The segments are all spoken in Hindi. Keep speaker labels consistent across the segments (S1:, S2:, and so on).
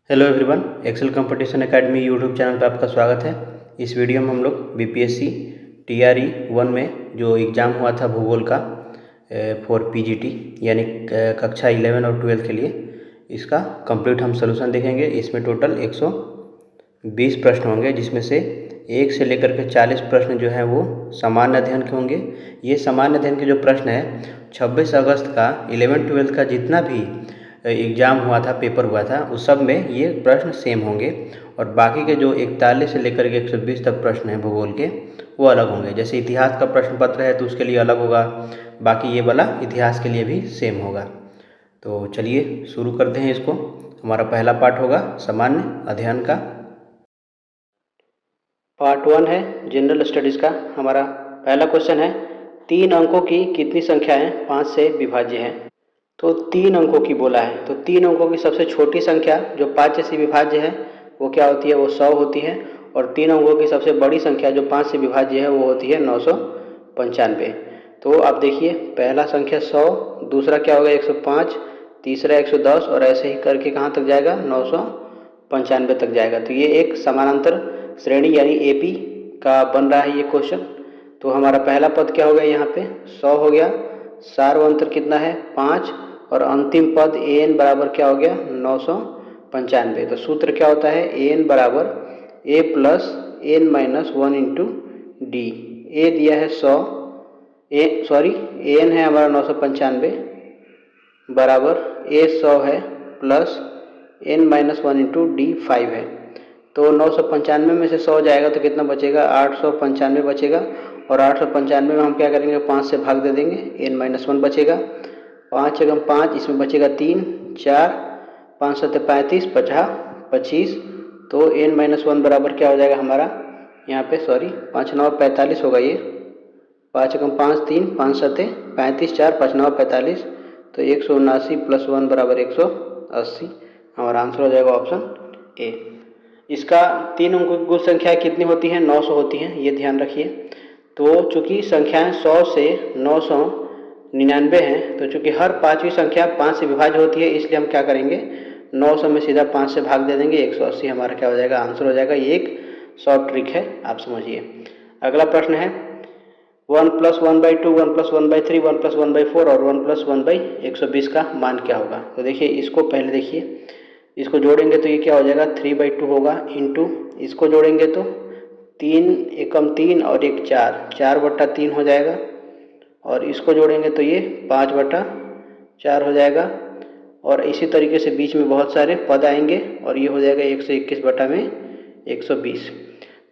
S1: Hello everyone, Excel competition academy YouTube channel पर आपका स्वागत है। इस वीडियो में हम लोग बीपीएससी टीआरई 1 में जो एग्ज़ाम हुआ था भूगोल का फॉर पीजीटी यानी कक्षा 11 और 12 के लिए इसका कंप्लीट हम सलूशन देखेंगे। इसमें टोटल 120 प्रश्न होंगे, जिसमें से 1 से लेकर के 40 प्रश्न जो हैं वो सामान्य अध्ययन के होंगे। ये सामान्य अध्ययन के जो प्रश्न है 26 अगस्त का 11-12 का जितना भी एग्ज़ाम हुआ था, पेपर हुआ था, उस सब में ये प्रश्न सेम होंगे। और बाकी के जो 41 से लेकर के 120 तक प्रश्न हैं भूगोल के, वो अलग होंगे। जैसे इतिहास का प्रश्न पत्र है तो उसके लिए अलग होगा, बाकी ये वाला इतिहास के लिए भी सेम होगा। तो चलिए शुरू करते हैं इसको। हमारा पहला पार्ट होगा सामान्य अध्ययन का। पार्ट 1 है जनरल स्टडीज़ का। हमारा पहला क्वेश्चन है 3 अंकों की कितनी संख्याएं 5 से विभाज्य हैं। तो 3 अंकों की बोला है, तो 3 अंकों की सबसे छोटी संख्या जो 5 से विभाज्य है वो क्या होती है, वो 100 होती है। और 3 अंकों की सबसे बड़ी संख्या जो 5 से विभाज्य है वो होती है 995। तो आप देखिए, पहला संख्या 100, दूसरा क्या होगा 105, तीसरा 110 और ऐसे ही करके कहाँ तक जाएगा 995 तक जाएगा। तो ये एक समानांतर श्रेणी यानी एपी का बन रहा है ये क्वेश्चन। तो हमारा पहला पद क्या हो गया, यहाँ पे 100 हो गया, सार्वअंतर कितना है 5, और अंतिम पद ए एन बराबर क्या हो गया 995। तो सूत्र क्या होता है ए एन बराबर A plus N minus 1 into D. A दिया है 100, ए एन है हमारा 995 बराबर ए 100 है plus N minus 1 into d 5 है। तो 995 में से 100 जाएगा तो कितना बचेगा 895 बचेगा। और 895 में हम क्या करेंगे 5 से भाग दे देंगे, एन माइनस 1 बचेगा। 5 एकम 5, इसमें बचेगा 3, 4, 5 7 35, 25। तो एन माइनस 1 बराबर क्या हो जाएगा हमारा यहाँ पे 5 9 45 होगा ये। 5 एकम 5 3, 5 7 35, 4 5 9 45। तो 179 प्लस 1 बराबर 180। हमारा आंसर हो जाएगा ऑप्शन ए। इसका 3 अंकों की कुल संख्या कितनी होती है 900 होती हैं, ये ध्यान रखिए। तो चूंकि संख्याएं 100 से 999 हैं, तो चूंकि हर पांचवी संख्या 5 से विभाज्य होती है, इसलिए हम क्या करेंगे 900 में सीधा 5 से भाग दे देंगे, 180 हमारा क्या हो जाएगा आंसर हो जाएगा। ये एक शॉर्ट ट्रिक है, आप समझिए। अगला प्रश्न है 1 + 1/2, 1 + 1/3, 1 + 1/4 और 1 + 1/120 का मान क्या होगा। तो देखिए, इसको पहले देखिए, इसको जोड़ेंगे तो ये क्या हो जाएगा 3/2 होगा, इंटू इसको जोड़ेंगे तो 3 एकम 3 और 1 4, 4/3 हो जाएगा। और इसको जोड़ेंगे तो ये 5/4 हो जाएगा। और इसी तरीके से बीच में बहुत सारे पद आएंगे और ये हो जाएगा 121/120।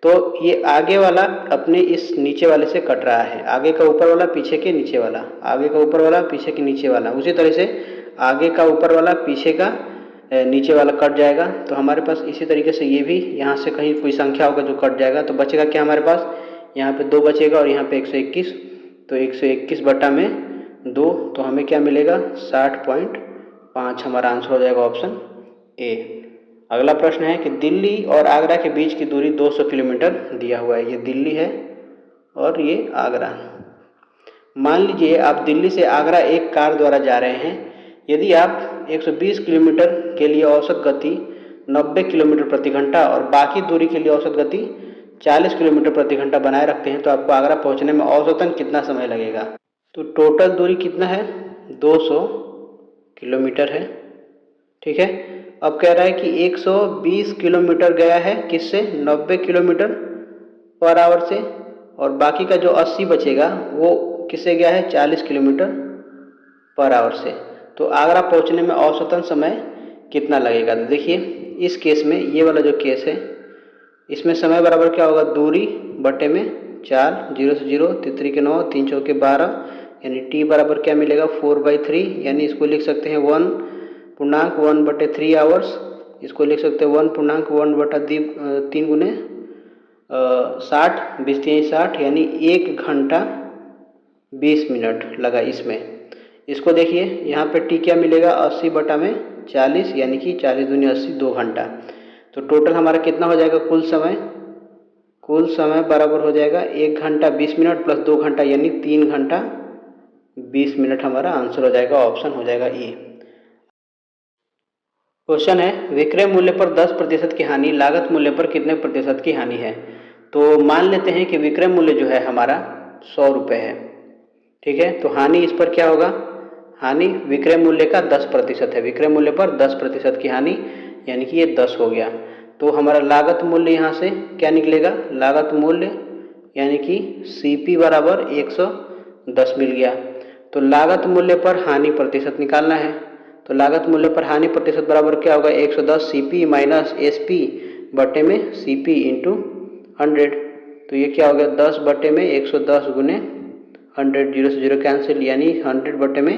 S1: तो ये आगे वाला अपने इस नीचे वाले से कट रहा है, आगे का ऊपर वाला पीछे के नीचे वाला, आगे का ऊपर वाला पीछे के नीचे वाला, उसी तरह से आगे का ऊपर वाला पीछे का नीचे वाला कट जाएगा। तो हमारे पास इसी तरीके से ये भी यहाँ से कहीं कोई संख्या होगा जो कट जाएगा। तो बचेगा क्या हमारे पास, यहाँ पे 2 बचेगा और यहाँ पे 121। तो 121 बटा में 2, तो हमें क्या मिलेगा 60.5। हमारा आंसर हो जाएगा ऑप्शन ए। अगला प्रश्न है कि दिल्ली और आगरा के बीच की दूरी 200 किलोमीटर दिया हुआ है। ये दिल्ली है और ये आगरा। मान लीजिए आप दिल्ली से आगरा एक कार द्वारा जा रहे हैं। यदि आप 120 किलोमीटर के लिए औसत गति 90 किलोमीटर प्रति घंटा और बाकी दूरी के लिए औसत गति 40 किलोमीटर प्रति घंटा बनाए रखते हैं, तो आपको आगरा पहुंचने में औसतन कितना समय लगेगा। तो टोटल दूरी कितना है 200 किलोमीटर है, ठीक है। अब कह रहा है कि 120 किलोमीटर गया है किससे 90 किलोमीटर पर आवर से, और बाकी का जो 80 बचेगा वो किससे गया है 40 किलोमीटर पर आवर से। तो आगरा पहुंचने में औसतन समय कितना लगेगा। तो देखिए, इस केस में ये वाला जो केस है, इसमें समय बराबर क्या होगा दूरी बटे में 4, 0 से 0, 3 के 9, 3 चौके 12, यानी टी बराबर क्या मिलेगा 4/3, यानी इसको लिख सकते हैं 1.1/3 आवर्स। इसको लिख सकते हैं 1.1/3 गुने 60, 20 3 60, यानी 1 घंटा 20 मिनट लगा इसमें। इसको देखिए, यहाँ पे टी क्या मिलेगा 80 बटा में 40, यानी कि 40 दूनी 80, 2 घंटा। तो टोटल हमारा कितना हो जाएगा कुल समय बराबर हो जाएगा 1 घंटा 20 मिनट प्लस 2 घंटा, यानी 3 घंटा 20 मिनट। हमारा आंसर हो जाएगा, ऑप्शन हो जाएगा ए। क्वेश्चन है विक्रय मूल्य पर 10% की हानि लागत मूल्य पर कितने प्रतिशत की हानि है। तो मान लेते हैं कि विक्रय मूल्य जो है हमारा 100 रुपये है, ठीक है। तो हानि इस पर क्या होगा, हानि विक्रय मूल्य का 10% है, विक्रय मूल्य पर 10% की हानि यानी कि ये 10 हो गया। तो हमारा लागत मूल्य यहाँ से क्या निकलेगा, लागत मूल्य यानी कि CP बराबर 110 मिल गया। तो लागत मूल्य पर हानि प्रतिशत निकालना है। तो लागत मूल्य पर हानि प्रतिशत बराबर क्या होगा, 110 CP माइनस SP बटे में CP इंटू 100। तो ये क्या हो गया, 10 बटे में 110 गुने 100, 0 से 0 कैंसिल यानी 100 बटे में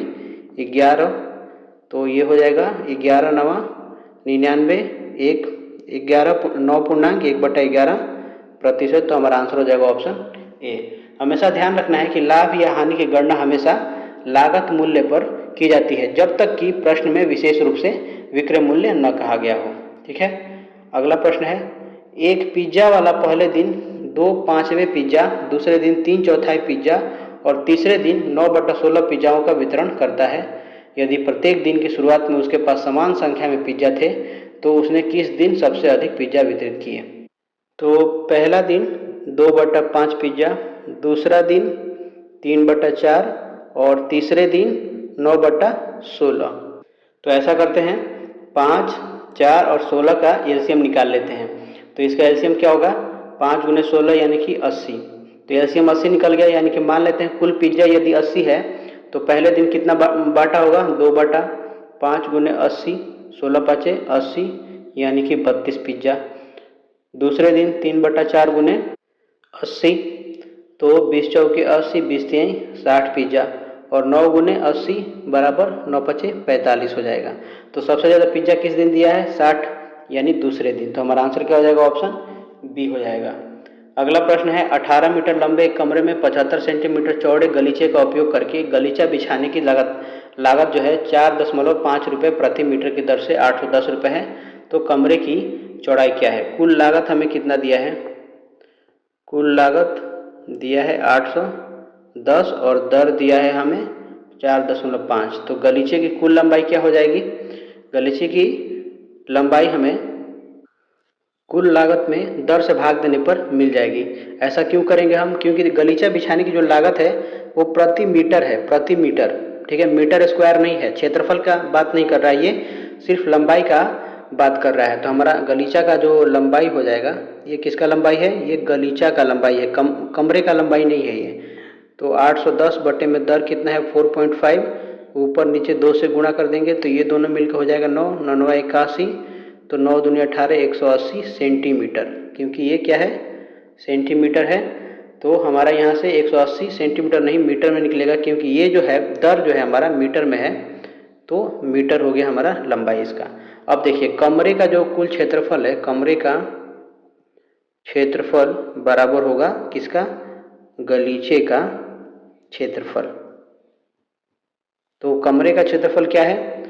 S1: 11। तो ये हो जाएगा 11 नवा 99, 9.1/11%। तो हमारा आंसर हो जाएगा ऑप्शन ए। हमेशा ध्यान रखना है कि लाभ या हानि की गणना हमेशा लागत मूल्य पर की जाती है जब तक कि प्रश्न में विशेष रूप से विक्रय मूल्य न कहा गया हो, ठीक है। अगला प्रश्न है एक पिज्जा वाला पहले दिन 2/5 पिज्जा, दूसरे दिन 3/4 पिज्जा और तीसरे दिन 9/16 पिज्जाओं का वितरण करता है। यदि प्रत्येक दिन की शुरुआत में उसके पास समान संख्या में पिज्जा थे तो उसने किस दिन सबसे अधिक पिज्जा वितरित किए। तो पहला दिन 2/5 पिज्जा, दूसरा दिन 3/4 और तीसरे दिन 9/16। तो ऐसा करते हैं 5, 4 और 16 का एलसीएम निकाल लेते हैं। तो इसका एलसीएम क्या होगा, 5 गुने 16 यानी कि 80। तो एलसीएम 80 निकल गया, यानी कि मान लेते हैं कुल पिज्जा यदि 80 है तो पहले दिन कितना बाटा होगा, 2/5 गुने 80, 16×5 80 यानी कि 32 पिज्जा। दूसरे दिन 3/4 गुने 80, तो 20×4 80, 20×3 60 पिज्जा और 9 गुने 80 बराबर 9×5 45 हो जाएगा। तो सबसे ज़्यादा पिज्जा किस दिन दिया है, 60 यानी दूसरे दिन। तो हमारा आंसर क्या हो जाएगा, ऑप्शन बी हो जाएगा। अगला प्रश्न है 18 मीटर लंबे एक कमरे में 75 सेंटीमीटर चौड़े गलीचे का उपयोग करके गलीचा बिछाने की लागत जो है 4.5 रुपये प्रति मीटर की दर से 810 रुपये है। तो कमरे की चौड़ाई क्या है, कुल लागत हमें कितना दिया है, कुल लागत दिया है 810 और दर दिया है हमें 4.5। तो गलीचे की कुल लंबाई क्या हो जाएगी, गलीचे की लंबाई हमें कुल लागत में दर से भाग देने पर मिल जाएगी। ऐसा क्यों करेंगे हम, क्योंकि गलीचा बिछाने की जो लागत है वो प्रति मीटर है, प्रति मीटर, ठीक है, मीटर स्क्वायर नहीं है, क्षेत्रफल का बात नहीं कर रहा है, ये सिर्फ लंबाई का बात कर रहा है। तो हमारा गलीचा का जो लंबाई हो जाएगा, ये किसका लंबाई है, ये गलीचा का लंबाई है, कमरे का लंबाई नहीं है ये। तो 810 बटे में दर कितना है 4.5, ऊपर नीचे 2 से गुणा कर देंगे तो ये दोनों मिलकर हो जाएगा 9, 9 81, तो 9 दूनी 18, 180 सेंटीमीटर, क्योंकि ये क्या है सेंटीमीटर है। तो हमारा यहाँ से 180 सेंटीमीटर नहीं मीटर में निकलेगा, क्योंकि ये जो है दर जो है हमारा मीटर में है, तो मीटर हो गया हमारा लंबाई इसका। अब देखिए कमरे का जो कुल क्षेत्रफल है, कमरे का क्षेत्रफल बराबर होगा किसका, गलीचे का क्षेत्रफल। तो कमरे का क्षेत्रफल क्या है,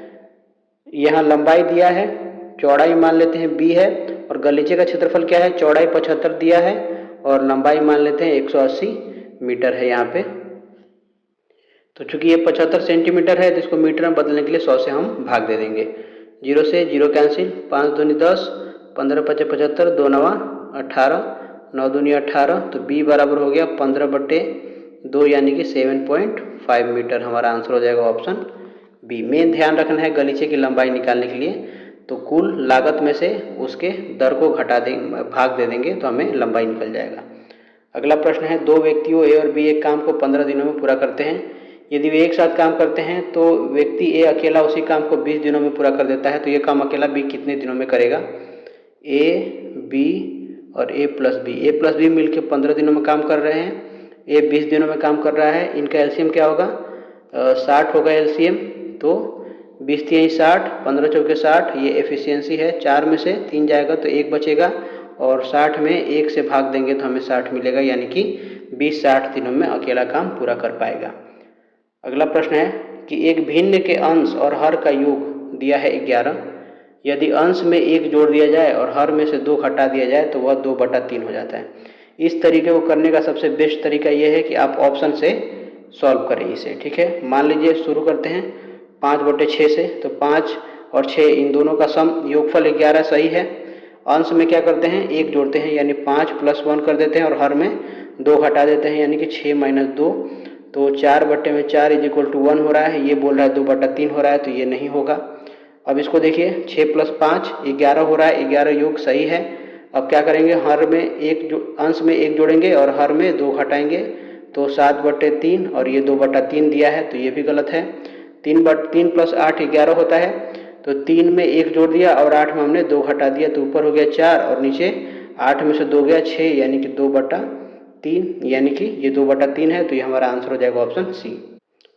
S1: यहाँ लंबाई दिया है, चौड़ाई मान लेते हैं b है, और गलीचे का क्षेत्रफल क्या है, चौड़ाई 75 दिया है और लंबाई मान लेते हैं 180 मीटर है यहाँ पे। तो चूंकि ये 75 सेंटीमीटर है तो इसको मीटर में बदलने के लिए 100 से हम भाग दे देंगे, 0 से 0 कैंसिल, 5 दूनी 10, 15×5 75, 2 9 18, 9 दूनी 18, तो b बराबर हो गया 15/2 यानी कि 7.5 मीटर। हमारा आंसर हो जाएगा ऑप्शन बी। मेन ध्यान रखना है गलीचे की लंबाई निकालने के लिए, तो कुल लागत में से उसके दर को घटा देंगे, भाग दे देंगे तो हमें लंबाई निकल जाएगा। अगला प्रश्न है दो व्यक्तियों ए और बी एक काम को 15 दिनों में पूरा करते हैं। यदि वे एक साथ काम करते हैं तो व्यक्ति ए अकेला उसी काम को 20 दिनों में पूरा कर देता है, तो ये काम अकेला बी कितने दिनों में करेगा। ए, बी और ए प्लस बी मिलकर 15 दिनों में काम कर रहे हैं, ए 20 दिनों में काम कर रहा है। इनका एलसीएम क्या होगा, 60 होगा एलसीएम। तो 20×3 60, 15×4 60, ये एफिशिएंसी है। 4 में से 3 जाएगा तो 1 बचेगा और 60 में 1 से भाग देंगे तो हमें 60 मिलेगा, यानी कि 20-60 दिनों में अकेला काम पूरा कर पाएगा। अगला प्रश्न है कि एक भिन्न के अंश और हर का योग दिया है 11। यदि अंश में 1 जोड़ दिया जाए और हर में से 2 हटा दिया जाए तो वह 2/3 हो जाता है। इस तरीके को करने का सबसे बेस्ट तरीका यह है कि आप ऑप्शन से सॉल्व करें इसे, ठीक है। मान लीजिए शुरू करते हैं 5/6 से, तो 5 और 6, इन दोनों का सम योगफल 11 सही है। अंश में क्या करते हैं, 1 जोड़ते हैं यानी 5 + 1 कर देते हैं और हर में 2 घटा देते हैं यानी कि 6 - 2, तो 4/4 = 1 हो रहा है। ये बोल रहा है 2/3 हो रहा है, तो ये नहीं होगा। अब इसको देखिए, 6 + 5 11 हो रहा है, 11 योग सही है। अब क्या करेंगे, हर में अंश में 1 जोड़ेंगे और हर में 2 घटाएंगे, तो 7/3 और ये 2/3 दिया है, तो ये भी गलत है। 3 + 8 11 होता है, तो 3 में 1 जोड़ दिया और 8 में हमने 2 घटा दिया, तो ऊपर हो गया 4 और नीचे 8 में से 2 गया 6 यानी कि 2/3, यानी कि ये 2/3 है, तो ये हमारा आंसर हो जाएगा ऑप्शन सी।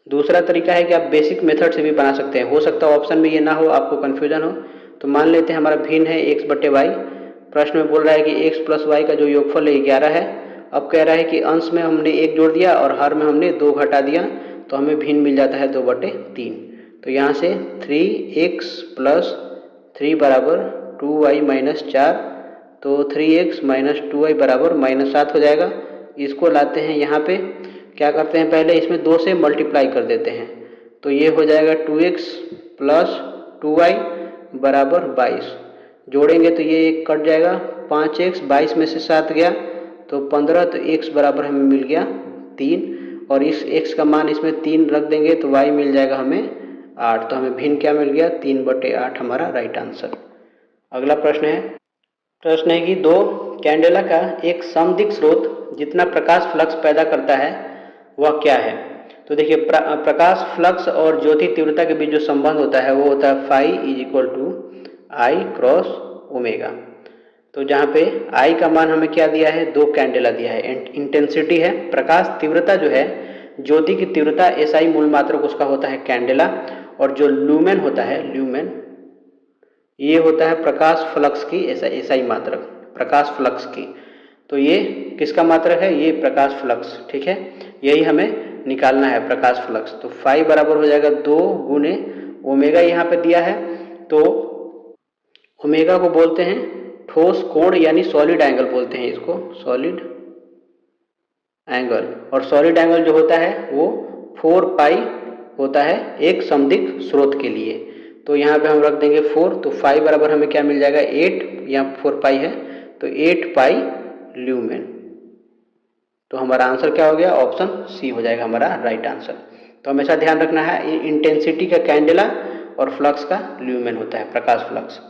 S1: दूसरा तरीका है कि आप बेसिक मेथड से भी बना सकते हैं। हो सकता है ऑप्शन में ये ना हो, आपको कन्फ्यूजन हो, तो मान लेते हैं हमारा भिन्न है x/y। प्रश्न में बोल रहा है कि x + y का जो योगफल है 11 है। अब कह रहा है कि अंश में हमने 1 जोड़ दिया और हर में हमने 2 घटा दिया, तो हमें भिन्न मिल जाता है 2/3। तो यहाँ से 3x + 3 = 2y - 4, तो 3x - 2y = -7 हो जाएगा। इसको लाते हैं यहाँ पे, क्या करते हैं, पहले इसमें 2 से मल्टीप्लाई कर देते हैं, तो ये हो जाएगा 2x + 2y = 22। जोड़ेंगे तो ये एक कट जाएगा, 5x, 22 में से 7 गया तो 15, तो x बराबर हमें मिल गया 3, और इस x का मान इसमें 3 रख देंगे तो y मिल जाएगा हमें 8। तो हमें भिन्न क्या मिल गया, 3/8 हमारा राइट आंसर। अगला प्रश्न है कि 2 कैंडेला का एक समदिक् स्रोत जितना प्रकाश फ्लक्स पैदा करता है वह क्या है। तो देखिए, प्रकाश फ्लक्स और ज्योति तीव्रता के बीच जो संबंध होता है वो होता है phi = I × ओमेगा। तो जहाँ पे I का मान हमें क्या दिया है, 2 कैंडेला दिया है, इंटेंसिटी है। प्रकाश तीव्रता जो है, ज्योति की तीव्रता SI मूल मात्रक उसका होता है कैंडेला, और जो ल्यूमेन होता है, ल्यूमेन ये होता है प्रकाश फ्लक्स की SI मात्रक, प्रकाश फ्लक्स की। तो ये किसका मात्रक है, ये प्रकाश फ्लक्स, ठीक है, यही हमें निकालना है प्रकाश फ्लक्स। तो फाई बराबर हो जाएगा 2 × ओमेगा, यहाँ पे दिया है। तो ओमेगा को बोलते हैं ठोस कोण यानी सॉलिड एंगल बोलते हैं इसको, सॉलिड एंगल। और सॉलिड एंगल जो होता है वो 4π होता है एक समदिक् स्रोत के लिए। तो यहाँ पे हम रख देंगे 4, तो फाई बराबर हमें क्या मिल जाएगा 8, यहाँ 4π है तो 8π ल्यूमेन। तो हमारा आंसर क्या हो गया, ऑप्शन सी हो जाएगा हमारा राइट आंसर। तो हमेशा ध्यान रखना है, इंटेंसिटी का कैंडेला और फ्लक्स का ल्यूमेन होता है, प्रकाश फ्लक्स।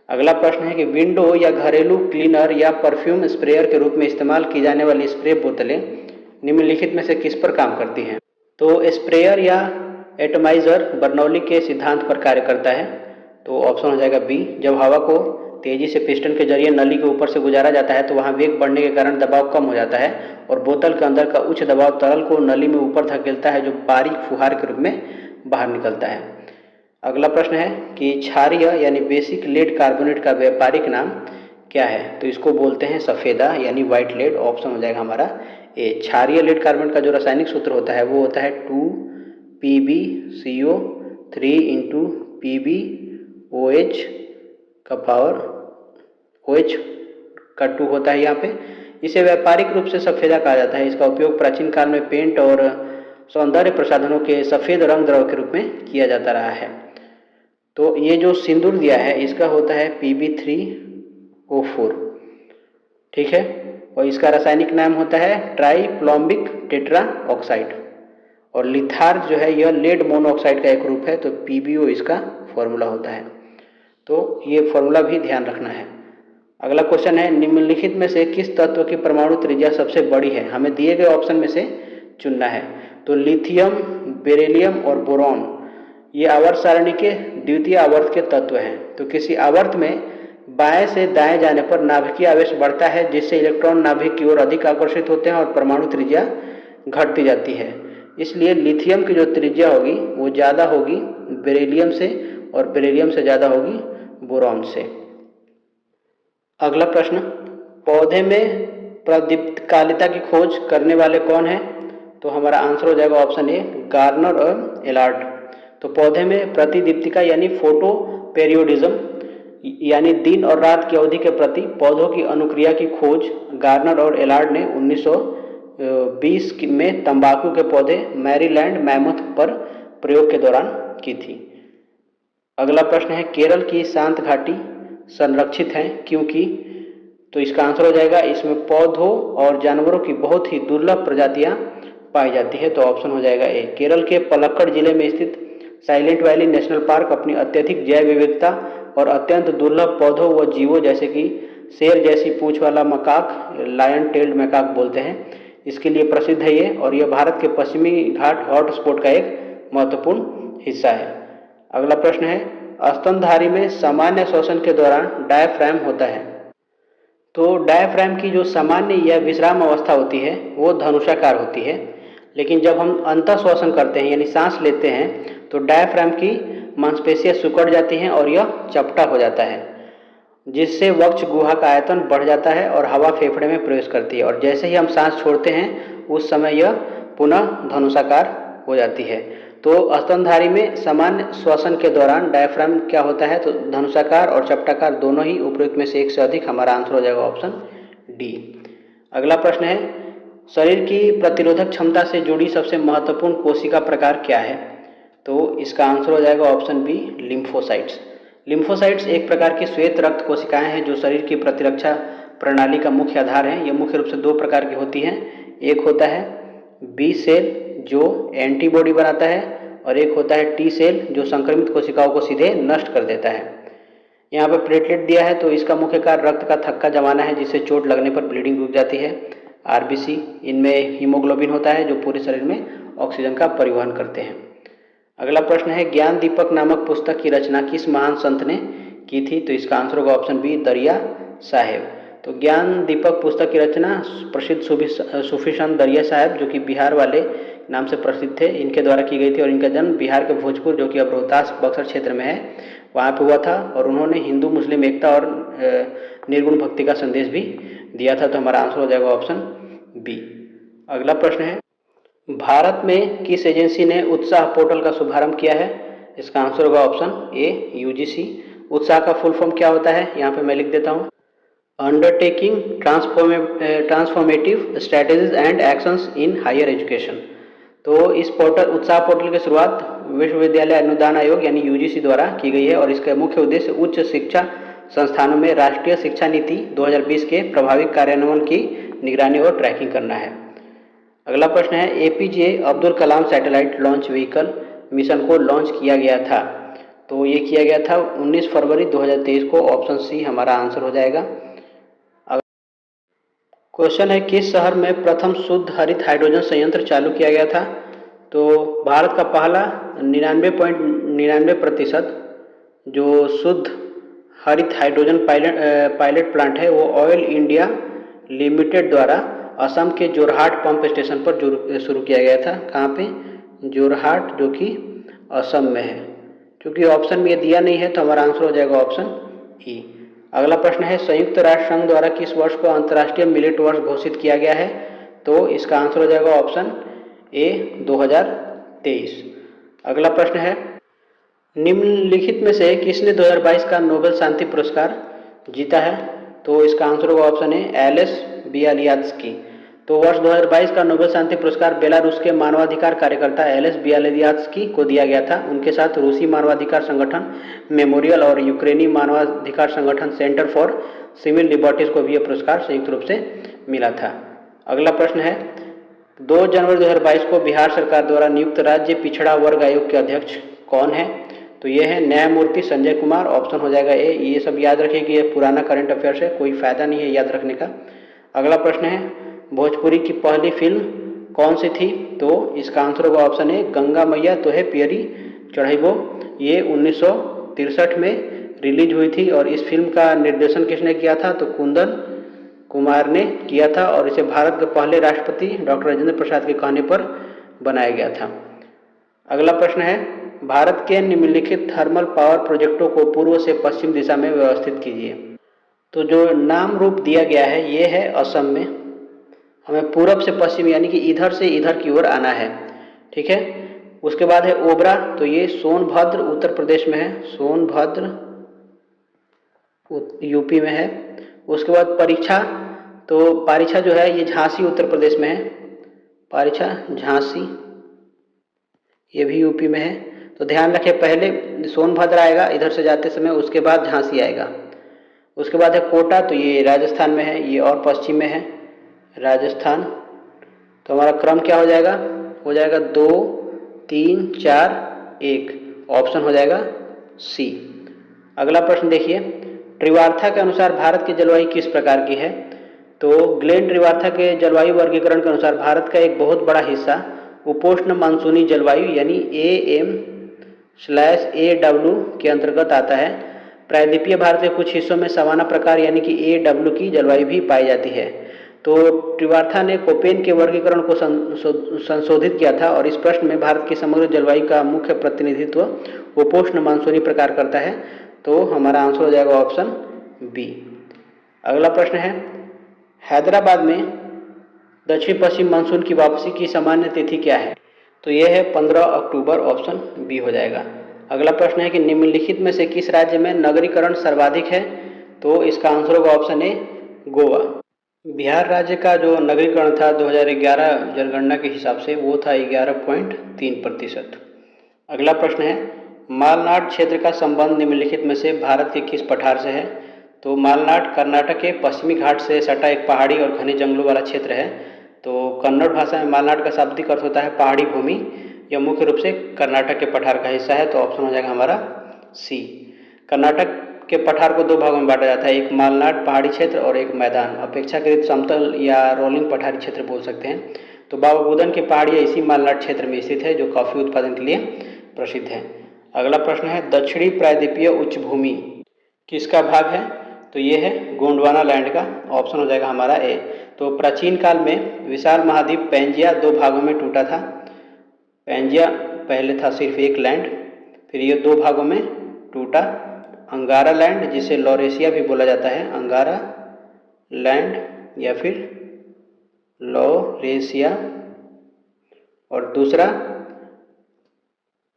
S1: अगला प्रश्न है कि विंडो या घरेलू क्लीनर या परफ्यूम स्प्रेयर के रूप में इस्तेमाल की जाने वाली स्प्रे बोतलें निम्नलिखित में से किस पर काम करती हैं। तो स्प्रेयर या एटमाइजर बर्नौली के सिद्धांत पर कार्य करता है, तो ऑप्शन हो जाएगा बी। जब हवा को तेजी से पिस्टन के जरिए नली के ऊपर से गुजारा जाता है तो वहाँ वेग बढ़ने के कारण दबाव कम हो जाता है और बोतल के अंदर का उच्च दबाव तरल को नली में ऊपर धकेलता है, जो बारीक फुहार के रूप में बाहर निकलता है। अगला प्रश्न है कि क्षारीय यानी बेसिक लेड कार्बोनेट का व्यापारिक नाम क्या है। तो इसको बोलते हैं सफ़ेदा यानी व्हाइट लेड। ऑप्शन हो जाएगा हमारा ए। क्षारीय लेड कार्बोनेट का जो रासायनिक सूत्र होता है वो होता है 2PbCO 3 × PbOH का पावर OH का 2 होता है यहाँ पे। इसे व्यापारिक रूप से सफ़ेदा कहा जाता है। इसका उपयोग प्राचीन काल में पेंट और सौंदर्य प्रसाधनों के सफ़ेद रंग द्रव के रूप में किया जाता रहा है। तो ये जो सिंदूर दिया है इसका होता है Pb3O4, ठीक है, और इसका रासायनिक नाम होता है ट्राइप्लॉम्बिक टेट्रा ऑक्साइड। और लिथार्ज जो है यह लेड मोनोऑक्साइड का एक रूप है, तो PbO इसका फॉर्मूला होता है। तो ये फॉर्मूला भी ध्यान रखना है। अगला क्वेश्चन है, निम्नलिखित में से किस तत्व की परमाणु त्रिज्या सबसे बड़ी है। हमें दिए गए ऑप्शन में से चुनना है। तो लिथियम, बेरिलियम और बोरॉन ये आवर्त सारणी के द्वितीय आवर्त के तत्व हैं। तो किसी आवर्त में बाएं से दाएं जाने पर नाभिकीय आवेश बढ़ता है, जिससे इलेक्ट्रॉन नाभिक की ओर अधिक आकर्षित होते हैं और परमाणु त्रिज्या घटती जाती है। इसलिए लिथियम की जो त्रिज्या होगी वो ज़्यादा होगी बेरिलियम से, और बेरिलियम से ज़्यादा होगी बोरॉन से। अगला प्रश्न, पौधे में प्रदीप्तकालिता की खोज करने वाले कौन हैं। तो हमारा आंसर हो जाएगा ऑप्शन ए, गार्नर और एलार्ड। तो पौधे में प्रतिदीप्तिका यानी फोटो पेरियोडिज्म यानी दिन और रात की अवधि के प्रति पौधों की अनुक्रिया की खोज गार्नर और एलार्ड ने 1920 में तंबाकू के पौधे मैरीलैंड मैमथ पर प्रयोग के दौरान की थी। अगला प्रश्न है केरल की शांत घाटी संरक्षित है क्योंकि, तो इसका आंसर हो जाएगा इसमें पौधों और जानवरों की बहुत ही दुर्लभ प्रजातियां पाई जाती है। तो ऑप्शन हो जाएगा ए। केरल के पलक्कड़ जिले में स्थित साइलेंट वैली नेशनल पार्क अपनी अत्यधिक जैव विविधता और अत्यंत दुर्लभ पौधों व जीवों जैसे कि शेर जैसी पूंछ वाला मकाक, लायन टेल्ड मैकाक बोलते हैं, इसके लिए प्रसिद्ध है ये, और यह भारत के पश्चिमी घाट हॉटस्पॉट का एक महत्वपूर्ण हिस्सा है। अगला प्रश्न है स्तनधारी में सामान्य श्वसन के दौरान डायफ्राम होता है। तो डायफ्राम की जो सामान्य या विश्राम अवस्था होती है वो धनुषाकार होती है, लेकिन जब हम अंतःश्वसन करते हैं यानी सांस लेते हैं तो डायफ्राम की मांसपेशियां सिकुड़ जाती हैं और यह चपटा हो जाता है, जिससे वक्ष गुहा का आयतन बढ़ जाता है और हवा फेफड़े में प्रवेश करती है, और जैसे ही हम सांस छोड़ते हैं उस समय यह पुनः धनुषाकार हो जाती है। तो स्तनधारी में सामान्य श्वसन के दौरान डायफ्राम क्या होता है, तो धनुषाकार और चपटाकार दोनों ही उपयुक्त में से एक से अधिक, हमारा आंसर हो जाएगा ऑप्शन डी। अगला प्रश्न है शरीर की प्रतिरोधक क्षमता से जुड़ी सबसे महत्वपूर्ण कोशिका प्रकार क्या है। तो इसका आंसर हो जाएगा ऑप्शन बी लिम्फोसाइट्स। लिम्फोसाइट्स एक प्रकार की श्वेत रक्त कोशिकाएं हैं जो शरीर की प्रतिरक्षा प्रणाली का मुख्य आधार है। ये मुख्य रूप से दो प्रकार की होती हैं, एक होता है बी सेल जो एंटीबॉडी बनाता है और एक होता है टी सेल जो संक्रमित कोशिकाओं को सीधे नष्ट कर देता है। यहाँ पर प्लेटलेट दिया है, तो इसका मुख्य कार्य रक्त का थक्का जमाना है जिससे चोट लगने पर ब्लीडिंग रुक जाती है। आरबीसी, इनमें हीमोग्लोबिन होता है जो पूरे शरीर में ऑक्सीजन का परिवहन करते हैं। अगला प्रश्न है ज्ञान दीपक नामक पुस्तक की रचना किस महान संत ने की थी। तो इसका आंसर होगा ऑप्शन बी दरिया साहेब। तो ज्ञान दीपक पुस्तक की रचना प्रसिद्ध सूफी संत दरिया साहेब जो कि बिहार वाले नाम से प्रसिद्ध थे, इनके द्वारा की गई थी, और इनका जन्म बिहार के भोजपुर जो कि अब रोहतास बक्सर क्षेत्र में है वहाँ पे हुआ था, और उन्होंने हिंदू मुस्लिम एकता और निर्गुण भक्ति का संदेश भी दिया था। तो हमारा आंसर हो जाएगा ऑप्शन बी। अगला प्रश्न है भारत में किस एजेंसी ने उत्साह पोर्टल का शुभारंभ किया है। इसका आंसर होगा ऑप्शन ए यूजीसी। उत्साह का फुल फॉर्म क्या होता है, यहाँ पे मैं लिख देता हूँ, undertaking transformative strategies and actions in higher education. तो इस पोर्टल उत्साह पोर्टल की शुरुआत विश्वविद्यालय अनुदान आयोग यानी यूजीसी द्वारा की गई है, और इसका मुख्य उद्देश्य उच्च शिक्षा संस्थानों में राष्ट्रीय शिक्षा नीति 2020 के प्रभावी कार्यान्वयन की निगरानी और ट्रैकिंग करना है। अगला प्रश्न है APJ Abdul Kalam satellite launch vehicle mission को लॉन्च किया गया था। तो ये किया गया था 19 फरवरी 2023 को, ऑप्शन सी हमारा आंसर हो जाएगा। क्वेश्चन है किस शहर में प्रथम शुद्ध हरित हाइड्रोजन संयंत्र चालू किया गया था। तो भारत का पहला 99.99% जो शुद्ध हरित हाइड्रोजन पायलट प्लांट है वो ऑयल इंडिया लिमिटेड द्वारा असम के जोरहाट पंप स्टेशन पर शुरू किया गया था। कहाँ पे, जोरहाट जो कि असम में है। क्योंकि ऑप्शन में ये दिया नहीं है तो हमारा आंसर हो जाएगा ऑप्शन ई। अगला प्रश्न है संयुक्त राष्ट्र संघ द्वारा किस वर्ष को अंतर्राष्ट्रीय मिलेट वर्ष घोषित किया गया है। तो इसका आंसर हो जाएगा ऑप्शन ए 2023। अगला प्रश्न है निम्नलिखित में से किसने 2022 का नोबेल शांति पुरस्कार जीता है। तो इसका आंसर होगा ऑप्शन ए एलेस बियालियात्स्की। तो वर्ष 2022 का नोबेल शांति पुरस्कार बेलारूस के मानवाधिकार कार्यकर्ता एलेस बियालियात्स्की को दिया गया था। उनके साथ रूसी मानवाधिकार संगठन मेमोरियल और यूक्रेनी मानवाधिकार संगठन सेंटर फॉर सिविल लिबर्टीज को भी यह पुरस्कार संयुक्त रूप से मिला था। अगला प्रश्न है 2 जनवरी 2022 को बिहार सरकार द्वारा नियुक्त राज्य पिछड़ा वर्ग आयोग के अध्यक्ष कौन है। तो ये है न्यायमूर्ति संजय कुमार। ऑप्शन हो जाएगा ए। ये सब याद रखिए कि ये पुराना करंट अफेयर्स है, कोई फायदा नहीं है याद रखने का। अगला प्रश्न है भोजपुरी की पहली फिल्म कौन सी थी। तो इसका आंसर होगा ऑप्शन ए गंगा मैया तो है पियरी चढ़ैबो। ये 1963 में रिलीज हुई थी, और इस फिल्म का निर्देशन किसने किया था। तो कुंदन कुमार ने किया था, और इसे भारत के पहले राष्ट्रपति डॉक्टर राजेंद्र प्रसाद के कहने पर बनाया गया था। अगला प्रश्न है भारत के निम्नलिखित थर्मल पावर प्रोजेक्टों को पूर्व से पश्चिम दिशा में व्यवस्थित कीजिए। तो जो नाम रूप दिया गया है ये है असम में, हमें पूरब से पश्चिम यानी कि इधर से इधर की ओर आना है, ठीक है। उसके बाद है ओबरा, तो ये सोनभद्र उत्तर प्रदेश में है, सोनभद्र यूपी में है। उसके बाद परीक्षा, तो पारीछा जो है ये झांसी उत्तर प्रदेश में है, पारीछा झांसी ये भी यूपी में है। तो ध्यान रखें, पहले सोनभद्र आएगा इधर से जाते समय, उसके बाद झांसी आएगा, उसके बाद है कोटा, तो ये राजस्थान में है, ये और पश्चिम में है राजस्थान। तो हमारा क्रम क्या हो जाएगा? हो जाएगा 2, 3, 4, 1, ऑप्शन हो जाएगा सी। अगला प्रश्न देखिए, त्रिवार्था के अनुसार भारत की जलवायु किस प्रकार की है? तो ग्लेन त्रिवार्था के जलवायु वर्गीकरण के अनुसार भारत का एक बहुत बड़ा हिस्सा उपोष्ण मानसूनी जलवायु यानी AM/AW के अंतर्गत आता है। प्रायद्वीपीय भारत के कुछ हिस्सों में सवाना प्रकार यानी कि AW की जलवायु भी पाई जाती है। तो त्रिवार्था ने कोपेन के वर्गीकरण को संशोधित किया था और इस प्रश्न में भारत की समग्र जलवायु का मुख्य प्रतिनिधित्व उपोष्ण मानसूनी प्रकार करता है। तो हमारा आंसर हो जाएगा ऑप्शन बी। अगला प्रश्न है, हैदराबाद में दक्षिण पश्चिम मानसून की वापसी की सामान्य तिथि क्या है? तो यह है 15 अक्टूबर, ऑप्शन बी हो जाएगा। अगला प्रश्न है कि निम्नलिखित में से किस राज्य में नगरीकरण सर्वाधिक है? तो इसका आंसर होगा ऑप्शन ए, गोवा। बिहार राज्य का जो नगरीकरण था 2011 जनगणना के हिसाब से वो था 11.3%। अगला प्रश्न है, मालनाड क्षेत्र का संबंध निम्नलिखित में से भारत के किस पठार से है? तो मालनाड कर्नाटक के पश्चिमी घाट से सटा एक पहाड़ी और घने जंगलों वाला क्षेत्र है। तो कन्नड़ भाषा में मालनाड का शाब्दिक अर्थ होता है पहाड़ी भूमि। यह मुख्य रूप से कर्नाटक के पठार का हिस्सा है। तो ऑप्शन हो जाएगा हमारा सी। कर्नाटक के पठार को 2 भागों में बांटा जाता है, एक मालनाड पहाड़ी क्षेत्र और एक मैदान अपेक्षाकृत समतल या रोलिंग पठारी क्षेत्र बोल सकते हैं। तो बाबा बुदन की पहाड़ियाँ इसी मालनाड क्षेत्र में स्थित है जो कॉफी उत्पादन के लिए प्रसिद्ध है। अगला प्रश्न है, दक्षिणी प्रायद्वीपीय उच्च भूमि किसका भाग है? तो ये है गोंडवाना लैंड का, ऑप्शन हो जाएगा हमारा ए। तो प्राचीन काल में विशाल महाद्वीप पैंजिया 2 भागों में टूटा था। पैंजिया पहले था सिर्फ एक लैंड, फिर ये 2 भागों में टूटा। अंगारा लैंड, जिसे लॉरेशिया भी बोला जाता है, अंगारा लैंड या फिर लॉरेशिया, और दूसरा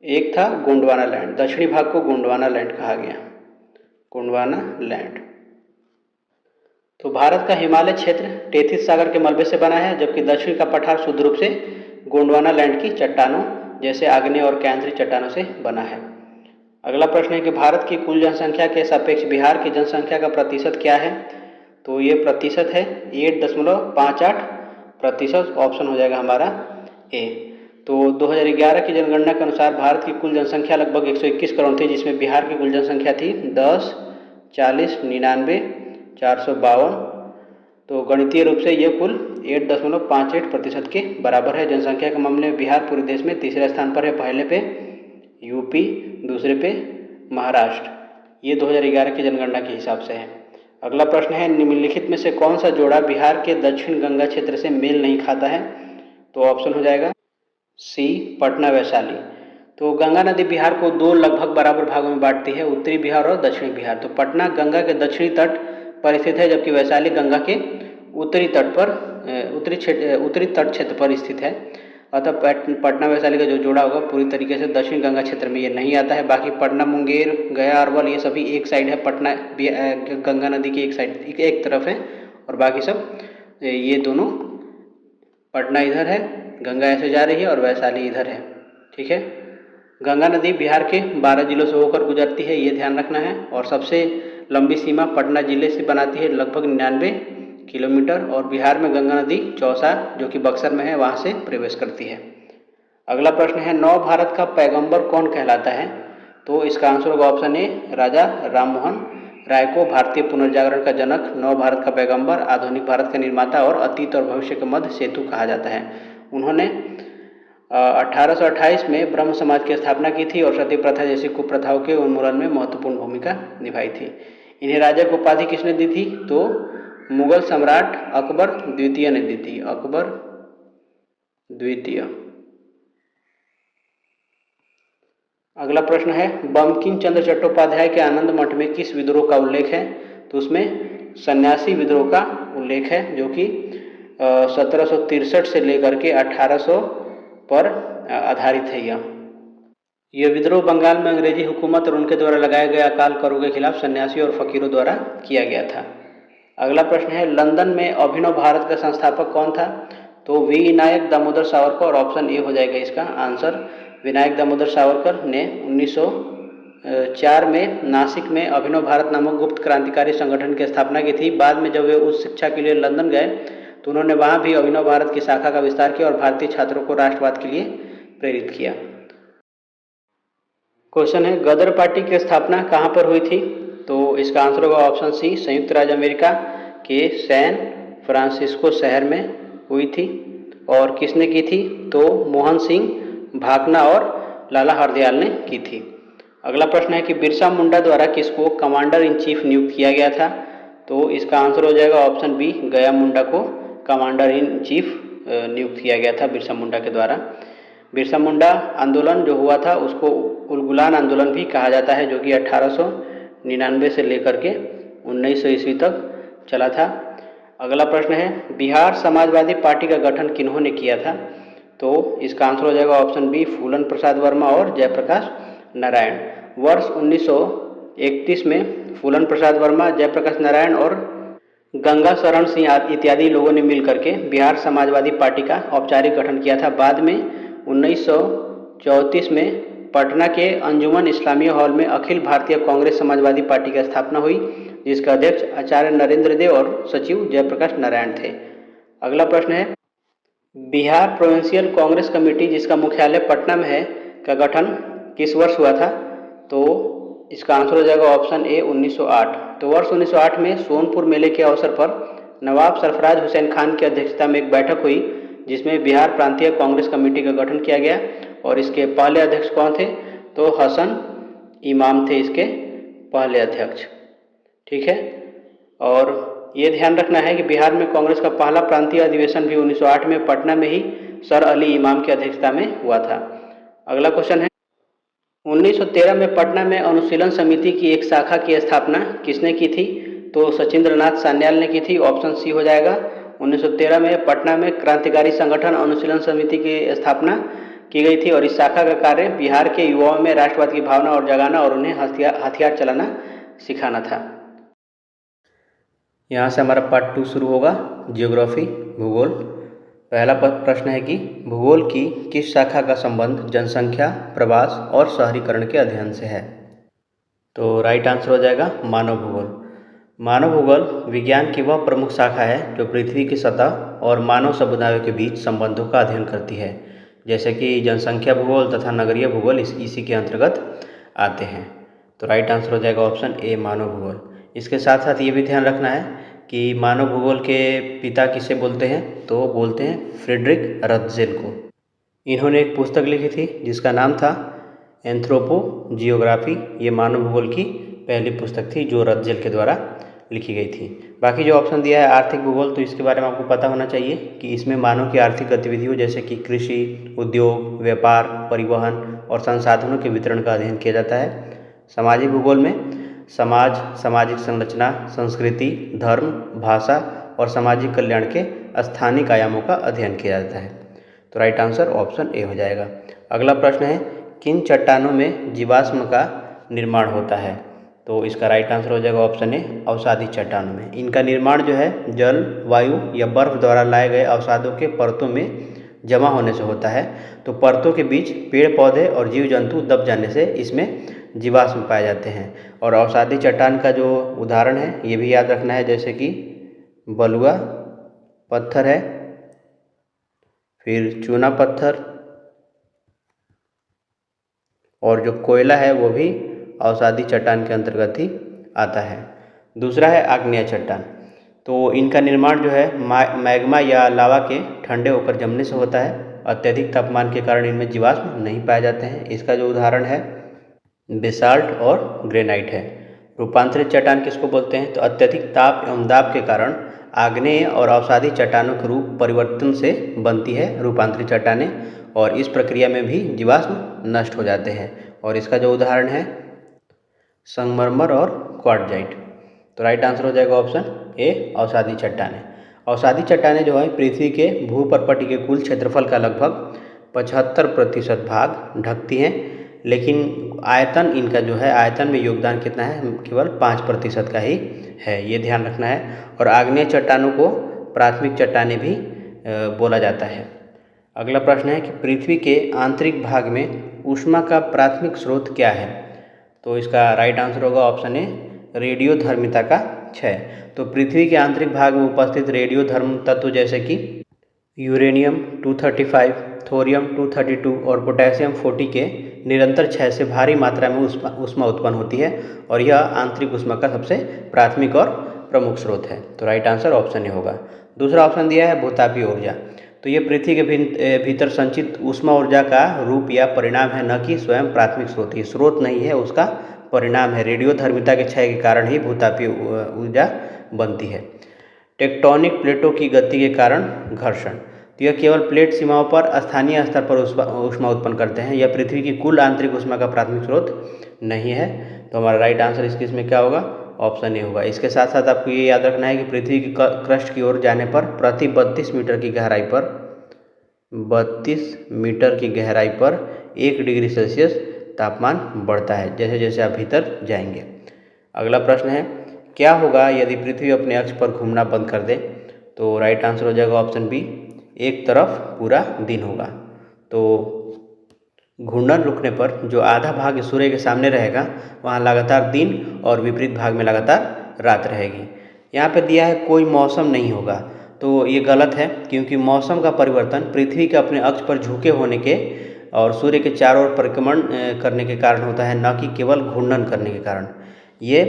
S1: एक था गोंडवाना लैंड। दक्षिणी भाग को गोंडवाना लैंड कहा गया, गोंडवाना लैंड। तो भारत का हिमालय क्षेत्र टेथिस सागर के मलबे से बना है, जबकि दक्षिण का पठार शुद्ध रूप से गोंडवाना लैंड की चट्टानों जैसे आग्नेय और कैंद्रीय चट्टानों से बना है। अगला प्रश्न है कि भारत की कुल जनसंख्या के सापेक्ष बिहार की जनसंख्या का प्रतिशत क्या है? तो ये प्रतिशत है 8.58%, ऑप्शन हो जाएगा हमारा ए। तो 2011 की जनगणना के अनुसार भारत की कुल जनसंख्या लगभग 121 करोड़ थी, जिसमें बिहार की कुल जनसंख्या थी 10, 40, 99, 452। तो गणितीय रूप से ये कुल 8.58% के बराबर है। जनसंख्या के मामले में बिहार पूरे देश में तीसरे स्थान पर है, पहले पे यूपी, दूसरे पे महाराष्ट्र। ये 2011 की जनगणना के हिसाब से है। अगला प्रश्न है, निम्नलिखित में से कौन सा जोड़ा बिहार के दक्षिण गंगा क्षेत्र से मेल नहीं खाता है? तो ऑप्शन हो जाएगा सी, पटना वैशाली। तो गंगा नदी बिहार को 2 लगभग बराबर भागों में बांटती है, उत्तरी बिहार और दक्षिणी बिहार। तो पटना गंगा के दक्षिणी तट पर स्थित है, जबकि वैशाली गंगा के उत्तरी तट क्षेत्र पर स्थित है। अतः पटना वैशाली का जो जोड़ा होगा पूरी तरीके से दक्षिण गंगा क्षेत्र में ये नहीं आता है। बाकी पटना, मुंगेर, गया, अरवल ये सभी एक साइड है, पटना गंगा नदी की एक साइड एक तरफ है, और बाकी सब ये दोनों, पटना इधर है, गंगा ऐसे जा रही है और वैशाली इधर है। ठीक है, गंगा नदी बिहार के 12 जिलों से होकर गुजरती है, ये ध्यान रखना है। और सबसे लंबी सीमा पटना जिले से बनाती है, लगभग 99 किलोमीटर। और बिहार में गंगा नदी चौसा, जो कि बक्सर में है, वहाँ से प्रवेश करती है। अगला प्रश्न है, नव भारत का पैगंबर कौन कहलाता है? तो इसका आंसर होगा ऑप्शन ए, राजा राममोहन राय को भारतीय पुनर्जागरण का जनक, नव भारत का पैगंबर, आधुनिक भारत का निर्माता और अतीत और भविष्य के मध्य सेतु कहा जाता है। उन्होंने 1828 में ब्रह्म समाज की स्थापना की थी और सती प्रथा जैसी कुप्रथाओं के उन्मूलन में महत्वपूर्ण भूमिका निभाई थी। इन्हें राजा की उपाधि किसने दी थी? तो मुगल सम्राट अकबर द्वितीय ने दी थी, अकबर द्वितीय। अगला प्रश्न है, बंकिम चंद्र चट्टोपाध्याय के आनंद मठ में किस विद्रोह का उल्लेख है? तो उसमें सन्यासी विद्रोह का उल्लेख है, जो कि 1763 से लेकर के 1800 पर आधारित है। यह विद्रोह बंगाल में अंग्रेजी हुकूमत और उनके द्वारा लगाए गए अकाल करों के खिलाफ सन्यासियों और फकीरों द्वारा किया गया था। अगला प्रश्न है, लंदन में अभिनव भारत का संस्थापक कौन था? तो Vinayak Damodar Savarkar, option A हो जाएगा इसका आंसर। विनायक दामोदर सावरकर ने 1904 में नासिक में अभिनव भारत नामक गुप्त क्रांतिकारी संगठन की स्थापना की थी। बाद में जब वे उच्च शिक्षा के लिए लंदन गए तो उन्होंने वहाँ भी अभिनव भारत की शाखा का विस्तार किया और भारतीय छात्रों को राष्ट्रवाद के लिए प्रेरित किया। क्वेश्चन है, गदर पार्टी की स्थापना कहाँ पर हुई थी? तो इसका आंसर होगा ऑप्शन सी, संयुक्त राज्य अमेरिका के सैन फ्रांसिस्को शहर में हुई थी। और किसने की थी? तो मोहन सिंह भाकना और लाला हरदयाल ने की थी। अगला प्रश्न है कि बिरसा मुंडा द्वारा किसको कमांडर इन चीफ नियुक्त किया गया था? तो इसका आंसर हो जाएगा ऑप्शन बी, गया मुंडा को कमांडर इन चीफ नियुक्त किया गया था बिरसा मुंडा के द्वारा। बिरसा मुंडा आंदोलन जो हुआ था उसको उलगुलान आंदोलन भी कहा जाता है, जो कि 1899 से लेकर के 1900 ईस्वी तक चला था। अगला प्रश्न है, बिहार समाजवादी पार्टी का गठन किन्होंने किया था? तो इसका आंसर हो जाएगा ऑप्शन बी, फूलन प्रसाद वर्मा और जयप्रकाश नारायण। वर्ष 1931 में फूलन प्रसाद वर्मा, जयप्रकाश नारायण और गंगा शरण सिंह इत्यादि लोगों ने मिलकर के बिहार समाजवादी पार्टी का औपचारिक गठन किया था। बाद में 1934 में पटना के अंजुमन इस्लामिया हॉल में अखिल भारतीय कांग्रेस समाजवादी पार्टी की स्थापना हुई, जिसका अध्यक्ष आचार्य नरेंद्र देव और सचिव जयप्रकाश नारायण थे। अगला प्रश्न है, बिहार प्रोविंशियल कांग्रेस कमेटी जिसका मुख्यालय पटना में है का गठन किस वर्ष हुआ था? तो इसका आंसर हो जाएगा ऑप्शन ए, 1908। तो वर्ष 1908 में सोनपुर मेले के अवसर पर नवाब सरफराज हुसैन खान की अध्यक्षता में एक बैठक हुई, जिसमें बिहार प्रांतीय कांग्रेस कमेटी का गठन किया गया और इसके पहले अध्यक्ष कौन थे? तो हसन इमाम थे इसके पहले अध्यक्ष। ठीक है, और ये ध्यान रखना है कि बिहार में कांग्रेस का पहला प्रांतीय अधिवेशन भी 1908 में पटना में ही सर अली इमाम की अध्यक्षता में हुआ था। अगला क्वेश्चन है, 1913 में पटना में अनुशीलन समिति की एक शाखा की स्थापना किसने की थी? तो सचिंद्रनाथ सान्याल ने की थी। ऑप्शन सी हो जाएगा। 1913 में पटना में क्रांतिकारी संगठन अनुशीलन समिति की स्थापना की गई थी और इस शाखा का कार्य बिहार के युवाओं में राष्ट्रवाद की भावना और जगाना और उन्हें हथियार चलाना सिखाना था। यहाँ से हमारा पार्ट 2 शुरू होगा, जियोग्राफी भूगोल। पहला प्रश्न है कि भूगोल की किस शाखा का संबंध जनसंख्या, प्रवास और शहरीकरण के अध्ययन से है? तो राइट आंसर हो जाएगा मानव भूगोल। मानव भूगोल विज्ञान की वह प्रमुख शाखा है जो पृथ्वी की सतह और मानव समुदायों के बीच संबंधों का अध्ययन करती है, जैसे कि जनसंख्या भूगोल तथा नगरीय भूगोल इसी के अंतर्गत आते हैं। तो राइट आंसर हो जाएगा ऑप्शन ए, मानव भूगोल। इसके साथ साथ ये भी ध्यान रखना है कि मानव भूगोल के पिता किसे बोलते हैं? तो बोलते हैं फ्रेडरिक रत्जेल को। इन्होंने एक पुस्तक लिखी थी जिसका नाम था एंथ्रोपोजियोग्राफी। ये मानव भूगोल की पहली पुस्तक थी जो रत्जेल के द्वारा लिखी गई थी। बाकी जो ऑप्शन दिया है आर्थिक भूगोल, तो इसके बारे में आपको पता होना चाहिए कि इसमें मानव की आर्थिक गतिविधियों जैसे कि कृषि, उद्योग, व्यापार, परिवहन और संसाधनों के वितरण का अध्ययन किया जाता है। सामाजिक भूगोल में समाज, सामाजिक संरचना, संस्कृति, धर्म, भाषा और सामाजिक कल्याण के स्थानिक आयामों का अध्ययन किया जाता है। तो राइट आंसर ऑप्शन ए हो जाएगा। अगला प्रश्न है, किन चट्टानों में जीवाश्म का निर्माण होता है? तो इसका राइट आंसर हो जाएगा ऑप्शन ए, अवसादी चट्टानों में। इनका निर्माण जो है जल, वायु या बर्फ द्वारा लाए गए अवसादों के परतों में जमा होने से होता है। तो परतों के बीच पेड़ पौधे और जीव जंतु दब जाने से इसमें जीवाश्म पाए जाते हैं। और अवसादी चट्टान का जो उदाहरण है ये भी याद रखना है, जैसे कि बलुआ पत्थर है, फिर चूना पत्थर, और जो कोयला है वो भी अवसादी चट्टान के अंतर्गत ही आता है। दूसरा है आग्नेय चट्टान। तो इनका निर्माण जो है मैग्मा या लावा के ठंडे होकर जमने से होता है। अत्यधिक तापमान के कारण इनमें जीवाश्म नहीं पाए जाते हैं। इसका जो उदाहरण है बेसाल्ट और ग्रेनाइट है। रूपांतरित चट्टान किसको बोलते हैं? तो अत्यधिक ताप एवं दाब के कारण आग्नेय और अवसादी चट्टानों के रूप परिवर्तन से बनती है रूपांतरित चट्टानें, और इस प्रक्रिया में भी जीवाश्म नष्ट हो जाते हैं। और इसका जो उदाहरण है संगमरमर और क्वार्टजाइट। तो राइट आंसर हो जाएगा ऑप्शन ए, अवसादी चट्टानें। अवसादी चट्टानें जो है पृथ्वी के भूपर्पटी के कुल क्षेत्रफल का लगभग 75% भाग ढकती हैं, लेकिन आयतन इनका जो है आयतन में योगदान कितना है? केवल 5% का ही है, ये ध्यान रखना है। और आग्नेय चट्टानों को प्राथमिक चट्टानें भी बोला जाता है। अगला प्रश्न है कि पृथ्वी के आंतरिक भाग में ऊष्मा का प्राथमिक स्रोत क्या है? तो इसका राइट आंसर होगा ऑप्शन ए, रेडियोधर्मिता का क्षय। तो पृथ्वी के आंतरिक भाग में उपस्थित रेडियोधर्म तत्व जैसे कि यूरेनियम 235, थोरियम 232 और पोटेशियम 40 के निरंतर क्षय से भारी मात्रा में ऊष्मा उत्पन्न होती है और यह आंतरिक ऊष्मा का सबसे प्राथमिक और प्रमुख स्रोत है। तो राइट आंसर ऑप्शन ए होगा। दूसरा ऑप्शन दिया है भूतापीय ऊर्जा। तो ये पृथ्वी के भीतर संचित ऊष्मा ऊर्जा का रूप या परिणाम है, न कि स्वयं प्राथमिक स्रोत। ये स्रोत नहीं है, उसका परिणाम है। रेडियोधर्मिता के क्षय के कारण ही भूतापीय ऊर्जा बनती है। टेक्टोनिक प्लेटों की गति के कारण घर्षण। तो यह केवल प्लेट सीमाओं पर स्थानीय स्तर पर ऊष्मा उत्पन्न करते हैं। यह पृथ्वी की कुल आंतरिक ऊष्मा का प्राथमिक स्रोत नहीं है। तो हमारा राइट आंसर इस केस में क्या होगा? ऑप्शन ए होगा। इसके साथ साथ आपको ये याद रखना है कि पृथ्वी की क्रस्ट की ओर जाने पर प्रति 32 मीटर की गहराई पर 1 डिग्री सेल्सियस तापमान बढ़ता है जैसे जैसे आप भीतर जाएंगे। अगला प्रश्न है, क्या होगा यदि पृथ्वी अपने अक्ष पर घूमना बंद कर दे? तो राइट आंसर हो जाएगा ऑप्शन बी, एक तरफ पूरा दिन होगा। तो घूर्णन रुकने पर जो आधा भाग सूर्य के सामने रहेगा वहाँ लगातार दिन और विपरीत भाग में लगातार रात रहेगी। यहाँ पे दिया है कोई मौसम नहीं होगा, तो ये गलत है, क्योंकि मौसम का परिवर्तन पृथ्वी के अपने अक्ष पर झुके होने के और सूर्य के चारों ओर परिक्रमण करने के कारण होता है, न कि केवल घूर्णन करने के कारण। ये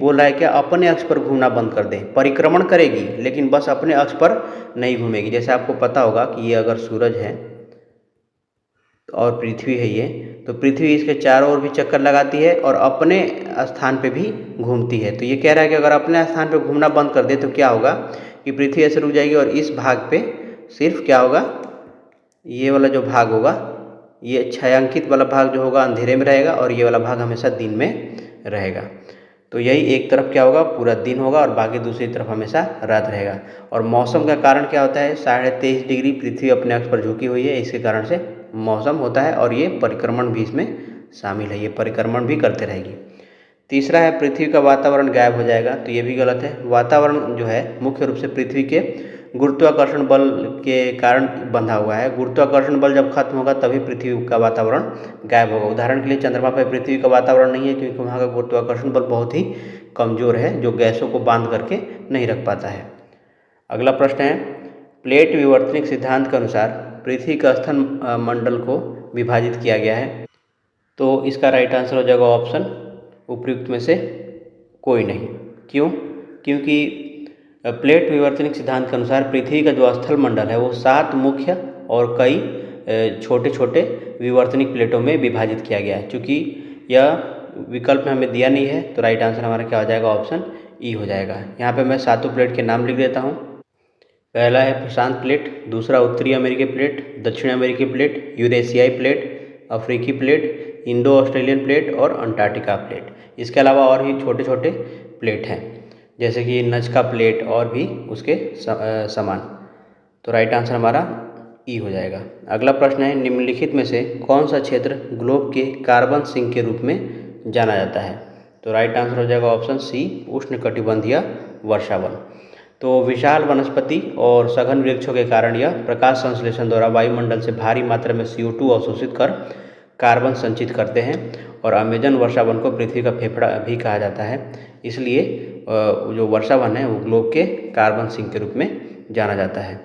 S1: बोल रहा है कि अपने अक्ष पर घूमना बंद कर दे, परिक्रमण करेगी लेकिन बस अपने अक्ष पर नहीं घूमेगी। जैसे आपको पता होगा कि ये अगर सूरज है और पृथ्वी है ये, तो पृथ्वी इसके चारों ओर भी चक्कर लगाती है और अपने स्थान पे भी घूमती है। तो ये कह रहा है कि अगर अपने स्थान पे घूमना बंद कर दे तो क्या होगा कि पृथ्वी ऐसे रुक जाएगी और इस भाग पे सिर्फ क्या होगा, ये वाला जो भाग होगा, ये छायांकित वाला भाग जो होगा अंधेरे में रहेगा और ये वाला भाग हमेशा दिन में रहेगा। तो यही एक तरफ क्या होगा, पूरा दिन होगा और बाकी दूसरी तरफ हमेशा रात रहेगा। और मौसम का कारण क्या होता है, 23.5 डिग्री पृथ्वी अपने अक्ष पर झुकी हुई है, इसके कारण से मौसम होता है और ये परिक्रमण भी इसमें शामिल है, ये परिक्रमण भी करते रहेगी। तीसरा है पृथ्वी का वातावरण गायब हो जाएगा। तो ये भी गलत है। वातावरण जो है मुख्य रूप से पृथ्वी के गुरुत्वाकर्षण बल के कारण बंधा हुआ है। गुरुत्वाकर्षण बल जब खत्म होगा तभी पृथ्वी का वातावरण गायब होगा। उदाहरण के लिए चंद्रमा पर पृथ्वी का वातावरण नहीं है, क्योंकि वहाँ का गुरुत्वाकर्षण बल बहुत ही कमज़ोर है, जो गैसों को बांध करके नहीं रख पाता है। अगला प्रश्न है, प्लेट विवर्तनिक सिद्धांत के अनुसार पृथ्वी का स्थल मंडल को विभाजित किया गया है। तो इसका राइट आंसर हो जाएगा ऑप्शन उपयुक्त में से कोई नहीं। क्यों? क्योंकि प्लेट विवर्तनिक सिद्धांत के अनुसार पृथ्वी का जो स्थल मंडल है वो 7 मुख्य और कई छोटे छोटे विवर्तनिक प्लेटों में विभाजित किया गया है। चूँकि यह विकल्प में हमें दिया नहीं है, तो राइट आंसर हमारा क्या हो जाएगा? ऑप्शन ई हो जाएगा। यहाँ पे मैं 7 प्लेट के नाम लिख देता हूँ। पहला है प्रशांत प्लेट, दूसरा उत्तरी अमेरिकी प्लेट, दक्षिण अमेरिकी प्लेट, यूरेशियाई प्लेट, अफ्रीकी प्लेट, इंडो ऑस्ट्रेलियन प्लेट और अंटार्कटिका प्लेट। इसके अलावा और भी छोटे छोटे प्लेट हैं, जैसे कि नजका प्लेट और भी उसके समान। तो राइट आंसर हमारा ई हो जाएगा। अगला प्रश्न है, निम्नलिखित में से कौन सा क्षेत्र ग्लोब के कार्बन सिंक के रूप में जाना जाता है? तो राइट आंसर हो जाएगा ऑप्शन सी, उष्णकटिबंधीय वर्षावन। तो विशाल वनस्पति और सघन वृक्षों के कारण यह प्रकाश संश्लेषण द्वारा वायुमंडल से भारी मात्रा में CO2 अवशोषित कर कार्बन संचित करते हैं और अमेजन वर्षावन को पृथ्वी का फेफड़ा भी कहा जाता है। इसलिए जो वर्षावन है वो ग्लोब के कार्बन सिंक के रूप में जाना जाता है।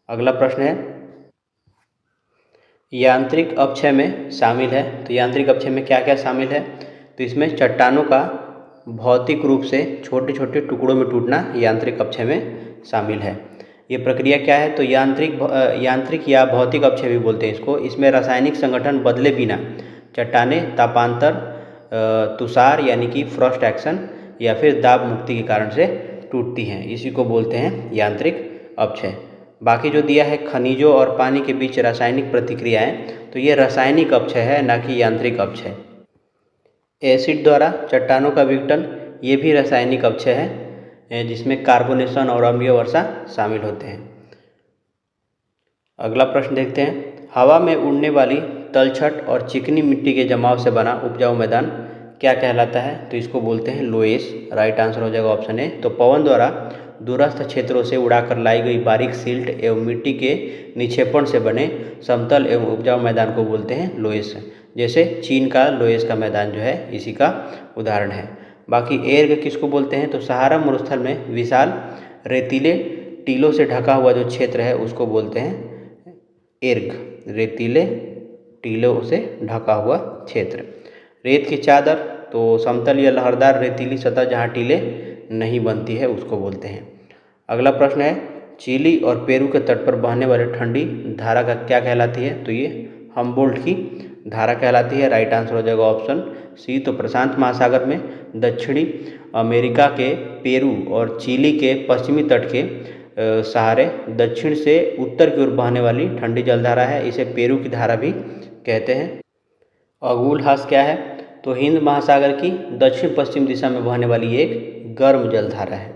S1: अगला प्रश्न है, यांत्रिक अपक्षय में शामिल है। तो यांत्रिक अपक्षय में क्या क्या शामिल है? तो इसमें चट्टानों का भौतिक रूप से छोटे छोटे टुकड़ों में टूटना यांत्रिक अपक्षय में शामिल है। ये प्रक्रिया क्या है? तो यांत्रिक या भौतिक अपक्षय भी बोलते हैं इसको। इसमें रासायनिक संगठन बदले बिना चट्टानें तापांतर, तुषार यानी कि फ्रॉस्ट एक्शन या फिर दाब मुक्ति के कारण से टूटती हैं। इसी को बोलते हैं यांत्रिक अपक्षय। बाकी जो दिया है खनिजों और पानी के बीच रासायनिक प्रतिक्रियाएं, तो ये रासायनिक अपक्षय है, ना कि यांत्रिक अपक्षय। एसिड द्वारा चट्टानों का विघटन, ये भी रासायनिक अपक्षय है, जिसमें कार्बोनेशन और अम्लीय वर्षा शामिल होते हैं। अगला प्रश्न देखते हैं, हवा में उड़ने वाली तलछट और चिकनी मिट्टी के जमाव से बना उपजाऊ मैदान क्या कहलाता है? तो इसको बोलते हैं लोएस। राइट आंसर हो जाएगा ऑप्शन ए। तो पवन द्वारा दूरस्थ क्षेत्रों से उड़ाकर लाई गई बारीक सिल्ट एवं मिट्टी के निक्षेपण से बने समतल एवं उपजाऊ मैदान को बोलते हैं लोएस। जैसे चीन का लोएस का मैदान जो है इसी का उदाहरण है। बाकी एर्ग किसको बोलते हैं, तो सहारा मरुस्थल में विशाल रेतीले टीलों से ढका हुआ जो क्षेत्र है उसको बोलते हैं एर्ग। रेतीले टीलों से ढका हुआ क्षेत्र। रेत की चादर, तो समतल या लहरदार रेतीली सतह जहाँ टीले नहीं बनती है उसको बोलते हैं। अगला प्रश्न है, चिली और पेरू के तट पर बहने वाली ठंडी धारा का क्या कहलाती है, तो ये हम्बोल्ट की धारा कहलाती है। राइट आंसर हो जाएगा ऑप्शन सी। तो प्रशांत महासागर में दक्षिणी अमेरिका के पेरू और चिली के पश्चिमी तट के सहारे दक्षिण से उत्तर की ओर बहने वाली ठंडी जलधारा है, इसे पेरू की धारा भी कहते हैं। अगुल हास क्या है, तो हिंद महासागर की दक्षिण पश्चिम दिशा में बहने वाली एक गर्म जलधारा है।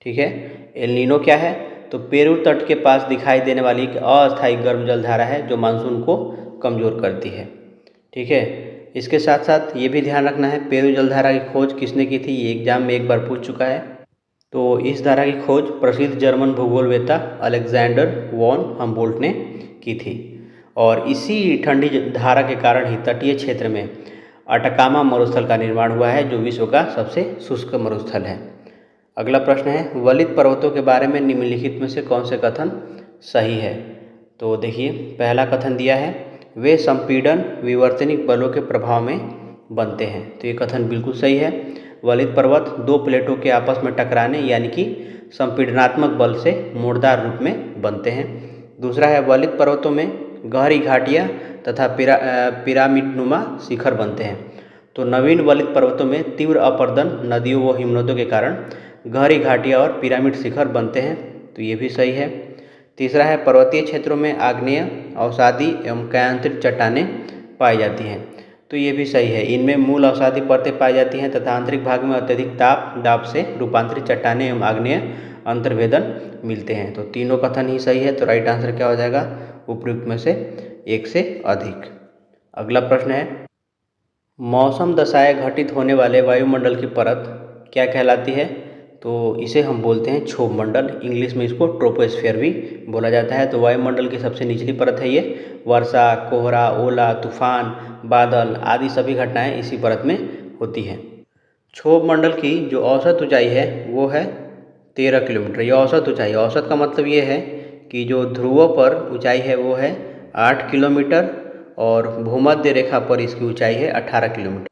S1: ठीक है। एल नीनो क्या है, तो पेरू तट के पास दिखाई देने वाली एक अस्थायी गर्म जलधारा है जो मानसून को कमज़ोर करती है। ठीक है। इसके साथ साथ ये भी ध्यान रखना है, पेरू जलधारा की खोज किसने की थी, ये एग्जाम में एक बार पूछ चुका है। तो इस धारा की खोज प्रसिद्ध जर्मन भूगोलवेत्ता अलेक्जेंडर वॉन हम्बोल्ट ने की थी और इसी ठंडी धारा के कारण ही तटीय क्षेत्र में अटकामा मरुस्थल का निर्माण हुआ है जो विश्व का सबसे शुष्क मरुस्थल है। अगला प्रश्न है, वलित पर्वतों के बारे में निम्नलिखित में से कौन से कथन सही है। तो देखिए, पहला कथन दिया है, वे संपीड़न विवर्तनिक बलों के प्रभाव में बनते हैं, तो ये कथन बिल्कुल सही है। वलित पर्वत दो प्लेटों के आपस में टकराने यानी कि संपीड़नात्मक बल से मोड़दार रूप में बनते हैं। दूसरा है, वलित पर्वतों में गहरी घाटियाँ तथा पिरामिडनुमा शिखर बनते हैं। तो नवीन वलित पर्वतों में तीव्र अपर्दन नदियों व हिमनदों के कारण गहरी घाटियाँ और पिरामिड शिखर बनते हैं, तो ये भी सही है। तीसरा है, पर्वतीय क्षेत्रों में आग्नेय अवसादी एवं कायांतरित चट्टानें पाई जाती हैं, तो ये भी सही है। इनमें मूल अवसादी परतें पाई जाती हैं तथा आंतरिक भाग में अत्यधिक दाब से रूपांतरित चट्टानें एवं आग्नेय अंतर्वेदन मिलते हैं, तो तीनों कथन ही सही है। तो राइट आंसर क्या हो जाएगा, उपयुक्त में से एक से अधिक। अगला प्रश्न है, मौसम दशाएं घटित होने वाले वायुमंडल की परत क्या कहलाती है, तो इसे हम बोलते हैं क्षोभ मंडल। इंग्लिश में इसको ट्रोपोस्फीयर भी बोला जाता है। तो वायुमंडल की सबसे निचली परत है ये। वर्षा, कोहरा, ओला, तूफान, बादल आदि सभी घटनाएं इसी परत में होती हैं। क्षोभ मंडल की जो औसत ऊंचाई है वो है 13 किलोमीटर। ये औसत ऊंचाई, औसत का मतलब ये है कि जो ध्रुवों पर ऊंचाई है वो है 8 किलोमीटर और भूमध्य रेखा पर इसकी ऊंचाई है 18 किलोमीटर।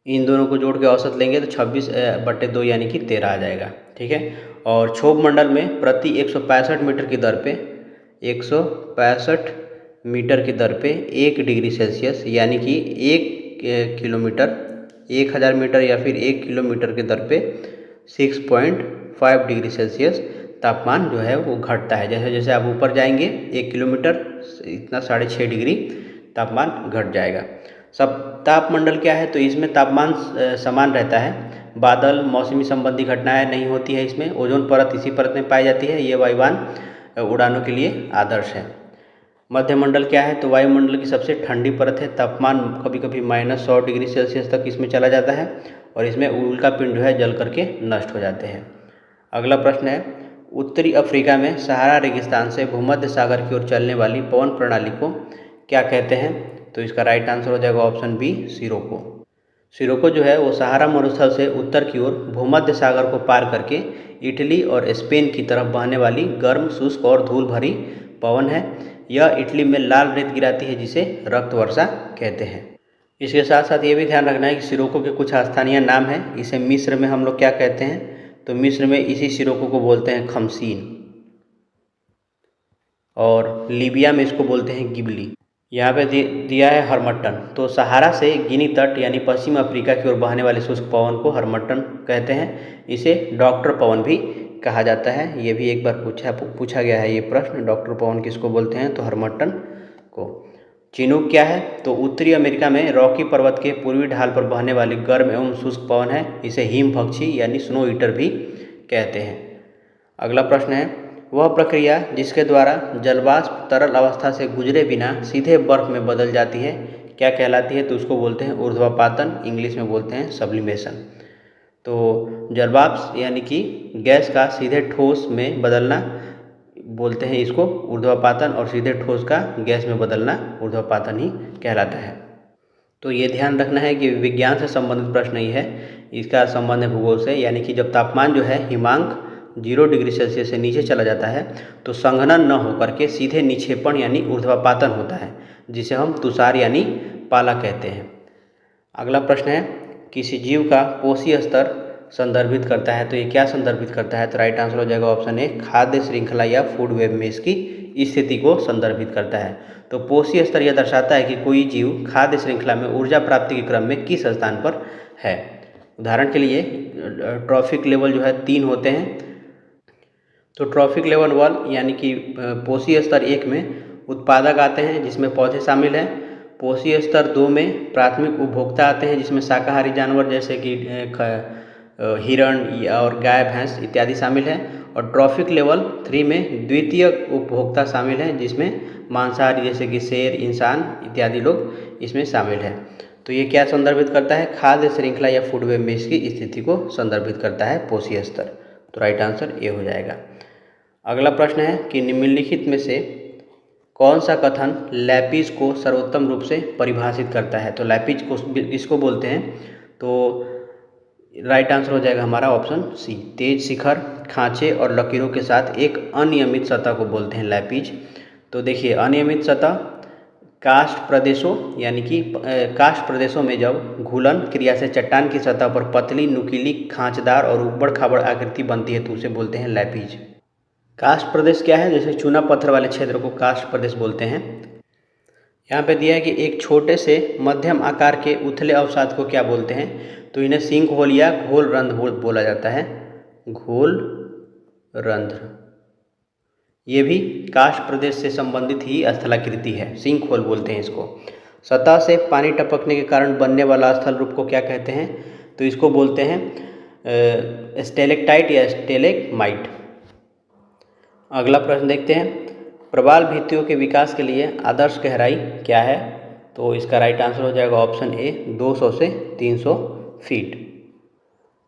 S1: इन दोनों को जोड़ के औसत लेंगे तो 26/2 यानी कि 13 आ जाएगा। ठीक है। और क्षोभ मंडल में प्रति 165 मीटर की दर पे 165 मीटर की दर पे 1 डिग्री सेल्सियस यानी कि 1 किलोमीटर 1000 मीटर या फिर 1 किलोमीटर की दर पे 6.5 डिग्री सेल्सियस तापमान जो है वो घटता है। जैसे जैसे आप ऊपर जाएंगे 1 किलोमीटर इतना 6.5 डिग्री तापमान घट जाएगा। सब तापमंडल क्या है, तो इसमें तापमान समान रहता है। बादल मौसमी संबंधी घटनाएं नहीं होती है इसमें। ओजोन परत इसी परत में पाई जाती है। ये वायुयान उड़ानों के लिए आदर्श है। मध्यमंडल क्या है, तो वायुमंडल की सबसे ठंडी परत है। तापमान कभी कभी -100 डिग्री सेल्सियस तक इसमें चला जाता है और इसमें उल्का पिंड जो है जल करके नष्ट हो जाते हैं। अगला प्रश्न है, उत्तरी अफ्रीका में सहारा रेगिस्तान से भूमध्य सागर की ओर चलने वाली पवन प्रणाली को क्या कहते हैं, तो इसका राइट आंसर हो जाएगा ऑप्शन बी, सिरोको। सिरोको जो है वो सहारा मरुस्थल से उत्तर की ओर भूमध्य सागर को पार करके इटली और स्पेन की तरफ बहने वाली गर्म, शुष्क और धूल भरी पवन है। यह इटली में लाल रेत गिराती है जिसे रक्त वर्षा कहते हैं। इसके साथ साथ ये भी ध्यान रखना है कि सिरोको के कुछ स्थानीय नाम हैं। इसे मिस्र में हम लोग क्या कहते हैं, तो मिस्र में इसी सिरोको को बोलते हैं खमसीन और लीबिया में इसको बोलते हैं गिबली। यहाँ पे दिया है हरमट्टन। तो सहारा से गिनी तट यानी पश्चिम अफ्रीका की ओर बहने वाले शुष्क पवन को हरमट्टन कहते हैं। इसे डॉक्टर पवन भी कहा जाता है। ये भी एक बार पूछा गया है ये प्रश्न, डॉक्टर पवन किसको बोलते हैं, तो हरमट्टन को। चिनूक क्या है, तो उत्तरी अमेरिका में रॉकी पर्वत के पूर्वी ढाल पर बहने वाली गर्म एवं शुष्क पवन है। इसे हिम पक्षी यानी स्नो ईटर भी कहते हैं। अगला प्रश्न है, वह प्रक्रिया जिसके द्वारा जलवाष्प तरल अवस्था से गुजरे बिना सीधे बर्फ में बदल जाती है क्या कहलाती है, तो उसको बोलते हैं ऊर्ध्वपातन। इंग्लिश में बोलते हैं सब्लिमेशन। तो जलवाष्प यानी कि गैस का सीधे ठोस में बदलना बोलते हैं इसको ऊर्ध्वापातन, और सीधे ठोस का गैस में बदलना ऊर्ध्वापातन ही कहलाता है। तो ये ध्यान रखना है कि विज्ञान से संबंधित प्रश्न नहीं है, इसका संबंध है भूगोल से। यानी कि जब तापमान जो है हिमांक 0 डिग्री सेल्सियस से नीचे चला जाता है तो संघनन न होकर के सीधे निक्षेपण यानी ऊर्ध्वापातन होता है, जिसे हम तुषार यानी पाला कहते हैं। अगला प्रश्न है, किसी जीव का पोषी स्तर संदर्भित करता है। तो ये क्या संदर्भित करता है? तो राइट आंसर हो जाएगा ऑप्शन ए, खाद्य श्रृंखला या फूड वेब में इसकी स्थिति को संदर्भित करता है। तो पोषी स्तर यह दर्शाता है कि कोई जीव खाद्य श्रृंखला में ऊर्जा प्राप्ति के क्रम में किस स्थान पर है। उदाहरण के लिए ट्रॉफिक लेवल जो है 3 होते हैं। तो ट्रॉफिक लेवल 1 यानी कि पोषी स्तर 1 में उत्पादक आते हैं जिसमें पौधे शामिल हैं। पोषी स्तर 2 में प्राथमिक उपभोक्ता आते हैं जिसमें शाकाहारी जानवर जैसे कि हिरण और गाय भैंस इत्यादि शामिल हैं। और ट्रॉफिक लेवल 3 में द्वितीय उपभोक्ता शामिल हैं जिसमें मांसाहारी जैसे कि शेर, इंसान इत्यादि लोग इसमें शामिल हैं। तो ये क्या संदर्भित करता है? खाद्य श्रृंखला या फूड वेब में इसकी स्थिति को संदर्भित करता है पोषी स्तर। तो राइट आंसर ए हो जाएगा। अगला प्रश्न है कि निम्नलिखित में से कौन सा कथन लैपिज को सर्वोत्तम रूप से परिभाषित करता है। तो लैपिज को इसको बोलते हैं, तो राइट आंसर हो जाएगा हमारा ऑप्शन सी, तेज शिखर, खांचे और लकीरों के साथ एक अनियमित सतह को बोलते हैं लैपिज। तो देखिए अनियमित सतह कास्ट प्रदेशों यानी कि कास्ट प्रदेशों में जब घूलन क्रिया से चट्टान की सतह पर पतली नुकीली खांचदार और उबड़ खाबड़ आकृति बनती है तो उसे बोलते हैं लैपिज। कास्ट प्रदेश क्या है? जैसे चूना पत्थर वाले क्षेत्र को कास्ट प्रदेश बोलते हैं। यहाँ पे दिया है कि एक छोटे से मध्यम आकार के उथले अवसाद को क्या बोलते हैं। तो इन्हें सिंक होल या घोल रंध्र बोला जाता है, घोल रंध्र। ये भी कास्ट प्रदेश से संबंधित ही स्थलाकृति है, सिंक होल बोलते हैं इसको। सतह से पानी टपकने के कारण बनने वाला स्थल रूप को क्या कहते हैं? तो इसको बोलते हैं स्टेलेक्टाइट या स्टेलेगमाइट। अगला प्रश्न देखते हैं, प्रवाल भित्तियों के विकास के लिए आदर्श गहराई क्या है। तो इसका राइट आंसर हो जाएगा ऑप्शन ए, 200 से 300 फीट।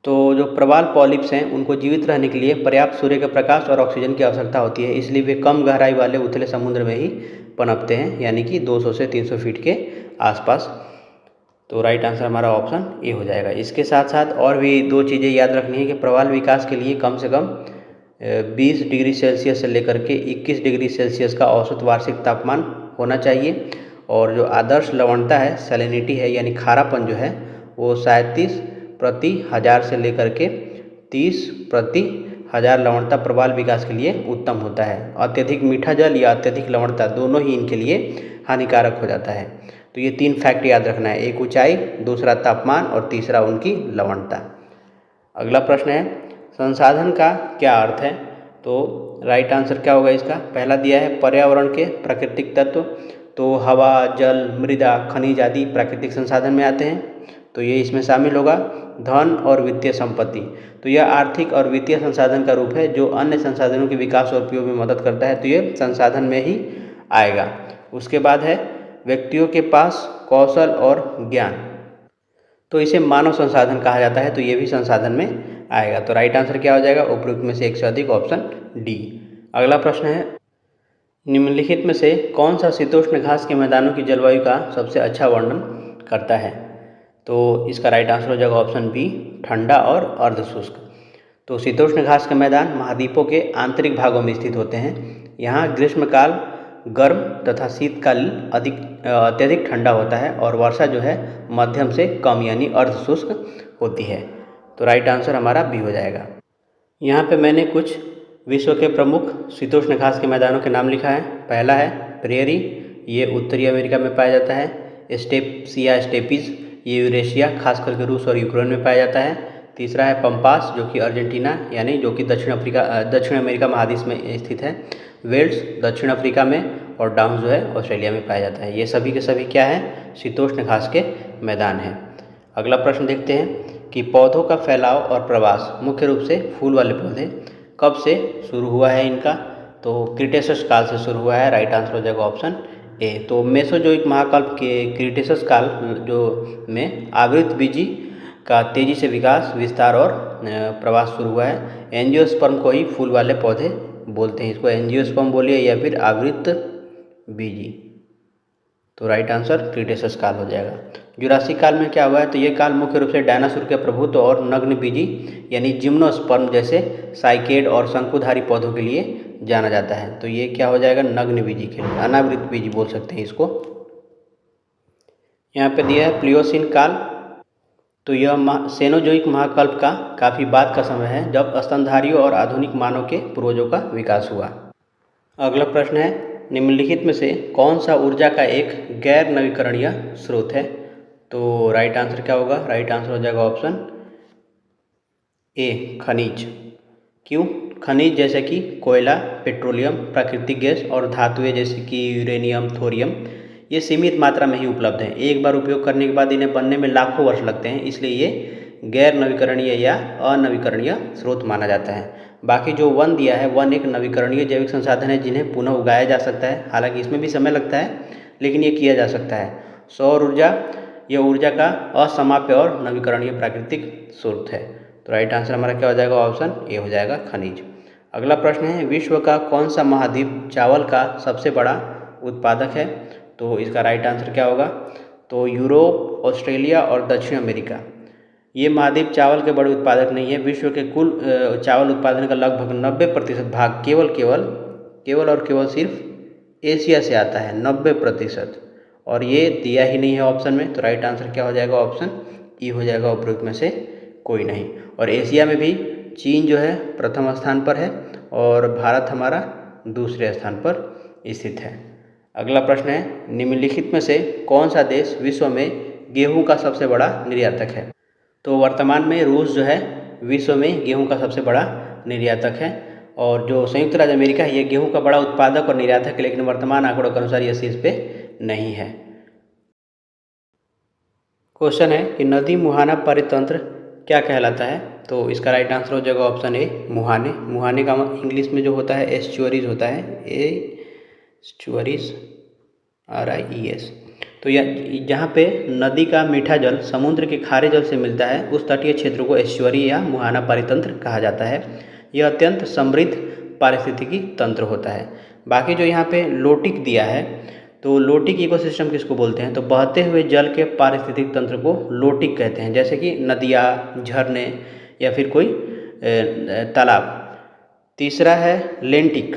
S1: तो जो प्रवाल पॉलिप्स हैं उनको जीवित रहने के लिए पर्याप्त सूर्य के प्रकाश और ऑक्सीजन की आवश्यकता होती है, इसलिए वे कम गहराई वाले उथले समुद्र में ही पनपते हैं, यानी कि 200 से 300 फीट के आसपास। तो राइट आंसर हमारा ऑप्शन ए हो जाएगा। इसके साथ साथ और भी 2 चीज़ें याद रखनी है कि प्रवाल विकास के लिए कम से कम 20 डिग्री सेल्सियस से लेकर के 21 डिग्री सेल्सियस का औसत वार्षिक तापमान होना चाहिए। और जो आदर्श लवणता है, सैलिनिटी है यानी खारापन जो है, वो 37 प्रति 1000 से लेकर के 30 प्रति 1000 लवणता प्रवाल विकास के लिए उत्तम होता है। अत्यधिक मीठा जल या अत्यधिक लवणता दोनों ही इनके लिए हानिकारक हो जाता है। तो ये 3 फैक्ट याद रखना है, एक ऊंचाई, दूसरा तापमान और तीसरा उनकी लवणता। अगला प्रश्न है, संसाधन का क्या अर्थ है। तो राइट आंसर क्या होगा इसका? पहला दिया है पर्यावरण के प्राकृतिक तत्व, तो हवा, जल, मृदा, खनिज आदि प्राकृतिक संसाधन में आते हैं, तो ये इसमें शामिल होगा। धन और वित्तीय संपत्ति, तो यह आर्थिक और वित्तीय संसाधन का रूप है जो अन्य संसाधनों के विकास और उपयोग में मदद करता है, तो ये संसाधन में ही आएगा। उसके बाद है व्यक्तियों के पास कौशल और ज्ञान, तो इसे मानव संसाधन कहा जाता है, तो ये भी संसाधन में आएगा। तो राइट आंसर क्या हो जाएगा? उपयुक्त में से एक से अधिक, ऑप्शन डी। अगला प्रश्न है, निम्नलिखित में से कौन सा शीतोष्ण घास के मैदानों की जलवायु का सबसे अच्छा वर्णन करता है। तो इसका राइट आंसर हो जाएगा ऑप्शन बी, ठंडा और अर्धशुष्क। तो शीतोष्ण घास के मैदान महाद्वीपों के आंतरिक भागों में स्थित होते हैं। यहाँ ग्रीष्मकाल गर्म तथा शीतकाल अत्यधिक ठंडा होता है और वर्षा जो है मध्यम से कम यानी अर्धशुष्क होती है। तो राइट आंसर हमारा बी हो जाएगा। यहाँ पे मैंने कुछ विश्व के प्रमुख शीतोष्ण घास के मैदानों के नाम लिखा है। पहला है प्रेरी, ये उत्तरी अमेरिका में पाया जाता है। स्टेप्सिया स्टेपीज, ये यूरेशिया खास करके रूस और यूक्रेन में पाया जाता है। तीसरा है पंपास, जो कि अर्जेंटीना यानी जो कि दक्षिण अमेरिका महाद्वीप में स्थित है। वेल्स दक्षिण अफ्रीका में, और डाउन्स जो है ऑस्ट्रेलिया में पाया जाता है। ये सभी के सभी क्या है? शीतोष्ण घास के मैदान हैं। अगला प्रश्न देखते हैं कि पौधों का फैलाव और प्रवास, मुख्य रूप से फूल वाले पौधे, कब से शुरू हुआ है इनका। तो क्रिटेशस काल से शुरू हुआ है। राइट आंसर हो जाएगा ऑप्शन ए। तो मेसोजोइक महाकल्प के क्रिटेशस काल जो में आवृत बीजी का तेज़ी से विकास, विस्तार और प्रवास शुरू हुआ है। एंजियोस्पर्म को ही फूल वाले पौधे बोलते हैं। इसको एंजियोस्पर्म बोलिए या फिर आवृत बीजी। तो राइट आंसर क्रीटेशियस काल हो जाएगा। जुरासिक काल में क्या हुआ है, तो ये काल मुख्य रूप से डायनासोर के प्रभुत्व और नग्न बीजी यानी जिम्नोस्पर्म जैसे साइकेड और शंकुधारी पौधों के लिए जाना जाता है। तो ये क्या हो जाएगा, नग्न बीजी के लिए, अनावृत बीजी बोल सकते हैं इसको। यहाँ पे दिया है प्लियोसीन काल। तो यह सेनोजोइक महाकल्प का काफ़ी बाद का समय है, जब स्तनधारियों और आधुनिक मानव के पूर्वजों का विकास हुआ। अगला प्रश्न है, निम्नलिखित में से कौन सा ऊर्जा का एक गैर नवीकरणीय स्रोत है। तो राइट आंसर क्या होगा, राइट आंसर हो जाएगा ऑप्शन ए, खनिज। क्यों, खनिज जैसे कि कोयला, पेट्रोलियम, प्राकृतिक गैस और धातुएं जैसे कि यूरेनियम, थोरियम, ये सीमित मात्रा में ही उपलब्ध हैं। एक बार उपयोग करने के बाद इन्हें बनने में लाखों वर्ष लगते हैं, इसलिए ये गैर नवीकरणीय या अनवीकरणीय स्रोत माना जाता है। बाकी जो वन दिया है, वन एक नवीकरणीय जैविक संसाधन है जिन्हें पुनः उगाया जा सकता है। हालांकि इसमें भी समय लगता है, लेकिन ये किया जा सकता है। सौर ऊर्जा, यह ऊर्जा का असामाप्य और नवीकरणीय प्राकृतिक स्रोत है। तो राइट आंसर हमारा क्या हो जाएगा, ऑप्शन ए हो जाएगा, खनिज। अगला प्रश्न है, विश्व का कौन सा महाद्वीप चावल का सबसे बड़ा उत्पादक है। तो इसका राइट आंसर क्या होगा, तो यूरोप, ऑस्ट्रेलिया और दक्षिण अमेरिका। ये महाद्वीप चावल के बड़े उत्पादक नहीं है। विश्व के कुल चावल उत्पादन का लगभग 90% भाग केवल सिर्फ एशिया से आता है, 90%। और ये दिया ही नहीं है ऑप्शन में। तो राइट आंसर क्या हो जाएगा, ऑप्शन ई हो जाएगा, उपरोक्त में से कोई नहीं। और एशिया में भी चीन जो है प्रथम स्थान पर है और भारत हमारा दूसरे स्थान पर स्थित है। अगला प्रश्न है, निम्नलिखित में से कौन सा देश विश्व में गेहूं का सबसे बड़ा निर्यातक है। तो वर्तमान में रूस जो है विश्व में गेहूं का सबसे बड़ा निर्यातक है, और जो संयुक्त राज्य अमेरिका है ये गेहूं का बड़ा उत्पादक और निर्यातक है, लेकिन वर्तमान आंकड़ों के अनुसार यह शीर्ष पे नहीं है। क्वेश्चन है कि नदी मुहाना परितंत्र क्या कहलाता है। तो इसका राइट आंसर हो जाएगा ऑप्शन ए, मुहाने। मुहाने का इंग्लिश में जो होता है एस्चुअरीज होता है, एस्चुअरीज, RIES। तो यह जहाँ पे नदी का मीठा जल समुद्र के खारे जल से मिलता है, उस तटीय क्षेत्र को एस्चुअरी या मुहाना परितंत्र कहा जाता है। यह अत्यंत समृद्ध पारिस्थितिकी तंत्र होता है। बाकी जो यहाँ पे लोटिक दिया है, तो लोटिक इकोसिस्टम किसको बोलते हैं, तो बहते हुए जल के पारिस्थितिक तंत्र को लोटिक कहते हैं, जैसे कि नदियाँ, झरने या फिर कोई तालाब। तीसरा है लेंटिक,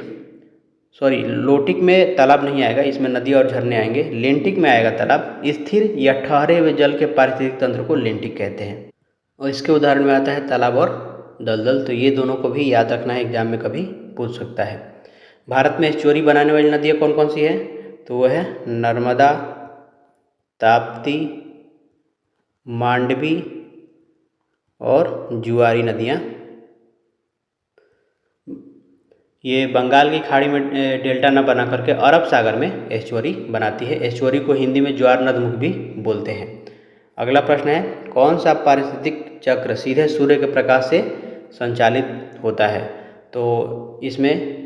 S1: लोटिक में तालाब नहीं आएगा, इसमें नदी और झरने आएंगे। लेंटिक में आएगा तालाब। स्थिर या ठहरे हुए जल के पारिस्थितिक तंत्र को लेंटिक कहते हैं, और इसके उदाहरण में आता है तालाब और दलदल। तो ये दोनों को भी याद रखना है, एग्जाम में कभी पूछ सकता है। भारत में एस्चुअरी बनाने वाली नदियाँ कौन कौन सी है, तो वह है नर्मदा, ताप्ती, मांडवी और जुआरी नदियाँ। ये बंगाल की खाड़ी में डेल्टा न बना करके अरब सागर में एस्चुअरी बनाती है। एस्चुअरी को हिंदी में ज्वार नदमुख भी बोलते हैं। अगला प्रश्न है, कौन सा पारिस्थितिक चक्र सीधे सूर्य के प्रकाश से संचालित होता है। तो इसमें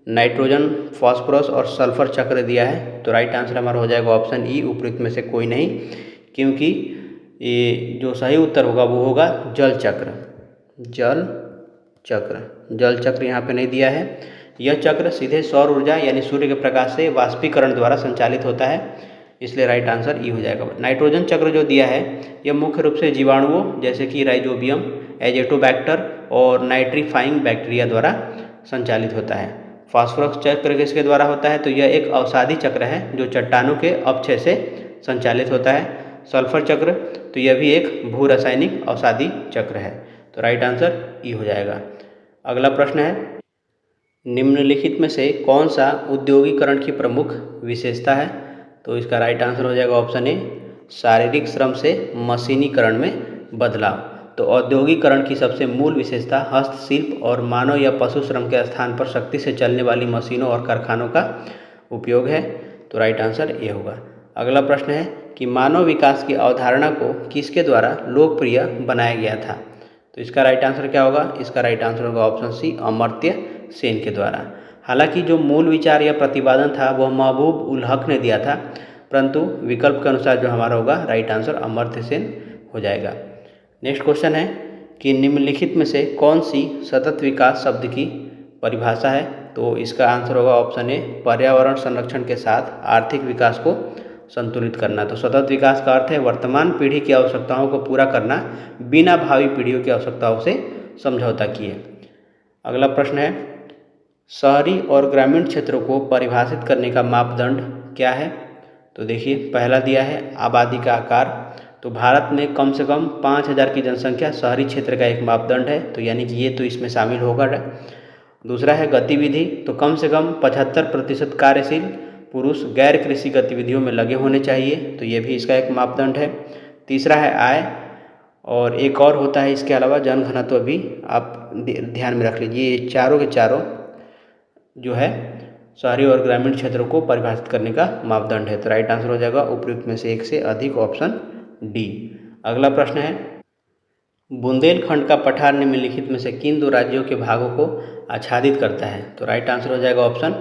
S1: नाइट्रोजन, फास्फोरस और सल्फर चक्र दिया है। तो राइट आंसर हमारा हो जाएगा ऑप्शन ई, उपयुक्त में से कोई नहीं, क्योंकि ये जो सही उत्तर होगा वो होगा जल चक्र। जल चक्र यहाँ पे नहीं दिया है। यह चक्र सीधे सौर ऊर्जा यानी सूर्य के प्रकाश से वाष्पीकरण द्वारा संचालित होता है, इसलिए राइट आंसर ई हो जाएगा। नाइट्रोजन चक्र जो दिया है यह मुख्य रूप से जीवाणुओं जैसे कि राइजोबियम, एजेटोबैक्टर और नाइट्रीफाइंग बैक्टीरिया द्वारा संचालित होता है। फास्फोरस चक्र किसके द्वारा होता है, तो यह एक अवसादी चक्र है जो चट्टानों के अपक्षय से संचालित होता है। सल्फर चक्र, तो यह भी एक भू रासायनिक अवसादी चक्र है। तो राइट आंसर ई हो जाएगा। अगला प्रश्न है, निम्नलिखित में से कौन सा औद्योगिकरण की प्रमुख विशेषता है। तो इसका राइट आंसर हो जाएगा ऑप्शन ए, शारीरिक श्रम से मशीनीकरण में बदलाव। तो औद्योगिकरण की सबसे मूल विशेषता हस्तशिल्प और मानव या पशु श्रम के स्थान पर शक्ति से चलने वाली मशीनों और कारखानों का उपयोग है। तो राइट आंसर ये होगा। अगला प्रश्न है कि मानव विकास की अवधारणा को किसके द्वारा लोकप्रिय बनाया गया था। तो इसका राइट आंसर क्या होगा, इसका राइट आंसर होगा ऑप्शन सी, अमर्त्य सेन के द्वारा। हालांकि जो मूल विचार या प्रतिपादन था वह महबूब उल हक ने दिया था, परंतु विकल्प के अनुसार जो हमारा होगा राइट आंसर अमर्त्य सेन हो जाएगा। नेक्स्ट क्वेश्चन है कि निम्नलिखित में से कौन सी सतत विकास शब्द की परिभाषा है। तो इसका आंसर होगा ऑप्शन ए, पर्यावरण संरक्षण के साथ आर्थिक विकास को संतुलित करना। तो सतत विकास का अर्थ है वर्तमान पीढ़ी की आवश्यकताओं को पूरा करना बिना भावी पीढ़ियों की आवश्यकताओं से समझौता किए। अगला प्रश्न है, शहरी और ग्रामीण क्षेत्रों को परिभाषित करने का मापदंड क्या है। तो देखिए, पहला दिया है आबादी का आकार। तो भारत में कम से कम 5,000 की जनसंख्या शहरी क्षेत्र का एक मापदंड है, तो यानी कि ये तो इसमें शामिल होगा। दूसरा है गतिविधि। तो कम से कम 75% कार्यशील पुरुष गैर कृषि गतिविधियों में लगे होने चाहिए, तो ये भी इसका एक मापदंड है। तीसरा है आय, और एक और होता है इसके अलावा जनघनत्व भी आप ध्यान में रख लीजिए। ये चारों के चारों जो है शहरी और ग्रामीण क्षेत्रों को परिभाषित करने का मापदंड है। तो राइट आंसर हो जाएगा उपयुक्त में से एक से अधिक, ऑप्शन डी। अगला प्रश्न है, बुंदेलखंड का पठार निम्नलिखित में से किन दो राज्यों के भागों को आच्छादित करता है। तो राइट आंसर हो जाएगा ऑप्शन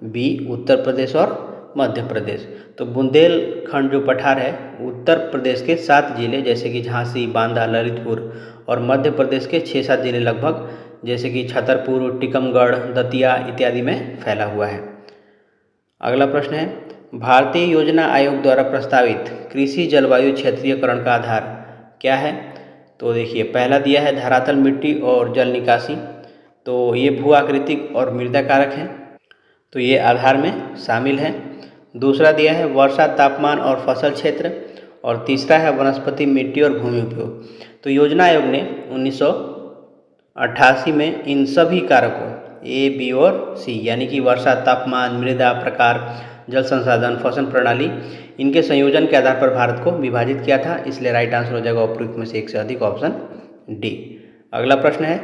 S1: बी, उत्तर प्रदेश और मध्य प्रदेश। तो बुंदेलखंड जो पठार है उत्तर प्रदेश के 7 जिले जैसे कि झांसी, बांदा, ललितपुर और मध्य प्रदेश के 6-7 जिले लगभग जैसे कि छतरपुर, टीकमगढ़, दतिया इत्यादि में फैला हुआ है। अगला प्रश्न है, भारतीय योजना आयोग द्वारा प्रस्तावित कृषि जलवायु क्षेत्रीयकरण का आधार क्या है। तो देखिए, पहला दिया है धरातल मिट्टी और जल निकासी। तो ये भू आकृतिक और मृदा कारक हैं, तो ये आधार में शामिल है। दूसरा दिया है वर्षा, तापमान और फसल क्षेत्र। और तीसरा है वनस्पति, मिट्टी और भूमि उपयोग। तो योजना आयोग ने 1988 में इन सभी कारकों ए, बी और सी यानी कि वर्षा, तापमान, मृदा प्रकार, जल संसाधन, फसल प्रणाली, इनके संयोजन के आधार पर भारत को विभाजित किया था। इसलिए राइट आंसर हो जाएगा उपयुक्त में से एक से अधिक, ऑप्शन डी। अगला प्रश्न है,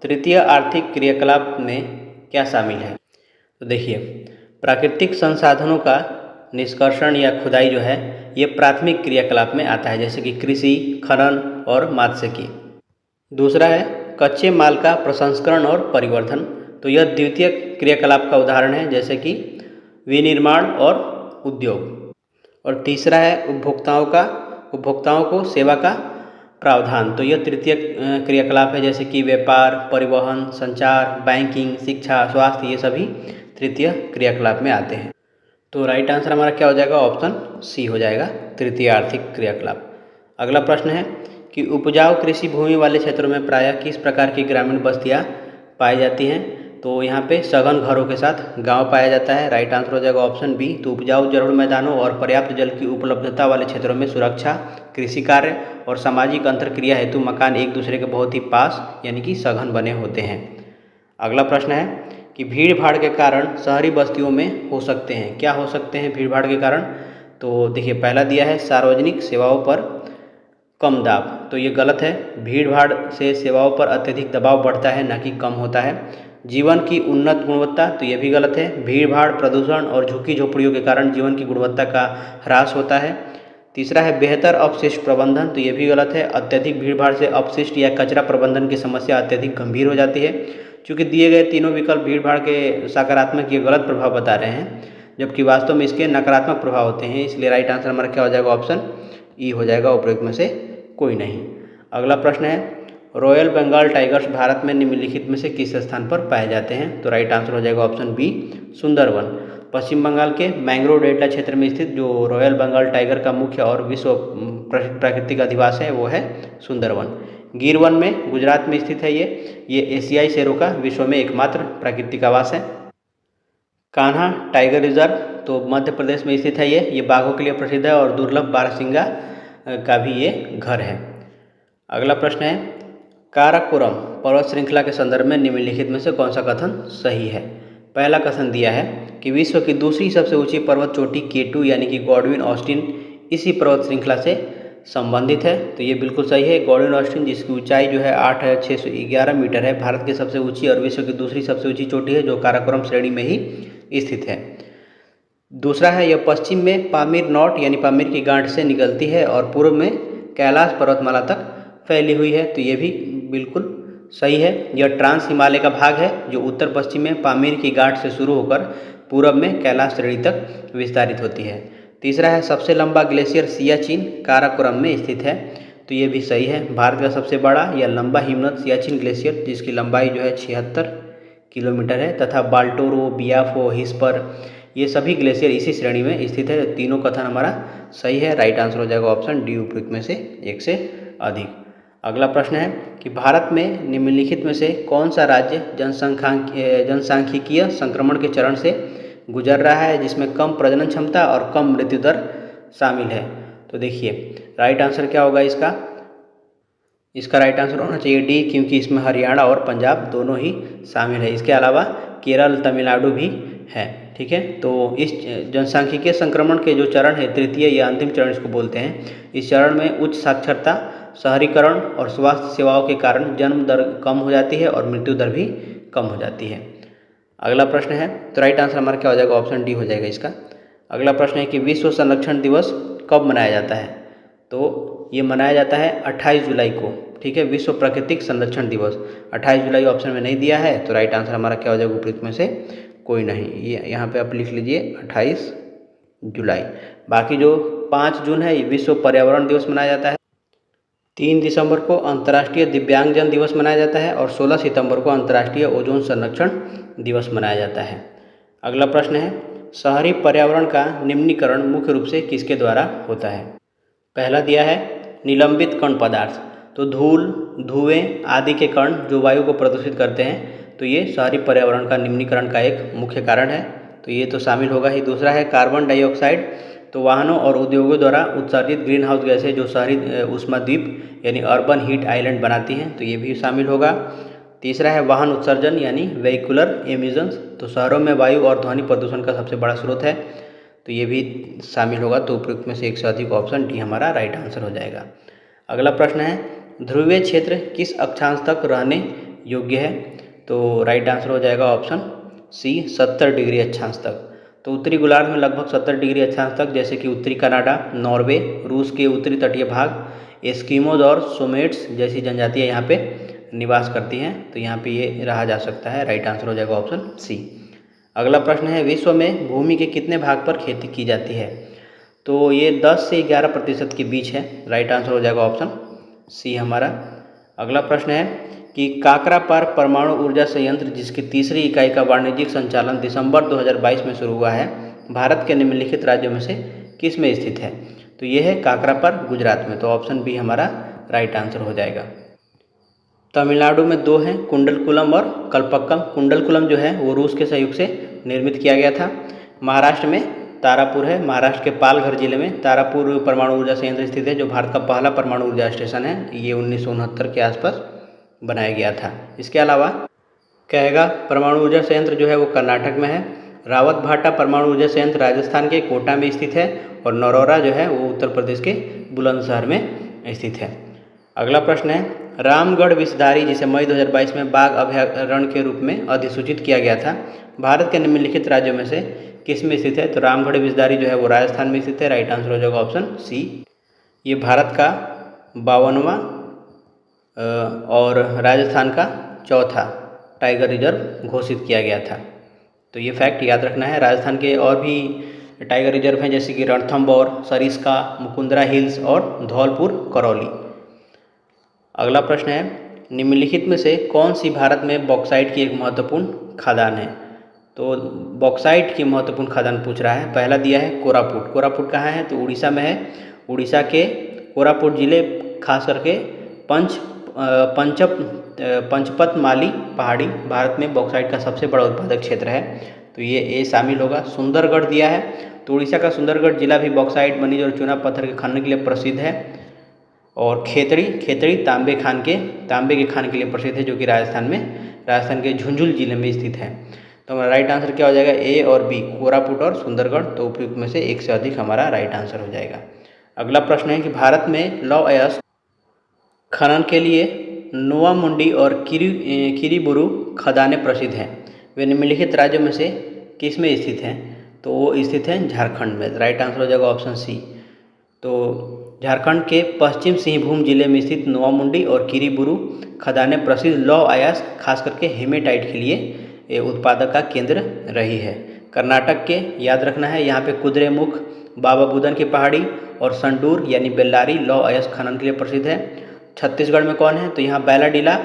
S1: तृतीय आर्थिक क्रियाकलाप में क्या शामिल है। तो देखिए, प्राकृतिक संसाधनों का निष्कर्षण या खुदाई जो है ये प्राथमिक क्रियाकलाप में आता है, जैसे कि कृषि, खनन और मात्स्यिकी। दूसरा है कच्चे माल का प्रसंस्करण और परिवर्धन। तो यह द्वितीय क्रियाकलाप का उदाहरण है, जैसे कि विनिर्माण और उद्योग। और तीसरा है उपभोक्ताओं को सेवा का प्रावधान। तो यह तृतीय क्रियाकलाप है, जैसे कि व्यापार, परिवहन, संचार, बैंकिंग, शिक्षा, स्वास्थ्य, ये सभी तृतीय क्रियाकलाप में आते हैं। तो राइट आंसर हमारा क्या हो जाएगा, ऑप्शन सी हो जाएगा, तृतीय आर्थिक क्रियाकलाप। अगला प्रश्न है कि उपजाऊ कृषि भूमि वाले क्षेत्रों में प्रायः किस प्रकार की ग्रामीण बस्तियाँ पाई जाती हैं। तो यहाँ पे सघन घरों के साथ गांव पाया जाता है। राइट आंसर हो जाएगा ऑप्शन बी। तो उपजाऊ जरूर मैदानों और पर्याप्त जल की उपलब्धता वाले क्षेत्रों में सुरक्षा, कृषि कार्य और सामाजिक अंतरक्रिया हेतु मकान एक दूसरे के बहुत ही पास यानी कि सघन बने होते हैं। अगला प्रश्न है कि भीड़ भाड़ के कारण शहरी बस्तियों में हो सकते हैं, क्या हो सकते हैं भीड़ भाड़ के कारण। तो देखिए, पहला दिया है सार्वजनिक सेवाओं पर कम दाब। तो ये गलत है, भीड़ भाड़ से सेवाओं पर अत्यधिक दबाव बढ़ता है, न कि कम होता है। जीवन की उन्नत गुणवत्ता, तो ये भी गलत है, भीड़ भाड़, प्रदूषण और झुग्गी झोपड़ियों के कारण जीवन की गुणवत्ता का ह्रास होता है। तीसरा है बेहतर अपशिष्ट प्रबंधन। तो ये भी गलत है, अत्यधिक भीड़ भाड़ से अपशिष्ट या कचरा प्रबंधन की समस्या अत्यधिक गंभीर हो जाती है। चूँकि दिए गए तीनों विकल्प भीड़ भाड़ के सकारात्मक या गलत प्रभाव बता रहे हैं, जबकि वास्तव में इसके नकारात्मक प्रभाव होते हैं। इसलिए राइट आंसर हमारा क्या हो जाएगा, ऑप्शन ई हो जाएगा, उपयुक्त में से कोई नहीं। अगला प्रश्न है, रॉयल बंगाल टाइगर्स भारत में निम्नलिखित में से किस स्थान पर पाए जाते हैं। तो राइट आंसर हो जाएगा ऑप्शन बी, सुंदरवन। पश्चिम बंगाल के मैंग्रोव डेल्टा क्षेत्र में स्थित जो रॉयल बंगाल टाइगर का मुख्य और विश्व प्राकृतिक अधिवास है वो है सुंदरवन। गिर वन में गुजरात में स्थित है ये एशियाई शेरों का विश्व में एकमात्र प्राकृतिक आवास है। कान्हा टाइगर रिजर्व तो मध्य प्रदेश में स्थित है ये बाघों के लिए प्रसिद्ध है और दुर्लभ बारहसिंगा का भी ये घर है। अगला प्रश्न है, काराकोरम पर्वत श्रृंखला के संदर्भ में निम्नलिखित में से कौन सा कथन सही है। पहला कथन दिया है कि विश्व की दूसरी सबसे ऊंची पर्वत चोटी K2 यानी कि गॉडविन ऑस्टिन इसी पर्वत श्रृंखला से संबंधित है। तो ये बिल्कुल सही है। गॉडविन ऑस्टिन जिसकी ऊंचाई जो है 8,611 मीटर है, भारत की सबसे ऊंची और विश्व की दूसरी सबसे ऊंची चोटी है जो काराकोरम श्रेणी में ही स्थित है। दूसरा है, यह पश्चिम में पामीर नॉट यानी पामीर की गांठ से निकलती है और पूर्व में कैलाश पर्वतमाला तक फैली हुई है। तो ये भी बिल्कुल सही है। यह ट्रांस हिमालय का भाग है जो उत्तर पश्चिम में पामीर की गांठ से शुरू होकर पूरब में कैलाश श्रेणी तक विस्तारित होती है। तीसरा है, सबसे लंबा ग्लेशियर सियाचिन काराकोरम में स्थित है। तो ये भी सही है। भारत का सबसे बड़ा या लंबा हिमनद सियाचिन ग्लेशियर, जिसकी लंबाई जो है 76 किलोमीटर है, तथा बाल्टोरो, बियाफो, हिस्पर, ये सभी ग्लेशियर इसी श्रेणी में स्थित है। तीनों कथन हमारा सही है। राइट आंसर हो जाएगा ऑप्शन डी, उपयुक्त में से एक से अधिक। अगला प्रश्न है कि भारत में निम्नलिखित में से कौन सा राज्य जनसांख्यिकीय संक्रमण के चरण से गुजर रहा है, जिसमें कम प्रजनन क्षमता और कम मृत्यु दर शामिल है। तो देखिए राइट आंसर क्या होगा इसका राइट आंसर होना चाहिए डी, क्योंकि इसमें हरियाणा और पंजाब दोनों ही शामिल है। इसके अलावा केरल, तमिलनाडु भी है। ठीक है, तो इस जनसांख्यिकीय संक्रमण के जो चरण है, तृतीय या अंतिम चरण इसको बोलते हैं, इस चरण में उच्च साक्षरता, शहरीकरण और स्वास्थ्य सेवाओं के कारण जन्म दर कम हो जाती है और मृत्यु दर भी कम हो जाती है। अगला प्रश्न है, तो राइट आंसर हमारा क्या हो जाएगा, ऑप्शन डी हो जाएगा इसका। अगला प्रश्न है कि विश्व संरक्षण दिवस कब मनाया जाता है। तो ये मनाया जाता है 28 जुलाई को। ठीक है, विश्व प्राकृतिक संरक्षण दिवस 28 जुलाई ऑप्शन में नहीं दिया है, तो राइट आंसर हमारा क्या हो जाएगा, उपयुक्त में से कोई नहीं। ये यहाँ पे आप लिख लीजिए 28 जुलाई। बाकी जो 5 जून है ये विश्व पर्यावरण दिवस मनाया जाता है। 3 दिसंबर को अंतर्राष्ट्रीय दिव्यांगजन दिवस मनाया जाता है और 16 सितंबर को अंतर्राष्ट्रीय ओजोन संरक्षण दिवस मनाया जाता है। अगला प्रश्न है, शहरी पर्यावरण का निम्नीकरण मुख्य रूप से किसके द्वारा होता है। पहला दिया है निलंबित कण पदार्थ, तो धूल, धुएं आदि के कण जो वायु को प्रदूषित करते हैं, तो ये शहरी पर्यावरण का निम्नीकरण का एक मुख्य कारण है, तो ये तो शामिल होगा ही। दूसरा है कार्बन डाइऑक्साइड, तो वाहनों और उद्योगों द्वारा उत्सर्जित ग्रीन हाउस गैसें जो शहरी ऊष्माद्वीप यानी अर्बन हीट आइलैंड बनाती हैं, तो ये भी शामिल होगा। तीसरा है वाहन उत्सर्जन यानी व्हीकुलर एमिशंस, तो शहरों में वायु और ध्वनि प्रदूषण का सबसे बड़ा स्रोत है, तो ये भी शामिल होगा। तो उपयुक्त में से एक से अधिक ऑप्शन डी हमारा राइट आंसर हो जाएगा। अगला प्रश्न है, ध्रुवीय क्षेत्र किस अक्षांश तक रहने योग्य है। तो राइट आंसर हो जाएगा ऑप्शन सी 70 डिग्री अक्षांश तक। तो उत्तरी गोलार्ध में लगभग 70 डिग्री अक्षांश तक, जैसे कि उत्तरी कनाडा, नॉर्वे, रूस के उत्तरी तटीय भाग, एस्किमोज और सोमेट्स जैसी जनजातियाँ यहाँ पे निवास करती हैं, तो यहाँ पे ये रहा जा सकता है। राइट आंसर हो जाएगा ऑप्शन सी। अगला प्रश्न है, विश्व में भूमि के कितने भाग पर खेती की जाती है। तो ये 10 से 11% के बीच है। राइट आंसर हो जाएगा ऑप्शन सी हमारा। अगला प्रश्न है कि काकरापार परमाणु ऊर्जा संयंत्र, जिसकी तीसरी इकाई का वाणिज्यिक संचालन दिसंबर 2022 में शुरू हुआ है, भारत के निम्नलिखित राज्यों में से किस में स्थित है। तो ये है काकरापार, गुजरात में, तो ऑप्शन बी हमारा राइट आंसर हो जाएगा। तमिलनाडु में 2 हैं, कुंडलकुलम और कल्पक्कम। कुंडलकुलम जो है वो रूस के सहयोग से निर्मित किया गया था। महाराष्ट्र में तारापुर है, महाराष्ट्र के पालघर जिले में तारापुर परमाणु ऊर्जा संयंत्र स्थित है, जो भारत का पहला परमाणु ऊर्जा स्टेशन है। ये 1969 के आसपास बनाया गया था। इसके अलावा कैगा परमाणु ऊर्जा संयंत्र जो है वो कर्नाटक में है। रावत भाटा परमाणु ऊर्जा संयंत्र राजस्थान के कोटा में स्थित है और नरौरा जो है वो उत्तर प्रदेश के बुलंदशहर में स्थित है। अगला प्रश्न है, रामगढ़ विषधारी, जिसे मई 2022 में बाघ अभयारण्य के रूप में अधिसूचित किया गया था, भारत के निम्नलिखित राज्यों में से किस में स्थित है। तो रामगढ़ विषधारी जो है वो राजस्थान में स्थित है। राइट आंसर हो जाएगा ऑप्शन सी। ये भारत का 52वां और राजस्थान का 4था टाइगर रिजर्व घोषित किया गया था। तो ये फैक्ट याद रखना है। राजस्थान के और भी टाइगर रिजर्व हैं, जैसे कि रणथंभौर, सरिस्का, मुकुंदरा हिल्स और धौलपुर करौली। अगला प्रश्न है, निम्नलिखित में से कौन सी भारत में बॉक्साइट की एक महत्वपूर्ण खदान है। तो बॉक्साइट की महत्वपूर्ण खदान पूछ रहा है। पहला दिया है कोरापुट। कोरापुट कहाँ है, तो उड़ीसा में है। उड़ीसा के कोरापुट जिले, खास करके पंचपतमाली पहाड़ी भारत में बॉक्साइट का सबसे बड़ा उत्पादक क्षेत्र है, तो ये ए शामिल होगा। सुंदरगढ़ दिया है, तो उड़ीसा का सुंदरगढ़ जिला भी बॉक्साइट, खनिज और चूना पत्थर के खनन के लिए प्रसिद्ध है। और खेतड़ी तांबे के खान के लिए प्रसिद्ध है, जो कि राजस्थान के झुंझुनू जिले में स्थित है। तो हमारा राइट आंसर क्या हो जाएगा, ए और बी, कोरापुट और सुंदरगढ़। तो उपयुक्त में से एक से अधिक हमारा राइट आंसर हो जाएगा। अगला प्रश्न है कि भारत में लौह अयस्क खनन के लिए नोवामुंडी और किरीबुरू खदानें प्रसिद्ध हैं। वे निम्नलिखित राज्यों में से किस में स्थित हैं। तो वो स्थित हैं झारखंड में। राइट आंसर हो जाएगा ऑप्शन सी। तो झारखंड के पश्चिम सिंहभूम जिले में स्थित नोवामुंडी और किरीबुरू खदानें प्रसिद्ध लौह अयस्क, खास करके हेमेटाइट के लिए उत्पादक का केंद्र रही है। कर्नाटक के, याद रखना है, यहाँ पे कुद्रेमुख, बाबा बुदन की पहाड़ी और संडूर यानी बेल्लारी लौह अयस्क खनन के लिए प्रसिद्ध है। छत्तीसगढ़ में कौन है, तो यहाँ बैलाडीला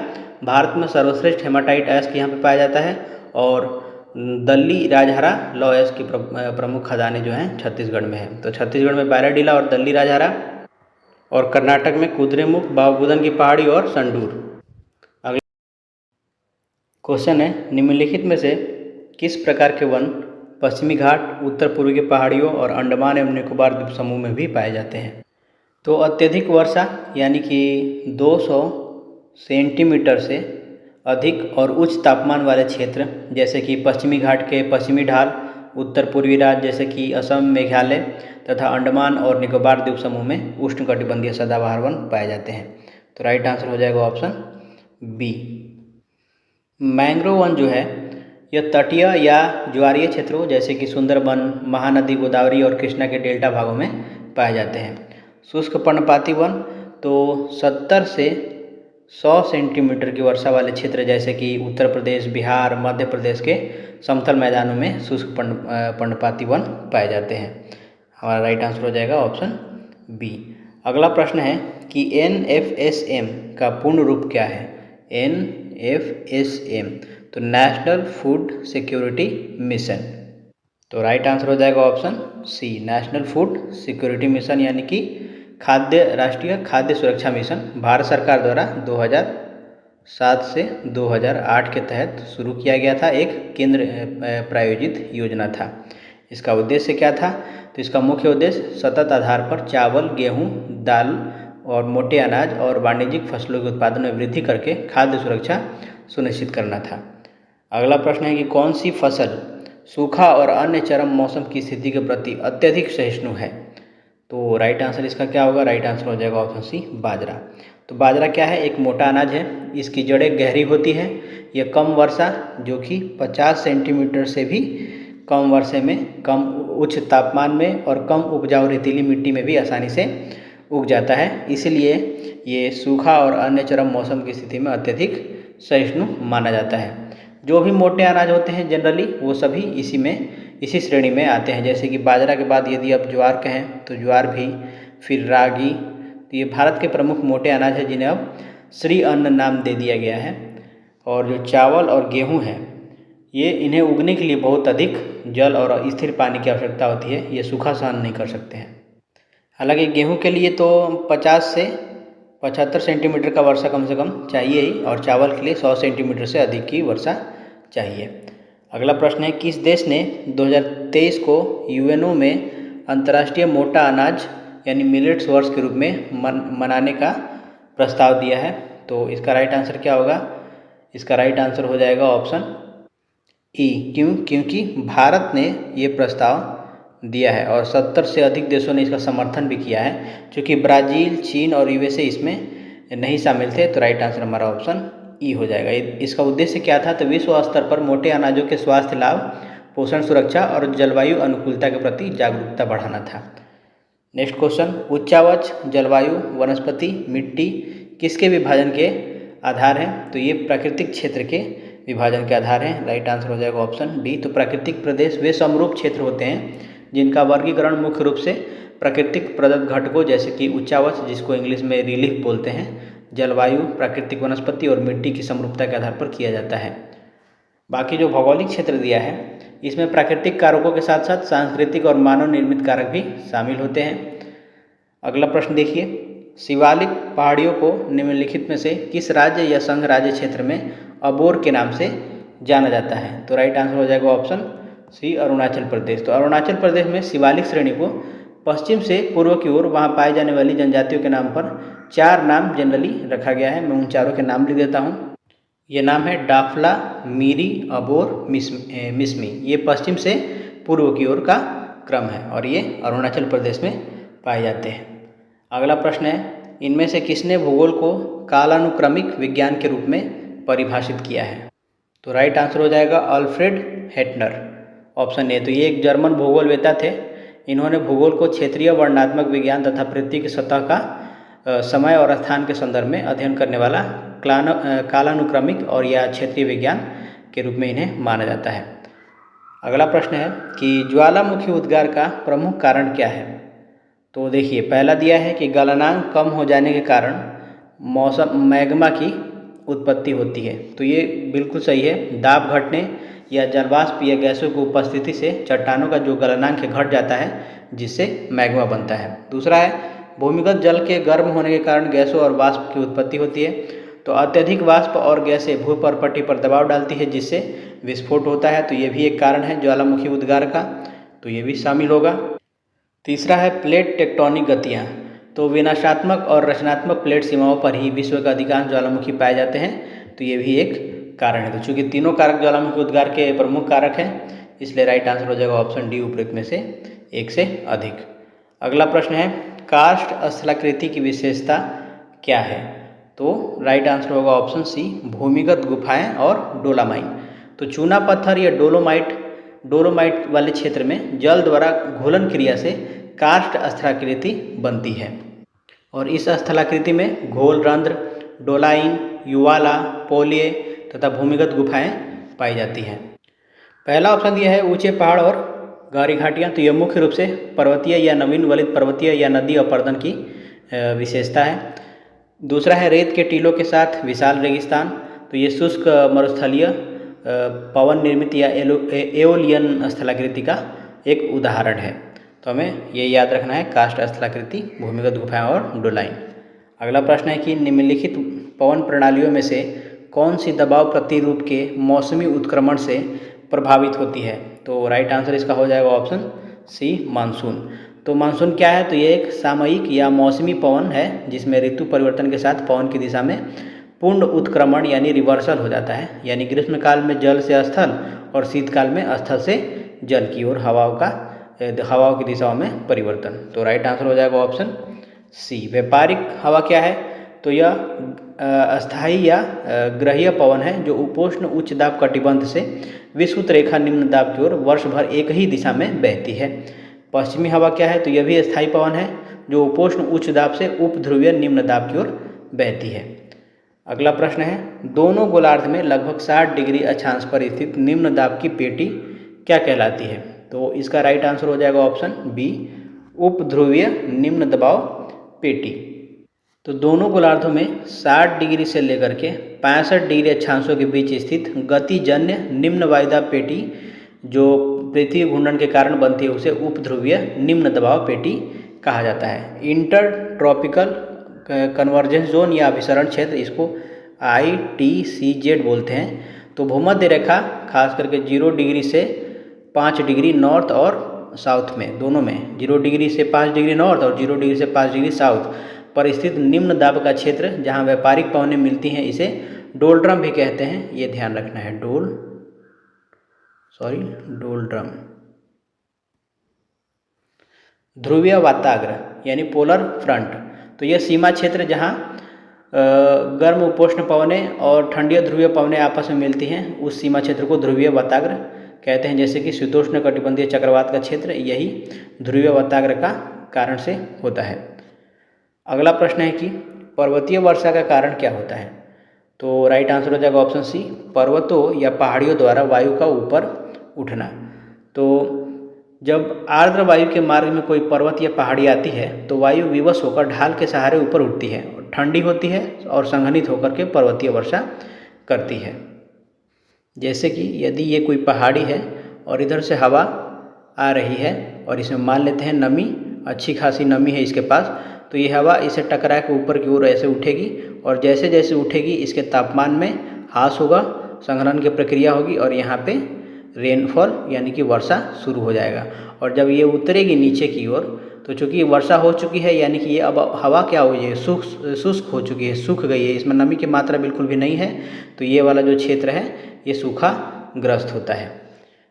S1: भारत में सर्वश्रेष्ठ हेमाटाइट अयस्क यहाँ पे पाया जाता है। और दल्ली राजहरा लौह अयस्क की प्रमुख खदानें जो हैं छत्तीसगढ़ में है। तो छत्तीसगढ़ में बैलाडीला और दल्ली राजहरा, और कर्नाटक में कुद्रेमुख, बाबा बुदन की पहाड़ी और संडूर। अगला क्वेश्चन है, निम्नलिखित में से किस प्रकार के वन पश्चिमी घाट, उत्तर पूर्वी की पहाड़ियों और अंडमान एवं निकोबार द्वीप समूह में भी पाए जाते हैं। तो अत्यधिक वर्षा यानी कि 200 सेंटीमीटर से अधिक और उच्च तापमान वाले क्षेत्र जैसे कि पश्चिमी घाट के पश्चिमी ढाल, उत्तर पूर्वी राज्य जैसे कि असम, मेघालय तथा अंडमान और निकोबार द्वीप समूह में उष्णकटिबंधीय सदाबहार वन पाए जाते हैं। तो राइट आंसर हो जाएगा ऑप्शन बी। मैंग्रोव वन जो है यह तटीय या ज्वारीय क्षेत्रों जैसे कि सुंदरबन, महानदी गोदावरी और कृष्णा के डेल्टा भागों में पाए जाते हैं। शुष्क पर्णपाती वन तो 70 से 100 सेंटीमीटर की वर्षा वाले क्षेत्र जैसे कि उत्तर प्रदेश, बिहार, मध्य प्रदेश के समतल मैदानों में शुष्क पर्णपाती वन पाए जाते हैं। हमारा राइट आंसर हो जाएगा ऑप्शन बी। अगला प्रश्न है कि NFSM का पूर्ण रूप क्या है। NFSM तो नेशनल फूड सिक्योरिटी मिशन। तो राइट आंसर हो जाएगा option C, national food security mission यानी कि राष्ट्रीय खाद्य सुरक्षा मिशन भारत सरकार द्वारा 2007 से 2008 के तहत शुरू किया गया था। एक केंद्र प्रायोजित योजना था। इसका उद्देश्य क्या था, तो इसका मुख्य उद्देश्य सतत आधार पर चावल, गेहूं, दाल और मोटे अनाज और वाणिज्यिक फसलों के उत्पादन में वृद्धि करके खाद्य सुरक्षा सुनिश्चित करना था। अगला प्रश्न है कि कौन सी फसल सूखा और अन्य चरम मौसम की स्थिति के प्रति अत्यधिक सहिष्णु है। तो राइट आंसर इसका क्या होगा, राइट आंसर हो जाएगा ऑप्शन सी, बाजरा। तो बाजरा क्या है, एक मोटा अनाज है। इसकी जड़ें गहरी होती है। यह कम वर्षा जो कि 50 सेंटीमीटर से भी कम वर्षे में, कम उच्च तापमान में और कम उपजाऊ रेतीली मिट्टी में भी आसानी से उग जाता है। इसलिए ये सूखा और अन्य चरम मौसम की स्थिति में अत्यधिक सहिष्णु माना जाता है। जो भी मोटे अनाज होते हैं जनरली वो सभी इसी श्रेणी में आते हैं। जैसे कि बाजरा के बाद यदि आप ज्वार कहें तो ज्वार भी, फिर रागी। तो ये भारत के प्रमुख मोटे अनाज है जिन्हें अब श्री अन्न नाम दे दिया गया है। और जो चावल और गेहूं है ये इन्हें उगने के लिए बहुत अधिक जल और स्थिर पानी की आवश्यकता होती है। ये सूखा सहन नहीं कर सकते हैं। हालांकि गेहूं के लिए तो 50 से 75 सेंटीमीटर का वर्षा कम से कम चाहिए ही, और चावल के लिए 100 सेंटीमीटर से अधिक की वर्षा चाहिए। अगला प्रश्न है, किस देश ने 2023 को यूएनओ में अंतर्राष्ट्रीय मोटा अनाज यानी मिलेट्स वर्ष के रूप में मनाने का प्रस्ताव दिया है। तो इसका राइट आंसर क्या होगा, इसका राइट आंसर हो जाएगा ऑप्शन ई। क्योंकि भारत ने ये प्रस्ताव दिया है और 70 से अधिक देशों ने इसका समर्थन भी किया है। चूँकि ब्राज़ील, चीन और यूएसए इसमें नहीं शामिल थे। तो राइट आंसर हमारा ऑप्शन ई हो जाएगा। इसका उद्देश्य क्या था, तो विश्व स्तर पर मोटे अनाजों के स्वास्थ्य लाभ, पोषण सुरक्षा और जलवायु अनुकूलता के प्रति जागरूकता बढ़ाना था। नेक्स्ट क्वेश्चन, उच्चावच जलवायु, वनस्पति, मिट्टी किसके विभाजन के आधार हैं। तो ये प्राकृतिक क्षेत्र के विभाजन के आधार हैं। राइट आंसर हो जाएगा ऑप्शन डी। तो प्राकृतिक प्रदेश वे समरूप क्षेत्र होते हैं जिनका वर्गीकरण मुख्य रूप से प्राकृतिक प्रदत्त घटकों जैसे कि उच्चावच, जिसको इंग्लिश में रिलीफ बोलते हैं, जलवायु, प्राकृतिक वनस्पति और मिट्टी की समरूपता के आधार पर किया जाता है। बाकी जो भौगोलिक क्षेत्र दिया है इसमें प्राकृतिक कारकों के साथ साथ सांस्कृतिक और मानव निर्मित कारक भी शामिल होते हैं। अगला प्रश्न देखिए, शिवालिक पहाड़ियों को निम्नलिखित में से किस राज्य या संघ राज्य क्षेत्र में अबोर के नाम से जाना जाता है। तो राइट आंसर हो जाएगा ऑप्शन सी, अरुणाचल प्रदेश। तो अरुणाचल प्रदेश में शिवालिक श्रेणी को पश्चिम से पूर्व की ओर वहाँ पाई जाने वाली जनजातियों के नाम पर 4 नाम जनरली रखा गया है। मैं उन चारों के नाम लिख देता हूँ। ये नाम है डाफला, मीरी, अबोर, मिसमी। ये पश्चिम से पूर्व की ओर का क्रम है और ये अरुणाचल प्रदेश में पाए जाते हैं। अगला प्रश्न है, इनमें से किसने भूगोल को कालानुक्रमिक विज्ञान के रूप में परिभाषित किया है। तो राइट आंसर हो जाएगा अल्फ्रेड हेटनर, ऑप्शन ए। तो ये एक जर्मन भूगोलवेत्ता थे। इन्होंने भूगोल को क्षेत्रीय वर्णनात्मक विज्ञान तथा पृथ्वी की सतह का समय और स्थान के संदर्भ में अध्ययन करने वाला कालानुक्रमिक और या क्षेत्रीय विज्ञान के रूप में इन्हें माना जाता है। अगला प्रश्न है कि ज्वालामुखी उद्गार का प्रमुख कारण क्या है। तो देखिए पहला दिया है कि गलनांक कम हो जाने के कारण मौसम मैग्मा की उत्पत्ति होती है, तो ये बिल्कुल सही है। दाब घटने या जलवाष्प या गैसों की उपस्थिति से चट्टानों का जो गलनांक है घट जाता है, जिससे मैग्मा बनता है। दूसरा है भूमिगत जल के गर्म होने के कारण गैसों और वाष्प की उत्पत्ति होती है। तो अत्यधिक वाष्प और गैसें भूपर्पट्टी पर दबाव डालती है, जिससे विस्फोट होता है, तो ये भी एक कारण है ज्वालामुखी उद्गार का, तो ये भी शामिल होगा। तीसरा है प्लेट टेक्टोनिक गतियाँ। तो विनाशात्मक और रचनात्मक प्लेट सीमाओं पर ही विश्व का अधिकांश ज्वालामुखी पाए जाते हैं, तो ये भी एक कारण है। तो चूंकि तीनों कारक ज्वालामुखी उद्गार के प्रमुख कारक हैं, इसलिए राइट आंसर हो जाएगा ऑप्शन डी, उपरोक्त में से एक से अधिक। अगला प्रश्न है कार्स्ट स्थलाकृति की विशेषता क्या है? तो राइट आंसर होगा ऑप्शन सी, भूमिगत गुफाएं और डोलामाइन। तो चूना पत्थर या डोलोमाइट वाले क्षेत्र में जल द्वारा घूलन क्रिया से कार्स्ट स्थलाकृति बनती है, और इस स्थलाकृति में घोल रंध्र, डोलाइन, युवाला, पोलिये तथा भूमिगत गुफाएं पाई जाती हैं। पहला ऑप्शन दिया है ऊंचे पहाड़ और गहरी घाटियाँ। तो यह मुख्य रूप से पर्वतीय या नवीन वलित पर्वतीय या नदी अपरदन की विशेषता है। दूसरा है रेत के टीलों के साथ विशाल रेगिस्तान। तो ये शुष्क मरुस्थलीय पवन निर्मित या एओलियन स्थलाकृति का एक उदाहरण है। तो हमें ये याद रखना है, कार्स्ट स्थलाकृति, भूमिगत गुफाएं और डोलाइन। अगला प्रश्न है कि निम्नलिखित पवन प्रणालियों में से कौन सी दबाव प्रतिरूप के मौसमी उत्क्रमण से प्रभावित होती है? तो राइट आंसर इसका हो जाएगा ऑप्शन सी, मानसून। तो मानसून क्या है? तो ये एक सामयिक या मौसमी पवन है जिसमें ऋतु परिवर्तन के साथ पवन की दिशा में पूर्ण उत्क्रमण यानी रिवर्सल हो जाता है, यानी ग्रीष्मकाल में जल से स्थल और शीतकाल में स्थल से जल की ओर हवाओं की दिशाओं में परिवर्तन। तो राइट आंसर हो जाएगा ऑप्शन सी। व्यापारिक हवा क्या है? तो यह अस्थायी या ग्रहीय पवन है जो उपोष्ण उच्च दाब कटिबंध से विषुवत रेखा निम्न दाब की ओर वर्ष भर एक ही दिशा में बहती है। पश्चिमी हवा क्या है? तो यह भी अस्थायी पवन है जो उपोष्ण उच्च दाब से उपध्रुवीय निम्न दाब की ओर बहती है। अगला प्रश्न है दोनों गोलार्ध में लगभग 60 डिग्री अक्षांश पर स्थित निम्न दाब की पेटी क्या कहलाती है? तो इसका राइट आंसर हो जाएगा ऑप्शन बी, उपध्रुवीय निम्न दबाव पेटी। तो दोनों गोलार्धों में 60 डिग्री से लेकर के 65 डिग्री अक्षांशों के बीच स्थित गतिजन्य निम्न वायुदाब पेटी जो पृथ्वी घूर्णन के कारण बनती है, उसे उपध्रुवीय निम्न दबाव पेटी कहा जाता है। इंटर ट्रॉपिकल कन्वर्जेंस जोन या अभिसरण क्षेत्र, इसको ITCZ बोलते हैं। तो भूमध्य रेखा खास करके 0 डिग्री से 5 डिग्री नॉर्थ और साउथ में, दोनों में 0 डिग्री से 5 डिग्री नॉर्थ और 0 डिग्री से 5 डिग्री साउथ पर स्थित निम्न दाब का क्षेत्र जहां व्यापारिक पवनें मिलती हैं, इसे डोलड्रम भी कहते हैं। ये ध्यान रखना है, डोलड्रम। ध्रुवीय वाताग्र यानी पोलर फ्रंट, तो यह सीमा क्षेत्र जहां गर्म उपोष्ण पवनें और ठंडी ध्रुवीय पवनें आपस में मिलती हैं, उस सीमा क्षेत्र को ध्रुवीय वाताग्र कहते हैं। जैसे कि शीतोष्ण कटिबंधीय चक्रवात का क्षेत्र यही ध्रुवीय वाताग्र का कारण से होता है। अगला प्रश्न है कि पर्वतीय वर्षा का कारण क्या होता है? तो राइट आंसर हो जाएगा ऑप्शन सी, पर्वतों या पहाड़ियों द्वारा वायु का ऊपर उठना। तो जब आर्द्र वायु के मार्ग में कोई पर्वत या पहाड़ी आती है तो वायु विवश होकर ढाल के सहारे ऊपर उठती है, ठंडी होती है और संघनित होकर के पर्वतीय वर्षा करती है। जैसे कि यदि ये कोई पहाड़ी है और इधर से हवा आ रही है और इसमें मान लेते हैं नमी, अच्छी खासी नमी है इसके पास, तो ये हवा इसे टकरा के ऊपर की ओर ऐसे उठेगी और जैसे जैसे उठेगी इसके तापमान में ह्रास होगा, संघनन की प्रक्रिया होगी और यहाँ पे रेनफॉल यानी कि वर्षा शुरू हो जाएगा। और जब ये उतरेगी नीचे की ओर तो चूँकि वर्षा हो चुकी है यानी कि ये अब हवा क्या हो है, शुष्क हो चुकी है, सूख गई है, इसमें नमी की मात्रा बिल्कुल भी नहीं है, तो ये वाला जो क्षेत्र है ये सूखा ग्रस्त होता है।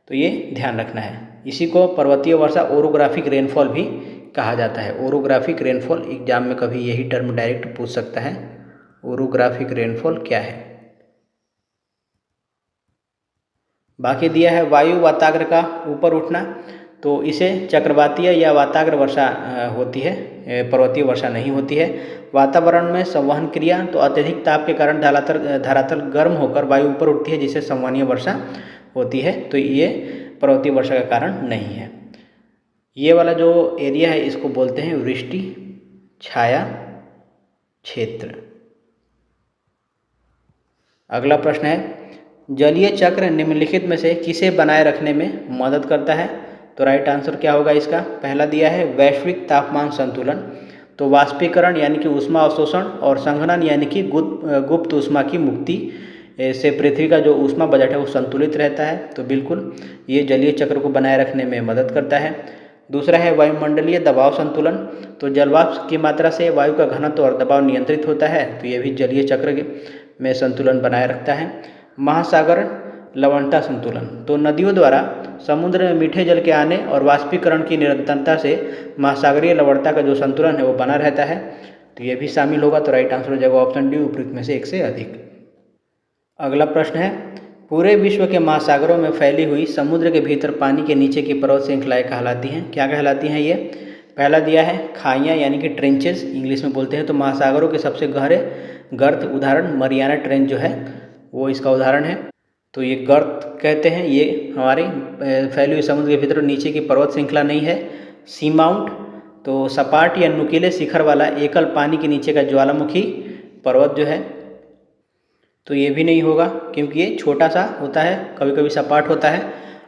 S1: तो ये ध्यान रखना है। इसी को पर्वतीय वर्षा ओरोग्राफिक रेनफॉल भी कहा जाता है। ओरोग्राफिक रेनफॉल एग्जाम में कभी यही टर्म डायरेक्ट पूछ सकता है, ओरोग्राफिक रेनफॉल क्या है। बाकी दिया है वायु वाताग्र का ऊपर उठना, तो इसे चक्रवातीय या वाताग्र वर्षा होती है, पर्वतीय वर्षा नहीं होती है। वातावरण में संवहन क्रिया, तो अत्यधिक ताप के कारण धरातल गर्म होकर वायु ऊपर उठती है जिससे संवहनीय वर्षा होती है, तो ये पर्वतीय वर्षा का कारण नहीं है। ये वाला जो एरिया है इसको बोलते हैं वृष्टि छाया क्षेत्र। अगला प्रश्न है, जलीय चक्र निम्नलिखित में से किसे बनाए रखने में मदद करता है? तो राइट आंसर क्या होगा इसका? पहला दिया है वैश्विक तापमान संतुलन। तो वाष्पीकरण यानी कि ऊष्मा अवशोषण और संघनन यानी कि गुप्त ऊष्मा की मुक्ति से पृथ्वी का जो ऊष्मा बजट है वो संतुलित रहता है। तो बिल्कुल ये जलीय चक्र को बनाए रखने में मदद करता है। दूसरा है वायुमंडलीय दबाव संतुलन। तो जलवाष्प की मात्रा से वायु का घनत्व और दबाव नियंत्रित होता है, तो ये भी जलीय चक्र में संतुलन बनाए रखता है। महासागर लवणता संतुलन। तो नदियों द्वारा समुद्र में मीठे जल के आने और वाष्पीकरण की निरंतरता से महासागरीय लवणता का जो संतुलन है वो बना रहता है, तो ये भी शामिल होगा। तो राइट आंसर हो जाएगा ऑप्शन डी, उपयुक्त में से एक से अधिक। अगला प्रश्न है, पूरे विश्व के महासागरों में फैली हुई समुद्र के भीतर पानी के नीचे की पर्वत श्रृंखलाएं कहलाती हैं। क्या कहलाती हैं ये? पहला दिया है खाइयाँ यानी कि ट्रेंचेस इंग्लिश में बोलते हैं। तो महासागरों के सबसे गहरे गर्त उदाहरण मरियाना ट्रेंच जो है वो इसका उदाहरण है। तो ये गर्त कहते हैं, ये हमारी फैली हुई समुद्र के भीतर नीचे की पर्वत श्रृंखला नहीं है। सी माउंट तो सपाट या नुकीले शिखर वाला एकल पानी के नीचे का ज्वालामुखी पर्वत जो है, तो ये भी नहीं होगा क्योंकि ये छोटा सा होता है, कभी कभी सपाट होता है।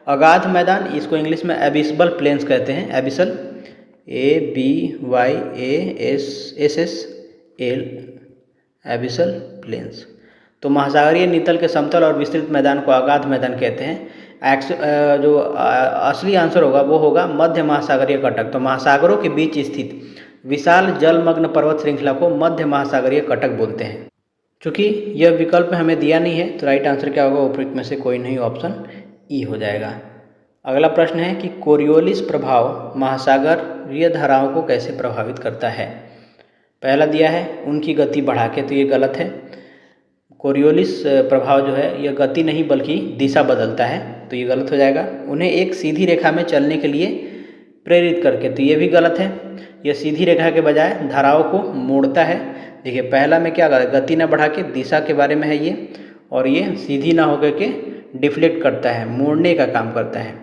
S1: अगाध मैदान, इसको इंग्लिश में एबिसबल प्लेन्स कहते हैं। Abyssal ABYASSL abyssal plains. तो महासागरीय नीतल के समतल और विस्तृत मैदान को अगाध मैदान कहते हैं। जो असली आंसर होगा वो होगा मध्य महासागरीय कटक। तो महासागरों के बीच स्थित विशाल जलमग्न पर्वत श्रृंखला को मध्य महासागरीय कटक बोलते हैं। चूँकि यह विकल्प हमें दिया नहीं है, तो राइट आंसर क्या होगा? उपयुक्त में से कोई नहीं, ऑप्शन ई हो जाएगा। अगला प्रश्न है कि कोरियोलिस प्रभाव महासागरीय धाराओं को कैसे प्रभावित करता है? पहला दिया है उनकी गति बढ़ा के, तो ये गलत है। कोरियोलिस प्रभाव जो है यह गति नहीं बल्कि दिशा बदलता है, तो ये गलत हो जाएगा। उन्हें एक सीधी रेखा में चलने के लिए प्रेरित करके, तो ये भी गलत है। यह सीधी रेखा के बजाय धाराओं को मोड़ता है। देखिए पहला में क्या गति ना बढ़ा के दिशा के बारे में है ये, और ये सीधी ना होकर के डिफ्लेक्ट करता है, मोड़ने का काम करता है।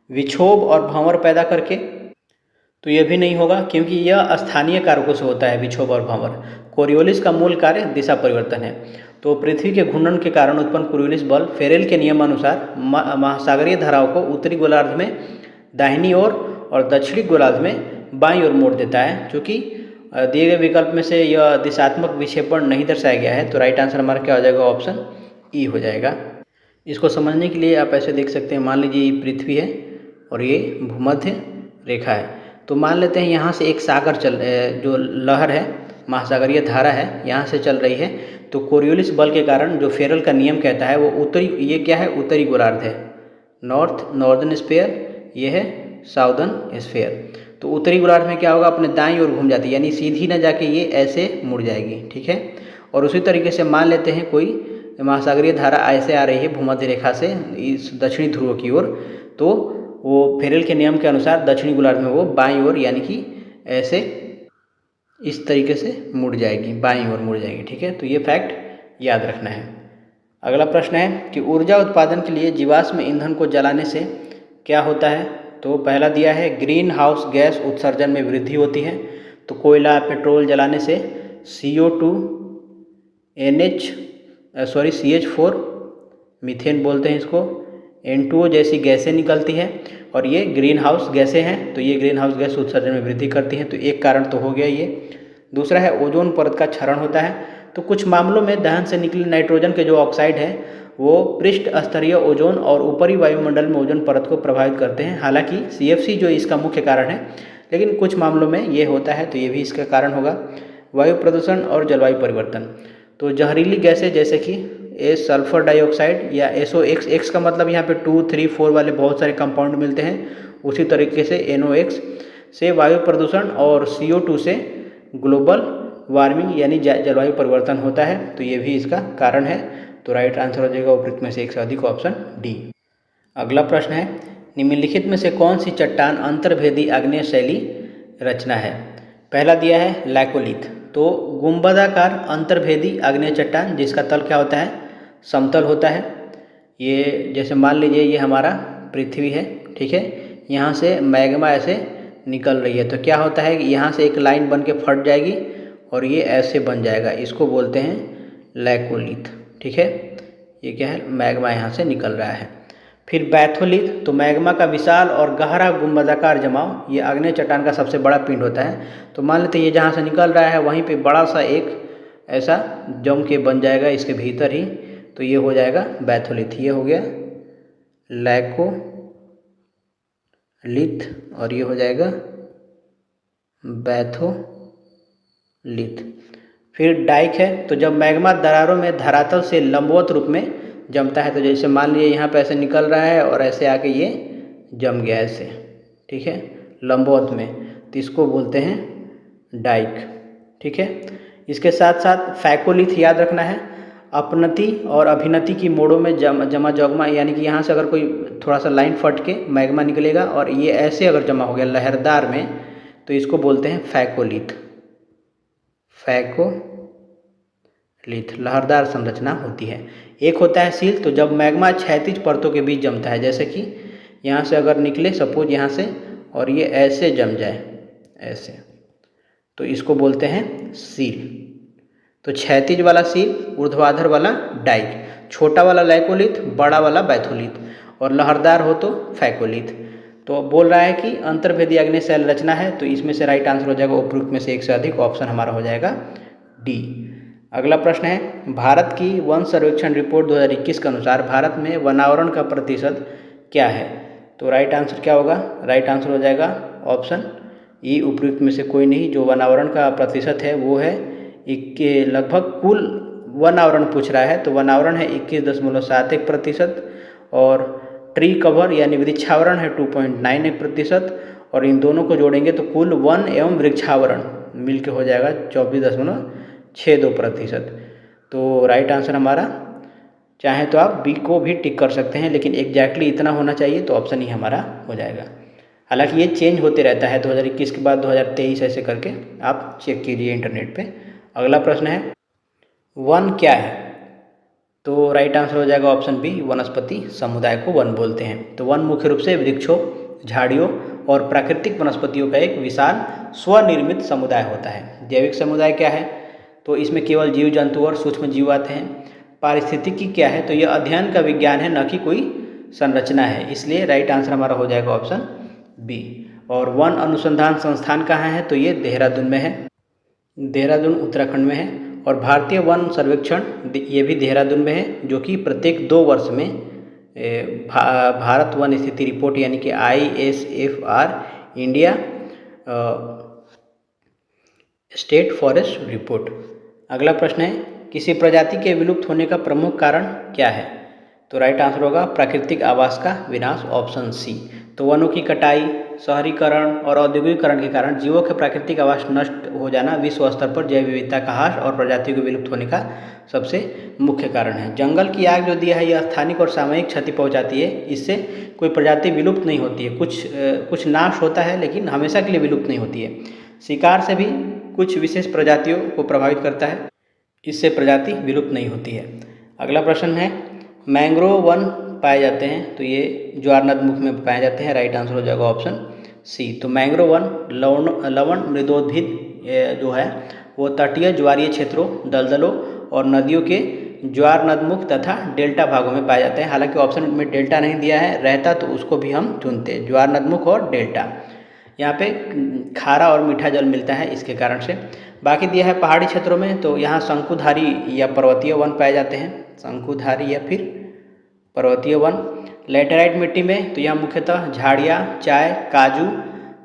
S1: विक्षोभ और भंवर पैदा करके, तो ये भी नहीं होगा क्योंकि यह स्थानीय कारकों से होता है विक्षोभ और भंवर। कोरियोलिस का मूल कार्य दिशा परिवर्तन है। तो पृथ्वी के घूर्णन के कारण उत्पन्न कोरियोलिस बल फेरेल के नियमानुसार महासागरीय धाराओं को उत्तरी गोलार्ध में दाहिनी ओर और दक्षिणी गोलार्ध में बाईं ओर मोड़ देता है। चूँकि दिए गए विकल्प में से यह दिशात्मक विक्षेपण नहीं दर्शाया गया है, तो राइट आंसर हमारा क्या हो जाएगा? ऑप्शन ई हो जाएगा। इसको समझने के लिए आप ऐसे देख सकते हैं, मान लीजिए ये पृथ्वी है और ये भूमध्य रेखा है। तो मान लेते हैं यहाँ से एक सागर जो लहर है, महासागरीय धारा है, यहाँ से चल रही है। तो कोरियोलिस बल के कारण जो फेरल का नियम कहता है वो उत्तरी, ये क्या है? उत्तरी गोलार्ध है, नॉर्दर्न स्फीयर, ये है साउदर्न स्फीयर। तो उत्तरी गोलार्ध में क्या होगा? अपने दाईं ओर घूम जाती है, यानी सीधी ना जाके ये ऐसे मुड़ जाएगी, ठीक है। और उसी तरीके से मान लेते हैं कोई महासागरीय धारा ऐसे आ रही है भूमध्य रेखा से इस दक्षिणी ध्रुव की ओर, तो वो फेरेल के नियम के अनुसार दक्षिणी गोलार्ध में वो बाईं ओर यानी कि ऐसे इस तरीके से मुड़ जाएगी, बाईं ओर मुड़ जाएगी, ठीक है। तो ये फैक्ट याद रखना है। अगला प्रश्न है कि ऊर्जा उत्पादन के लिए जीवाश्म ईंधन को जलाने से क्या होता है? तो पहला दिया है ग्रीन हाउस गैस उत्सर्जन में वृद्धि होती है। तो कोयला पेट्रोल जलाने से CO2 CH4 मीथेन बोलते हैं इसको, N2O जैसी गैसें निकलती है और ये ग्रीन हाउस गैसें हैं, तो ये ग्रीन हाउस गैस उत्सर्जन में वृद्धि करती हैं। तो एक कारण तो हो गया ये। दूसरा है ओजोन परत का क्षरण होता है। तो कुछ मामलों में दहन से निकले नाइट्रोजन के जो ऑक्साइड है वो पृष्ठ स्तरीय ओजोन और ऊपरी वायुमंडल में ओजोन परत को प्रभावित करते हैं। हालांकि CFC जो इसका मुख्य कारण है, लेकिन कुछ मामलों में ये होता है, तो ये भी इसका कारण होगा। वायु प्रदूषण और जलवायु परिवर्तन, तो जहरीली गैसें जैसे कि सल्फर डाइऑक्साइड या SOx, एक्स का मतलब यहाँ पे 2, 3, 4 वाले बहुत सारे कंपाउंड मिलते हैं, उसी तरीके से NOx से वायु प्रदूषण और CO2 से ग्लोबल वार्मिंग यानी जलवायु परिवर्तन होता है, तो ये भी इसका कारण है। तो राइट आंसर हो जाएगा उपयुक्त में से एक से अधिक, ऑप्शन डी। अगला प्रश्न है निम्नलिखित में से कौन सी चट्टान अंतर्भेदी आग्नेय शैली रचना है? पहला दिया है लैकोलिथ। तो गुंबदाकार अंतर्भेदी आग्नेय चट्टान जिसका तल क्या होता है? समतल होता है। ये जैसे मान लीजिए ये हमारा पृथ्वी है, ठीक है, यहाँ से मैग्मा ऐसे निकल रही है। तो क्या होता है कि यहाँ से एक लाइन बन के फट जाएगी और ये ऐसे बन जाएगा, इसको बोलते हैं लैकोलिथ। ठीक है, ये क्या है, मैग्मा यहाँ से निकल रहा है। फिर बैथोलिथ, तो मैग्मा का विशाल और गहरा गुंबदाकार जमाव, ये आग्नेय चट्टान का सबसे बड़ा पिंड होता है। तो मान लेते ये जहाँ से निकल रहा है वहीं पे बड़ा सा एक ऐसा जम के बन जाएगा इसके भीतर ही, तो ये हो जाएगा बैथोलिथ। ये हो गया लैकोलिथ और ये हो जाएगा बैथोलिथ। फिर डाइक है, तो जब मैग्मा दरारों में धरातल से लंबवत रूप में जमता है, तो जैसे मान लीजिए यहाँ पे ऐसे निकल रहा है और ऐसे आके ये जम गया ऐसे, ठीक है, लंबवत में, तो इसको बोलते हैं डाइक। ठीक है, इसके साथ साथ फैकोलिथ याद रखना है, अपनति और अभिनति की मोड़ों में जमा जगमा, यानी कि यहाँ से अगर कोई थोड़ा सा लाइन फट के मैग्मा निकलेगा और ये ऐसे अगर जमा हो गया लहरदार में, तो इसको बोलते हैं फैकोलिथ। फैकोलिथ लहरदार संरचना होती है। एक होता है सील, तो जब मैग्मा क्षैतिज परतों के बीच जमता है, जैसे कि यहाँ से अगर निकले सपोज यहाँ से और ये ऐसे जम जाए ऐसे, तो इसको बोलते हैं सील। तो क्षैतिज वाला सील, ऊर्ध्वाधर वाला डाइक, छोटा वाला लैकोलिथ, बड़ा वाला बैथोलिथ, और लहरदार हो तो फैकोलिथ। तो बोल रहा है कि अंतर्भेदी आग्नेय शैल रचना है, तो इसमें से राइट आंसर हो जाएगा उपरोक्त में से एक से अधिक, ऑप्शन हमारा हो जाएगा डी। अगला प्रश्न है, भारत की वन सर्वेक्षण रिपोर्ट 2021 के अनुसार भारत में वनावरण का प्रतिशत क्या है? तो राइट आंसर क्या होगा? राइट आंसर हो जाएगा ऑप्शन ई, उपयुक्त में से कोई नहीं। जो वनावरण का प्रतिशत है वो है लगभग कुल वन आवरण पूछ रहा है, तो वनावरण है 21.71%, और ट्री कवर यानी वृक्षावरण है 2.91%, और इन दोनों को जोड़ेंगे तो कुल वन एवं वृक्षावरण मिलके हो जाएगा 24.62%। तो राइट आंसर हमारा, चाहे तो आप बी को भी टिक कर सकते हैं, लेकिन एग्जैक्टली इतना होना चाहिए, तो ऑप्शन ही हमारा हो जाएगा। हालांकि ये चेंज होते रहता है, 2021 के बाद 2023 ऐसे करके आप चेक कीजिए इंटरनेट पे। अगला प्रश्न है, वन क्या है? तो राइट आंसर हो जाएगा ऑप्शन बी, वनस्पति समुदाय को वन बोलते हैं। तो वन मुख्य रूप से वृक्षों, झाड़ियों और प्राकृतिक वनस्पतियों का एक विशाल स्वनिर्मित समुदाय होता है। जैविक समुदाय क्या है? तो इसमें केवल जीव जंतु और सूक्ष्म जीव आते हैं। पारिस्थितिकी क्या है? तो यह अध्ययन का विज्ञान है, न कि कोई संरचना है, इसलिए राइट आंसर हमारा हो जाएगा ऑप्शन बी। और वन अनुसंधान संस्थान कहाँ है? तो ये देहरादून में है, देहरादून उत्तराखंड में है। और भारतीय वन सर्वेक्षण ये भी देहरादून में है, जो कि प्रत्येक 2 वर्ष में भारत वन स्थिति रिपोर्ट यानी कि ISFR India state forest report. अगला प्रश्न है, किसी प्रजाति के विलुप्त होने का प्रमुख कारण क्या है? तो राइट आंसर होगा प्राकृतिक आवास का विनाश, ऑप्शन सी। तो वनों की कटाई, शहरीकरण और औद्योगिकरण के कारण जीवों के प्राकृतिक आवास नष्ट हो जाना विश्व स्तर पर जैव विविधता का ह्रास और प्रजातियों के विलुप्त होने का सबसे मुख्य कारण है। जंगल की आग जो दिया है यह स्थानिक और सामयिक क्षति पहुंचाती है, इससे कोई प्रजाति विलुप्त नहीं होती है, कुछ नाश होता है लेकिन हमेशा के लिए विलुप्त नहीं होती है। शिकार से भी कुछ विशेष प्रजातियों को प्रभावित करता है, इससे प्रजाति विलुप्त नहीं होती है। अगला प्रश्न है, मैंग्रोव वन पाए जाते हैं, तो ये ज्वार नदमुख में पाए जाते हैं, राइट आंसर हो जाएगा ऑप्शन सी। तो मैंग्रोव वन लवण मृदोद्भिद जो है वो तटीय ज्वारीय क्षेत्रों, दलदलों और नदियों के ज्वार नदमुख तथा डेल्टा भागों में पाए जाते हैं। हालांकि ऑप्शन में डेल्टा नहीं दिया है, रहता तो उसको भी हम चुनते, ज्वार नदमुख और डेल्टा। यहाँ पे खारा और मीठा जल मिलता है इसके कारण से। बाकी दिया है पहाड़ी क्षेत्रों में, तो यहाँ शंकुधारी या पर्वतीय वन पाए जाते हैं, शंकुधारी या फिर पर्वतीय वन। लैटेराइट मिट्टी में तो यहाँ मुख्यतः झाड़ियाँ, चाय, काजू,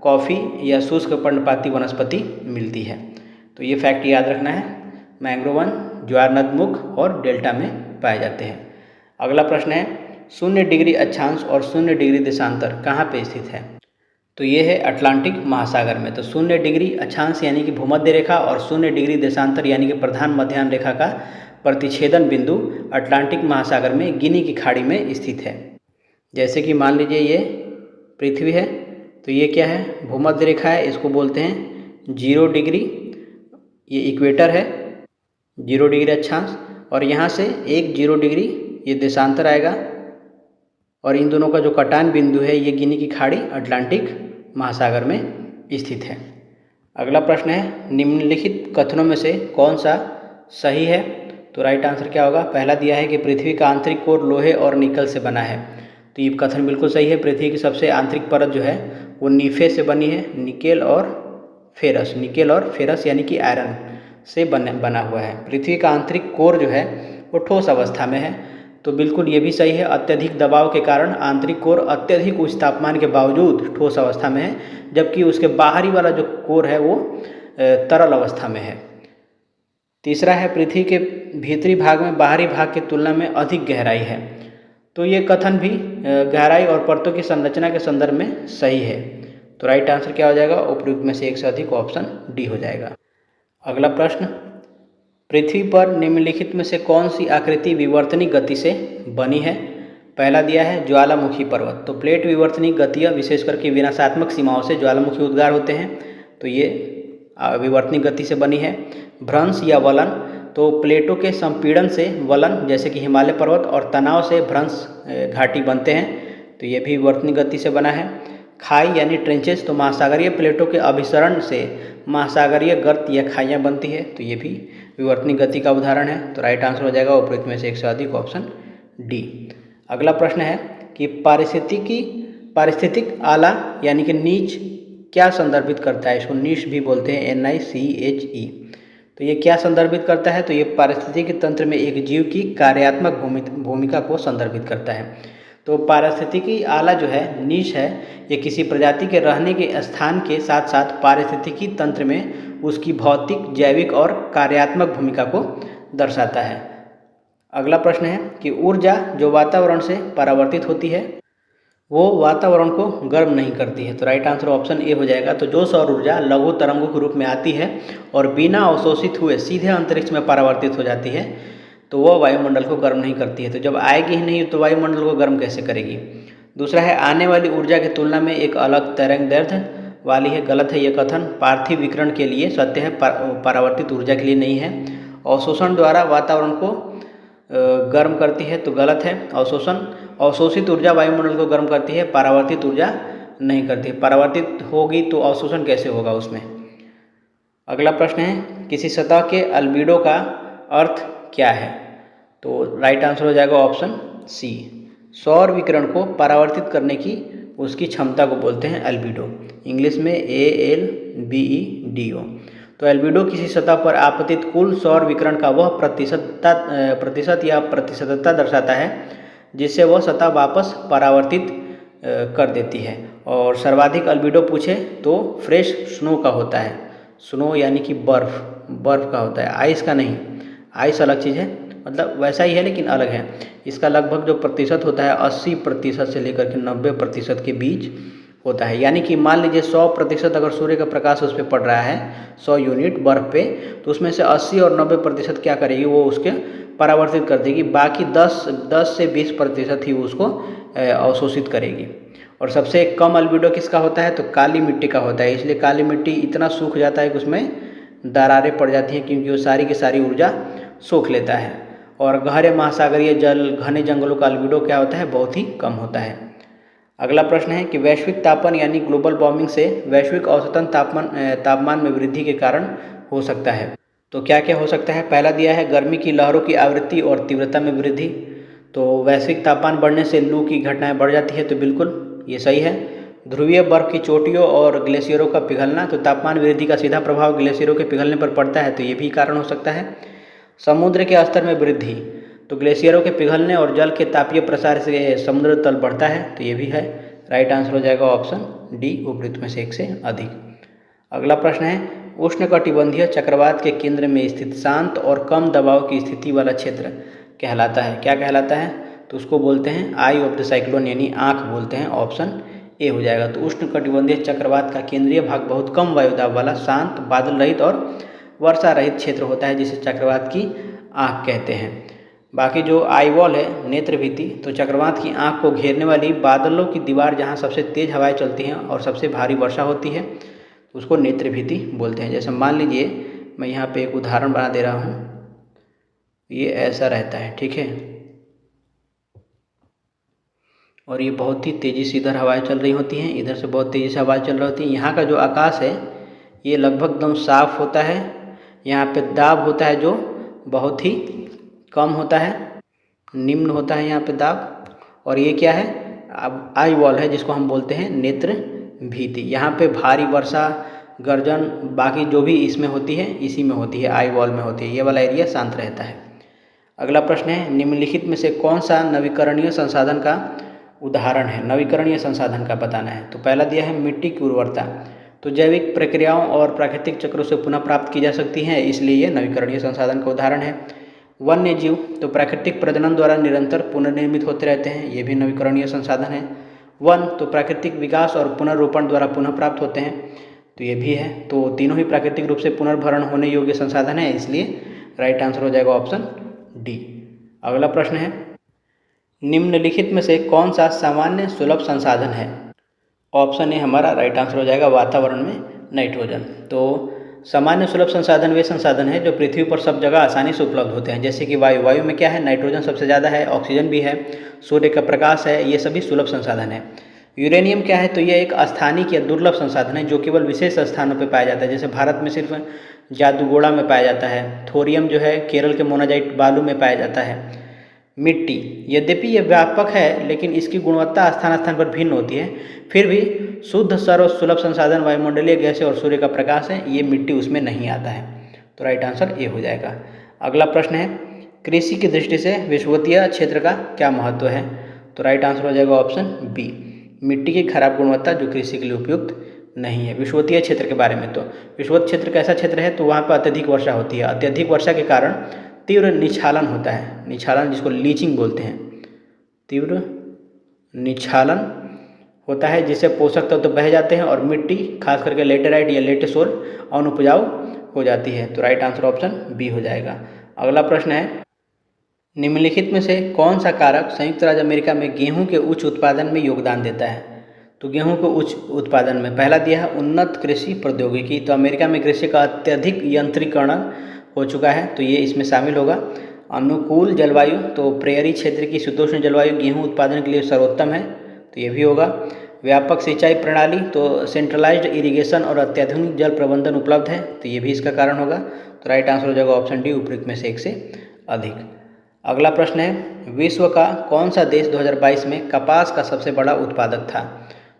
S1: कॉफ़ी या शुष्क पर्णपाती वनस्पति मिलती है। तो ये फैक्ट याद रखना है, मैंग्रोव वन ज्वार नदमुख और डेल्टा में पाए जाते हैं। अगला प्रश्न है, 0 डिग्री अक्षांश और 0 डिग्री देशांतर कहाँ पे स्थित है? तो ये है अटलांटिक महासागर में। तो 0 डिग्री अक्षांश यानी कि भूमध्य रेखा और 0 डिग्री देशांतर यानी कि प्रधान मध्याह्न रेखा का प्रतिच्छेदन बिंदु अटलांटिक महासागर में गिनी की खाड़ी में स्थित है। जैसे कि मान लीजिए ये पृथ्वी है, तो ये क्या है? भूमध्य रेखा है, इसको बोलते हैं 0 डिग्री, ये इक्वेटर है 0 डिग्री अक्षांश, और यहाँ से एक 0 डिग्री ये देशांतर आएगा, और इन दोनों का जो कटान बिंदु है ये गिनी की खाड़ी अटलांटिक महासागर में स्थित है। अगला प्रश्न है, निम्नलिखित कथनों में से कौन सा सही है? तो राइट आंसर क्या होगा? पहला दिया है कि पृथ्वी का आंतरिक कोर लोहे और निकल से बना है, तो ये कथन बिल्कुल सही है। पृथ्वी की सबसे आंतरिक परत जो है वो नीफे से बनी है, निकेल और फेरस यानी कि आयरन से बना हुआ है। पृथ्वी का आंतरिक कोर जो है वो ठोस अवस्था में है, तो बिल्कुल ये भी सही है। अत्यधिक दबाव के कारण आंतरिक कोर अत्यधिक उच्च तापमान के बावजूद ठोस अवस्था में है, जबकि उसके बाहरी वाला जो कोर है वो तरल अवस्था में है। तीसरा है, पृथ्वी के भीतरी भाग में बाहरी भाग की तुलना में अधिक गहराई है, तो ये कथन भी गहराई और परतों की संरचना के संदर्भ में सही है। तो राइट आंसर क्या हो जाएगा? उपयुक्त में से एक से अधिक, ऑप्शन डी हो जाएगा। अगला प्रश्न, पृथ्वी पर निम्नलिखित में से कौन सी आकृति विवर्तनिक गति से बनी है? पहला दिया है ज्वालामुखी पर्वत, तो प्लेट विवर्तनिक गतियाँ विशेष करके विनाशात्मक सीमाओं से ज्वालामुखी उद्गार होते हैं, तो ये विवर्तनिक गति से बनी है। भ्रंश या वलन, तो प्लेटों के संपीड़न से वलन जैसे कि हिमालय पर्वत और तनाव से भ्रंश घाटी बनते हैं, तो ये भी विवर्तनिक गति से बना है। खाई यानी ट्रेंचेस, तो महासागरीय प्लेटों के अभिसरण से महासागरीय गर्त या खाइयाँ बनती है, तो ये भी विवर्तनिक गति का उदाहरण है। तो राइट आंसर हो जाएगा उपयुक्त में से एक से अधिक, ऑप्शन डी। अगला प्रश्न है कि पारिस्थितिक आला यानी कि नीच क्या संदर्भित करता है? इसको नीच भी बोलते हैं, NICHE। तो ये क्या संदर्भित करता है? तो ये पारिस्थितिकी तंत्र में एक जीव की कार्यात्मक भूमिका को संदर्भित करता है। तो पारिस्थितिकी आला जो है, नीच है, ये किसी प्रजाति के रहने के स्थान के साथ साथ पारिस्थितिकी तंत्र में उसकी भौतिक, जैविक और कार्यात्मक भूमिका को दर्शाता है। अगला प्रश्न है कि ऊर्जा जो वातावरण से परावर्तित होती है वो वातावरण को गर्म नहीं करती है, तो राइट आंसर ऑप्शन ए हो जाएगा। तो जो सौर ऊर्जा लघु तरंगों के रूप में आती है और बिना अवशोषित हुए सीधे अंतरिक्ष में परावर्तित हो जाती है, तो वह वायुमंडल को गर्म नहीं करती है। तो जब आएगी ही नहीं तो वायुमंडल को गर्म कैसे करेगी? दूसरा है, आने वाली ऊर्जा की तुलना में एक अलग तरंगदैर्ध्य वाली है, गलत है ये कथन। पार्थिव विकिरण के लिए सत्य है, परावर्तित ऊर्जा के लिए नहीं है। अवशोषण द्वारा वातावरण को गर्म करती है, तो गलत है। अवशोषित ऊर्जा वायुमंडल को गर्म करती है, परावर्तित ऊर्जा नहीं करती है। परावर्तित होगी तो अवशोषण कैसे होगा उसमें? अगला प्रश्न है, किसी सतह के अल्बिडो का अर्थ क्या है? तो राइट आंसर हो जाएगा ऑप्शन सी। सौर विकिरण को परावर्तित करने की उसकी क्षमता को बोलते हैं अल्बिडो, इंग्लिश में ALBEDO। तो एल्बिडो किसी सतह पर आपतित कुल सौर विकिरण का वह प्रतिशत या प्रतिशतता दर्शाता है जिससे वह सतह वापस परावर्तित कर देती है। और सर्वाधिक अल्बिडो पूछे तो फ्रेश स्नो का होता है। स्नो यानी कि बर्फ का होता है, आइस का नहीं। आइस अलग चीज़ है, मतलब वैसा ही है लेकिन अलग है। इसका लगभग जो प्रतिशत होता है 80% से लेकर के 90% के बीच होता है। यानी कि मान लीजिए 100% अगर सूर्य का प्रकाश उस पर पड़ रहा है 100 यूनिट बर्फ पे, तो उसमें से 80 और 90% क्या करेगी, वो उसके परावर्तित कर देगी। बाकी 10 से 20% ही उसको अवशोषित करेगी। और सबसे कम अल्बिडो किसका होता है? तो काली मिट्टी का होता है। इसलिए काली मिट्टी इतना सूख जाता है कि उसमें दरारें पड़ जाती हैं, क्योंकि वो सारी की सारी ऊर्जा सोख लेता है। और गहरे महासागरीय जल, घने जंगलों का अल्बिडो क्या होता है? बहुत ही कम होता है। अगला प्रश्न है कि वैश्विक तापन यानी ग्लोबल वार्मिंग से वैश्विक औसतन तापमान में वृद्धि के कारण हो सकता है, तो क्या क्या हो सकता है? पहला दिया है गर्मी की लहरों की आवृत्ति और तीव्रता में वृद्धि, तो वैश्विक तापमान बढ़ने से लू की घटनाएं बढ़ जाती है, तो बिल्कुल ये सही है। ध्रुवीय बर्फ की चोटियों और ग्लेशियरों का पिघलना, तो तापमान वृद्धि का सीधा प्रभाव ग्लेशियरों के पिघलने पर पड़ता है, तो ये भी कारण हो सकता है। समुद्र के स्तर में वृद्धि, तो ग्लेशियरों के पिघलने और जल के तापीय प्रसार से समुद्र तल बढ़ता है, तो ये भी है। राइट आंसर हो जाएगा ऑप्शन डी, उपयुक्त में से एक से अधिक। अगला प्रश्न है, उष्णकटिबंधीय चक्रवात के केंद्र में स्थित शांत और कम दबाव की स्थिति वाला क्षेत्र कहलाता है, क्या कहलाता है? तो उसको बोलते हैं आई ऑफ द साइक्लोन, यानी आँख बोलते हैं, ऑप्शन ए हो जाएगा। तो उष्णकटिबंधीय चक्रवात का केंद्रीय भाग बहुत कम वायुदाब वाला शांत, बादल रहित और वर्षा रहित क्षेत्र होता है, जिसे चक्रवात की आँख कहते हैं। बाकी जो आई वॉल है, नेत्र भीति, तो चक्रवात की आँख को घेरने वाली बादलों की दीवार जहाँ सबसे तेज हवाएं चलती हैं और सबसे भारी वर्षा होती है, उसको नेत्र भीति बोलते हैं। जैसे मान लीजिए मैं यहाँ पे एक उदाहरण बना दे रहा हूँ, ये ऐसा रहता है, ठीक है। और ये बहुत ही तेज़ी से इधर हवाएं चल रही होती हैं, इधर से बहुत तेज़ी से हवाएं चल रही होती हैं। यहाँ का जो आकाश है ये लगभग एकदम साफ होता है। यहाँ पे दाब होता है जो बहुत ही कम होता है, निम्न होता है यहाँ पे दाब। और ये क्या है, अब आई वॉल है जिसको हम बोलते हैं नेत्र भीति। यहाँ पे भारी वर्षा, गर्जन, बाकी जो भी इसमें होती है इसी में होती है, आई वॉल में होती है। ये वाला एरिया शांत रहता है। अगला प्रश्न है, निम्नलिखित में से कौन सा नवीकरणीय संसाधन का उदाहरण है? नवीकरणीय संसाधन का बताना है। तो पहला दिया है मिट्टी की उर्वरता। तो जैविक प्रक्रियाओं और प्राकृतिक चक्रों से पुनः प्राप्त की जा सकती है, इसलिए ये नवीकरणीय संसाधन का उदाहरण है। वन्य जीव, तो प्राकृतिक प्रजनन द्वारा निरंतर पुनर्निर्मित होते रहते हैं, ये भी नवीकरणीय संसाधन है। वन, तो प्राकृतिक विकास और पुनर्रोपण द्वारा पुनः प्राप्त होते हैं, तो ये भी है। तो तीनों ही प्राकृतिक रूप से पुनर्भरण होने योग्य संसाधन है, इसलिए राइट आंसर हो जाएगा ऑप्शन डी। अगला प्रश्न है, निम्नलिखित में से कौन सा सामान्य सुलभ संसाधन है? ऑप्शन ए हमारा राइट आंसर हो जाएगा वातावरण में नाइट्रोजन। तो सामान्य सुलभ संसाधन वे संसाधन है जो पृथ्वी पर सब जगह आसानी से उपलब्ध होते हैं, जैसे कि वायु। वायु में क्या है, नाइट्रोजन सबसे ज़्यादा है, ऑक्सीजन भी है, सूर्य का प्रकाश है, ये सभी सुलभ संसाधन है। यूरेनियम क्या है, तो ये एक अस्थानिक या दुर्लभ संसाधन है जो केवल विशेष स्थानों पर पाया जाता है, जैसे भारत में सिर्फ जादूगोड़ा में पाया जाता है। थोरियम जो है केरल के मोनाजाइट बालू में पाया जाता है। मिट्टी, यद्यपि ये व्यापक है लेकिन इसकी गुणवत्ता स्थान स्थान पर भिन्न होती है, फिर भी शुद्ध सर्व सुलभ संसाधन वायुमंडलीय गैसें और सूर्य का प्रकाश है, ये मिट्टी उसमें नहीं आता है। तो राइट आंसर ए हो जाएगा। अगला प्रश्न है, कृषि की दृष्टि से विषुवतीय क्षेत्र का क्या महत्व है? तो राइट आंसर हो जाएगा ऑप्शन बी, मिट्टी की खराब गुणवत्ता जो कृषि के लिए उपयुक्त नहीं है। विषुवतीय क्षेत्र के बारे में, तो विषुवत क्षेत्र कैसा क्षेत्र है, तो वहाँ पर अत्यधिक वर्षा होती है। अत्यधिक वर्षा के कारण तीव्र निछालन होता है, निछालन जिसको लीचिंग बोलते हैं, तीव्र निछालन होता है जिससे पोषक तत्व बह जाते हैं और मिट्टी खास करके लेटेराइट या लेटेसोल अनुपजाऊ हो जाती है। तो राइट आंसर ऑप्शन बी हो जाएगा। अगला प्रश्न है, निम्नलिखित में से कौन सा कारक संयुक्त राज्य अमेरिका में गेहूं के उच्च उत्पादन में योगदान देता है? तो गेहूं के उच्च उत्पादन में पहला दिया है उन्नत कृषि प्रौद्योगिकी। तो अमेरिका में कृषि का अत्यधिक यंत्रीकरण हो चुका है, तो ये इसमें शामिल होगा। अनुकूल जलवायु, तो प्रेयरी क्षेत्र की शीतोष्ण जलवायु गेहूं उत्पादन के लिए सर्वोत्तम है, तो ये भी होगा। व्यापक सिंचाई प्रणाली, तो सेंट्रलाइज्ड इरिगेशन और अत्याधुनिक जल प्रबंधन उपलब्ध है, तो ये भी इसका कारण होगा। तो राइट आंसर हो जाएगा ऑप्शन डी, उपयुक्त में से एक से अधिक। अगला प्रश्न है, विश्व का कौन सा देश 2022 में कपास का सबसे बड़ा उत्पादक था?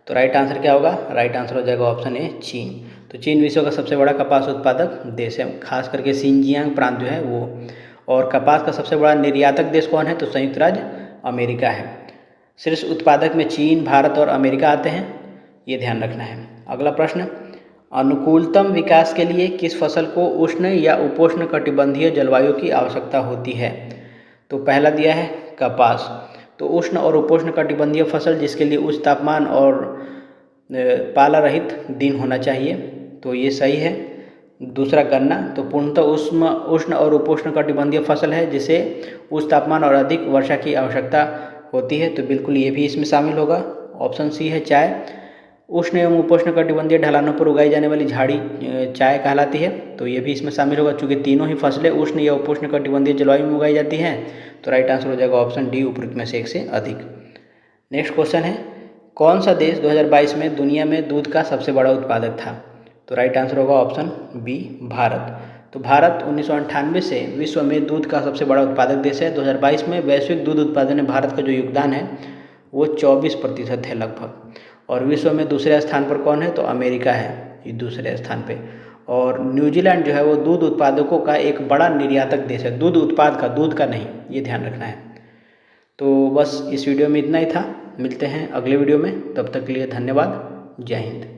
S1: तो राइट आंसर क्या होगा? राइट आंसर हो जाएगा ऑप्शन ए, चीन। तो चीन विश्व का सबसे बड़ा कपास उत्पादक देश है, खास करके सिंजियांग प्रांत जो है वो। और कपास का सबसे बड़ा निर्यातक देश कौन है? तो संयुक्त राज्य अमेरिका है। शीर्ष उत्पादक में चीन, भारत और अमेरिका आते हैं, ये ध्यान रखना है। अगला प्रश्न, अनुकूलतम विकास के लिए किस फसल को उष्ण या उपोष्ण कटिबंधीय जलवायु की आवश्यकता होती है? तो पहला दिया है कपास। तो उष्ण और उपोष्ण कटिबंधीय फसल जिसके लिए उच्च तापमान और पाला रहित दिन होना चाहिए, तो ये सही है। दूसरा गन्ना, तो पूर्णतः उष्ण और उपोष्ण कटिबंधीय फसल है जिसे उच्च तापमान और अधिक वर्षा की आवश्यकता होती है, तो बिल्कुल ये भी इसमें शामिल होगा। ऑप्शन सी है चाय। उष्ण एवं उपोष्ण कटिबंधीय ढलानों पर उगाई जाने वाली झाड़ी चाय कहलाती है, तो ये भी इसमें शामिल होगा। चूँकि तीनों ही फसलें उष्ण या उपोष्ण कटिबंधीय जलवायु में उगाई जाती हैं, तो राइट आंसर हो जाएगा ऑप्शन डी, उपयुक्त में से एक से अधिक। नेक्स्ट क्वेश्चन है, कौन सा देश 2022 में दुनिया में दूध का सबसे बड़ा उत्पादक था? तो राइट आंसर होगा ऑप्शन बी, भारत। तो भारत 1998 से विश्व में दूध का सबसे बड़ा उत्पादक देश है। 2022 में वैश्विक दूध उत्पादन में भारत का जो योगदान है वो 24% है लगभग। और विश्व में दूसरे स्थान पर कौन है? तो अमेरिका है ये दूसरे स्थान पे। और न्यूजीलैंड जो है वो दूध उत्पादकों का एक बड़ा निर्यातक देश है, दूध उत्पाद का, दूध का नहीं, ये ध्यान रखना है। तो बस इस वीडियो में इतना ही था, मिलते हैं अगले वीडियो में, तब तक के लिए धन्यवाद, जय हिंद।